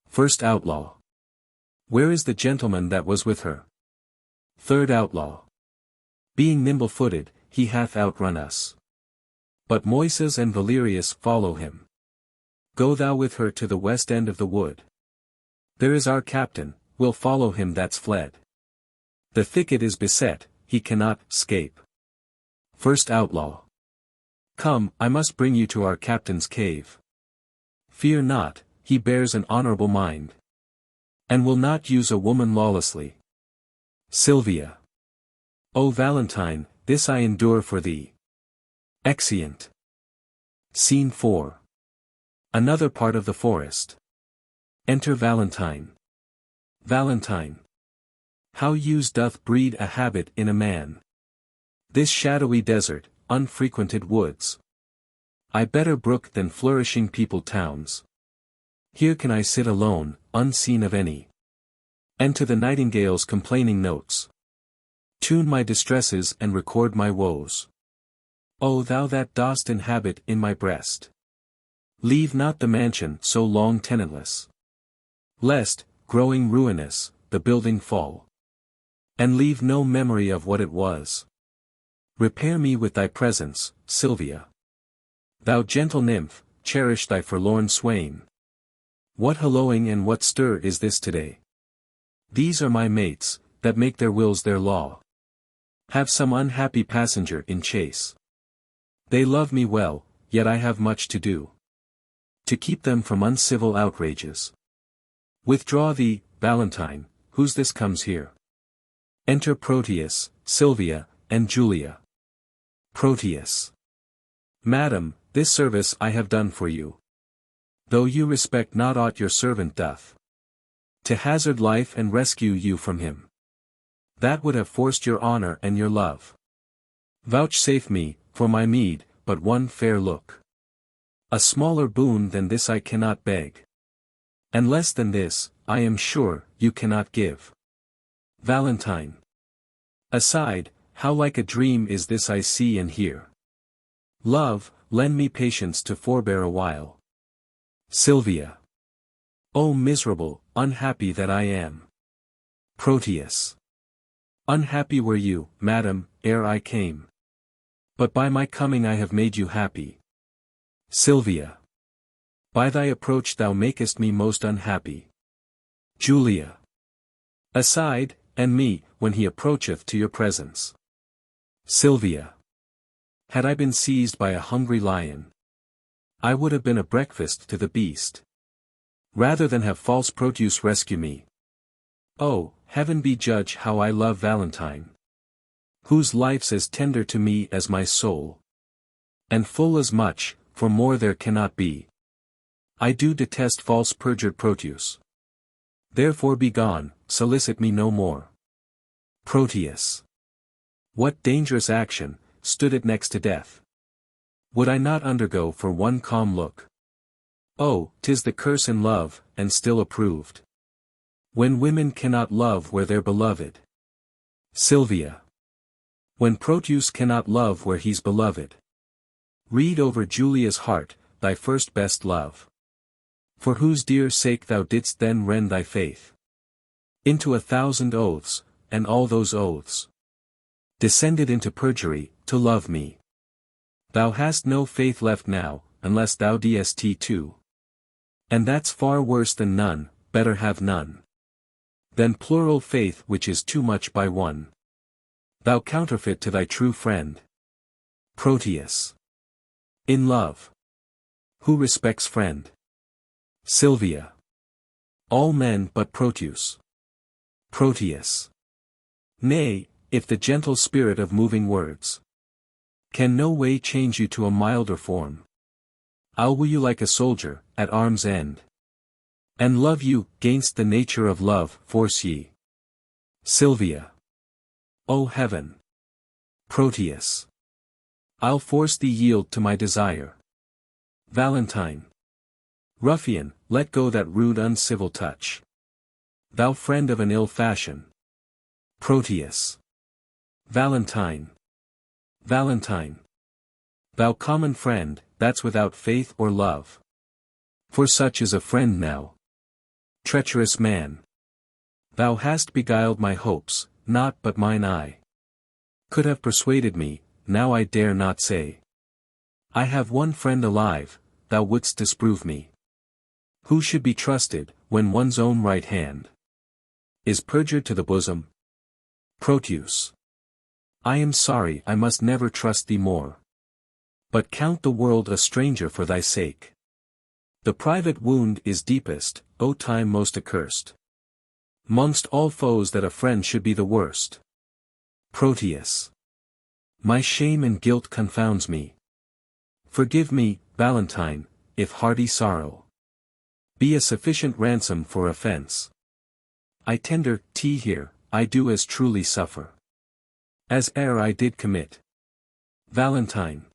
First outlaw. Where is the gentleman that was with her? Third outlaw. Being nimble-footed, he hath outrun us. But Moises and Valerius follow him. Go thou with her to the west end of the wood. There is our captain, we'll follow him that's fled. The thicket is beset, he cannot 'scape. First outlaw. Come, I must bring you to our captain's cave. Fear not, he bears an honorable mind. And will not use a woman lawlessly. Silvia. O Valentine, this I endure for thee. Exeunt. Scene 4. Another part of the forest. Enter Valentine. Valentine. How use doth breed a habit in a man. This shadowy desert, unfrequented woods. I better brook than flourishing peopled towns. Here can I sit alone, unseen of any. And to the nightingale's complaining notes. Tune my distresses and record my woes. O thou that dost inhabit in my breast. Leave not the mansion so long tenantless. Lest, growing ruinous, the building fall. And leave no memory of what it was. Repair me with thy presence, Silvia. Thou gentle nymph, cherish thy forlorn swain. What hallooing and what stir is this today? These are my mates, that make their wills their law. Have some unhappy passenger in chase. They love me well, yet I have much to do. To keep them from uncivil outrages. Withdraw thee, Valentine, who's this comes here? Enter Proteus, Silvia, and Julia. Proteus. Madam, this service I have done for you. Though you respect not aught your servant doth. To hazard life and rescue you from him. That would have forced your honor and your love. Vouchsafe me, for my meed, but one fair look. A smaller boon than this I cannot beg. And less than this, I am sure, you cannot give. Valentine. Aside, how like a dream is this I see and hear. Love, lend me patience to forbear a while. Silvia. O miserable, unhappy that I am. Proteus. Unhappy were you, madam, ere I came. But by my coming I have made you happy. Silvia. By thy approach thou makest me most unhappy. Julia. Aside, and me, when he approacheth to your presence. Silvia. Had I been seized by a hungry lion, I would have been a breakfast to the beast. Rather than have false Proteus rescue me. Oh, heaven be judge how I love Valentine. Whose life's as tender to me as my soul. And full as much, for more there cannot be. I do detest false perjured Proteus. Therefore be gone, solicit me no more. Proteus. What dangerous action, stood it next to death? Would I not undergo for one calm look? Oh, 'tis the curse in love, and still approved. When women cannot love where they're beloved. Silvia. When Proteus cannot love where he's beloved. Read over Julia's heart, thy first best love. For whose dear sake thou didst then rend thy faith into 1,000 oaths, and all those oaths descended into perjury, to love me. Thou hast no faith left now, unless thou dst too. And that's far worse than none, better have none than plural faith which is too much by one. Thou counterfeit to thy true friend. Proteus. In love. Who respects friend? Silvia. All men but Proteus. Proteus. Nay, if the gentle spirit of moving words can no way change you to a milder form, I'll woo you like a soldier, at arm's end. And love you, gainst the nature of love, force ye. Silvia. O heaven. Proteus. I'll force thee yield to my desire. Valentine. Ruffian, let go that rude uncivil touch. Thou friend of an ill fashion. Proteus. Valentine. Valentine. Thou common friend, that's without faith or love. For such is a friend now. Treacherous man. Thou hast beguiled my hopes, not but mine eye could have persuaded me, now I dare not say. I have one friend alive, thou wouldst disprove me. Who should be trusted, when one's own right hand is perjured to the bosom? Proteus. I am sorry I must never trust thee more. But count the world a stranger for thy sake. The private wound is deepest, O time most accursed. Mongst all foes that a friend should be the worst. Proteus. My shame and guilt confounds me. Forgive me, Valentine, if hearty sorrow be a sufficient ransom for offense. I tender tea here, I do as truly suffer as ere I did commit. Valentine.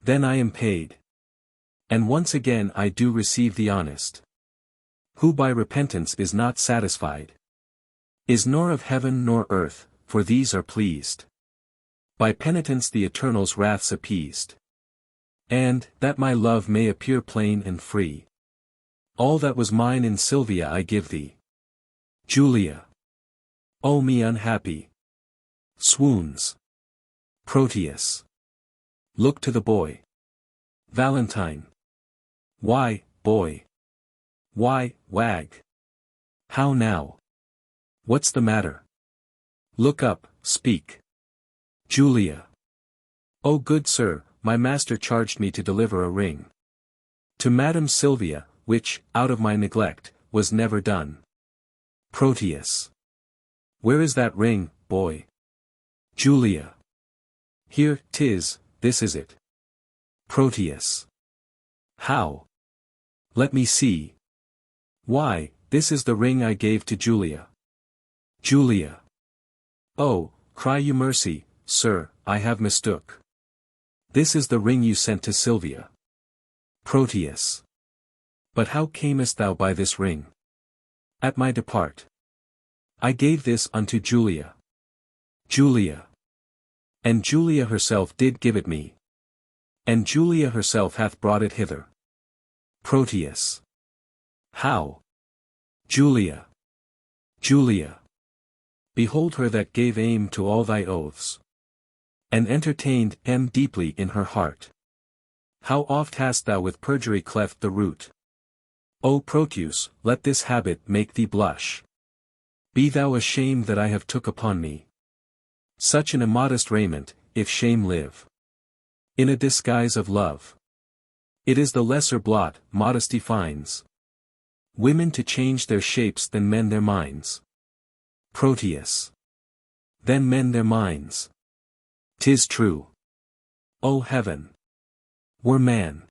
Then I am paid. And once again I do receive the honest, who by repentance is not satisfied, is nor of heaven nor earth, for these are pleased. By penitence the Eternal's wrath's appeased. And, that my love may appear plain and free, all that was mine in Silvia I give thee. Julia. O me unhappy. Swoons. Proteus. Look to the boy. Valentine. Why, boy? Why, wag? How now? What's the matter? Look up, speak. Julia. O good sir, my master charged me to deliver a ring to Madam Silvia, which, out of my neglect, was never done. Proteus. Where is that ring, boy? Julia. Here, 'tis, this is it. Proteus. How? Let me see. Why, this is the ring I gave to Julia. Julia. Oh, cry you mercy, sir, I have mistook. This is the ring you sent to Silvia. Proteus. But how camest thou by this ring? At my depart. I gave this unto Julia. Julia. And Julia herself did give it me. And Julia herself hath brought it hither. Proteus. How? Julia. Julia. Behold her that gave aim to all thy oaths, and entertained M deeply in her heart. How oft hast thou with perjury cleft the root? O Proteus, let this habit make thee blush. Be thou ashamed that I have took upon me such an immodest raiment, if shame live in a disguise of love. It is the lesser blot, modesty finds women to change their shapes than men their minds. Proteus. Then men their minds. 'Tis true. O heaven! Were man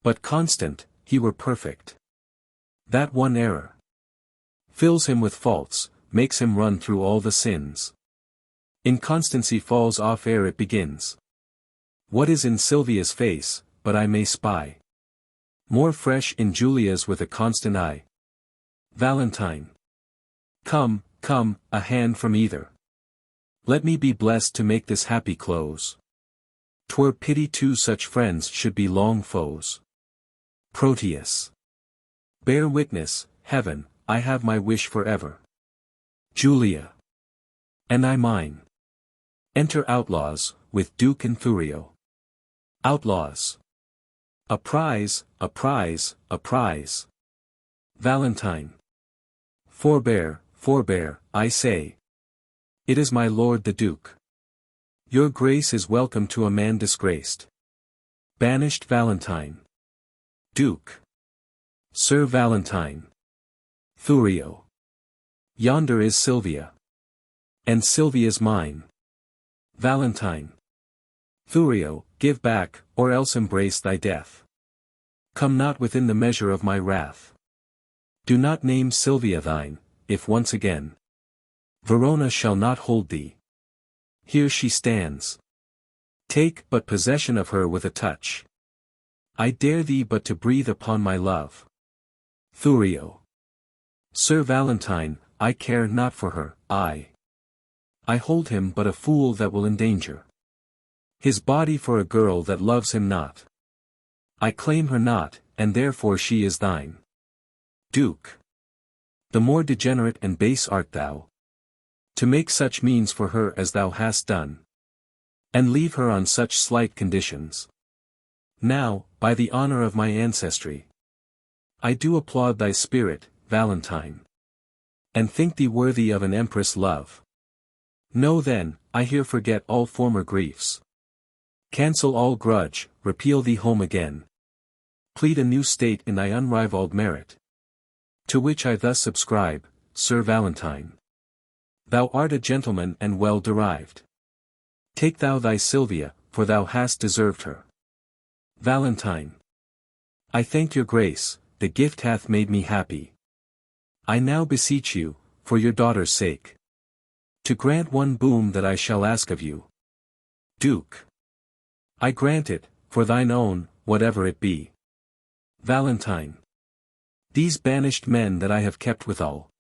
but constant, he were perfect. That one error fills him with faults, makes him run through all the sins. Inconstancy falls off ere it begins. What is in Silvia's face, but I may spy? More fresh in Julia's with a constant eye. Valentine. Come, come, a hand from either. Let me be blessed to make this happy close. 'Twere pity two such friends should be long foes. Proteus. Bear witness, heaven, I have my wish forever. Julia. And I mine. Enter outlaws, with Duke and Thurio. Outlaws. A prize, a prize, a prize. Valentine. Forbear, forbear, I say. It is my lord the Duke. Your grace is welcome to a man disgraced. Banished Valentine. Duke. Sir Valentine. Thurio. Yonder is Silvia. And Silvia's mine. Valentine. Thurio, give back, or else embrace thy death. Come not within the measure of my wrath. Do not name Silvia thine, if once again. Verona shall not hold thee. Here she stands. Take but possession of her with a touch. I dare thee but to breathe upon my love. Thurio. Sir Valentine, I care not for her, I hold him but a fool that will endanger his body for a girl that loves him not. I claim her not, and therefore she is thine. Duke. The more degenerate and base art thou, to make such means for her as thou hast done, and leave her on such slight conditions. Now, by the honor of my ancestry, I do applaud thy spirit, Valentine, and think thee worthy of an empress' love. Know then, I here forget all former griefs. Cancel all grudge, repeal thee home again. Plead a new state in thy unrivalled merit. To which I thus subscribe, Sir Valentine. Thou art a gentleman and well derived. Take thou thy Silvia, for thou hast deserved her. Valentine. I thank your grace, the gift hath made me happy. I now beseech you, for your daughter's sake, to grant one boon that I shall ask of you. Duke. I grant it, for thine own, whatever it be. Valentine. These banished men that I have kept withal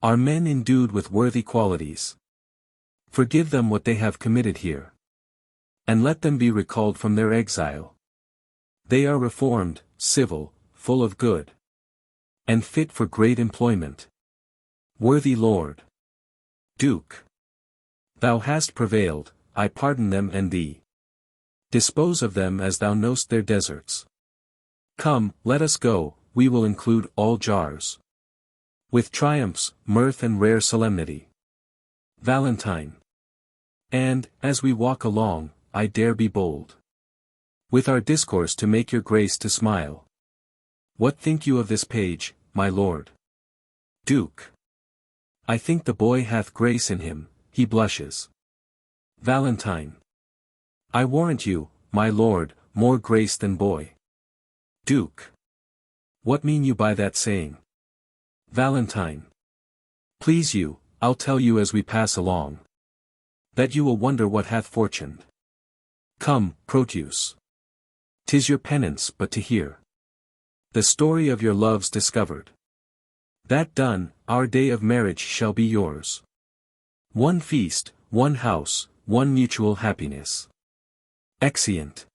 are men endued with worthy qualities. Forgive them what they have committed here, and let them be recalled from their exile. They are reformed, civil, full of good, and fit for great employment. Worthy lord. Duke. Thou hast prevailed, I pardon them and thee. Dispose of them as thou know'st their deserts. Come, let us go, we will include all jars. With triumphs, mirth and rare solemnity. Valentine. And, as we walk along, I dare be bold with our discourse to make your grace to smile. What think you of this page, my lord? Duke. I think the boy hath grace in him, he blushes. Valentine. I warrant you, my lord, more grace than boy. Duke. What mean you by that saying? Valentine. Please you, I'll tell you as we pass along, that you will wonder what hath fortuned. Come, Proteus. 'Tis your penance but to hear the story of your loves discovered. That done, our day of marriage shall be yours. One feast, one house, one mutual happiness. Exeunt.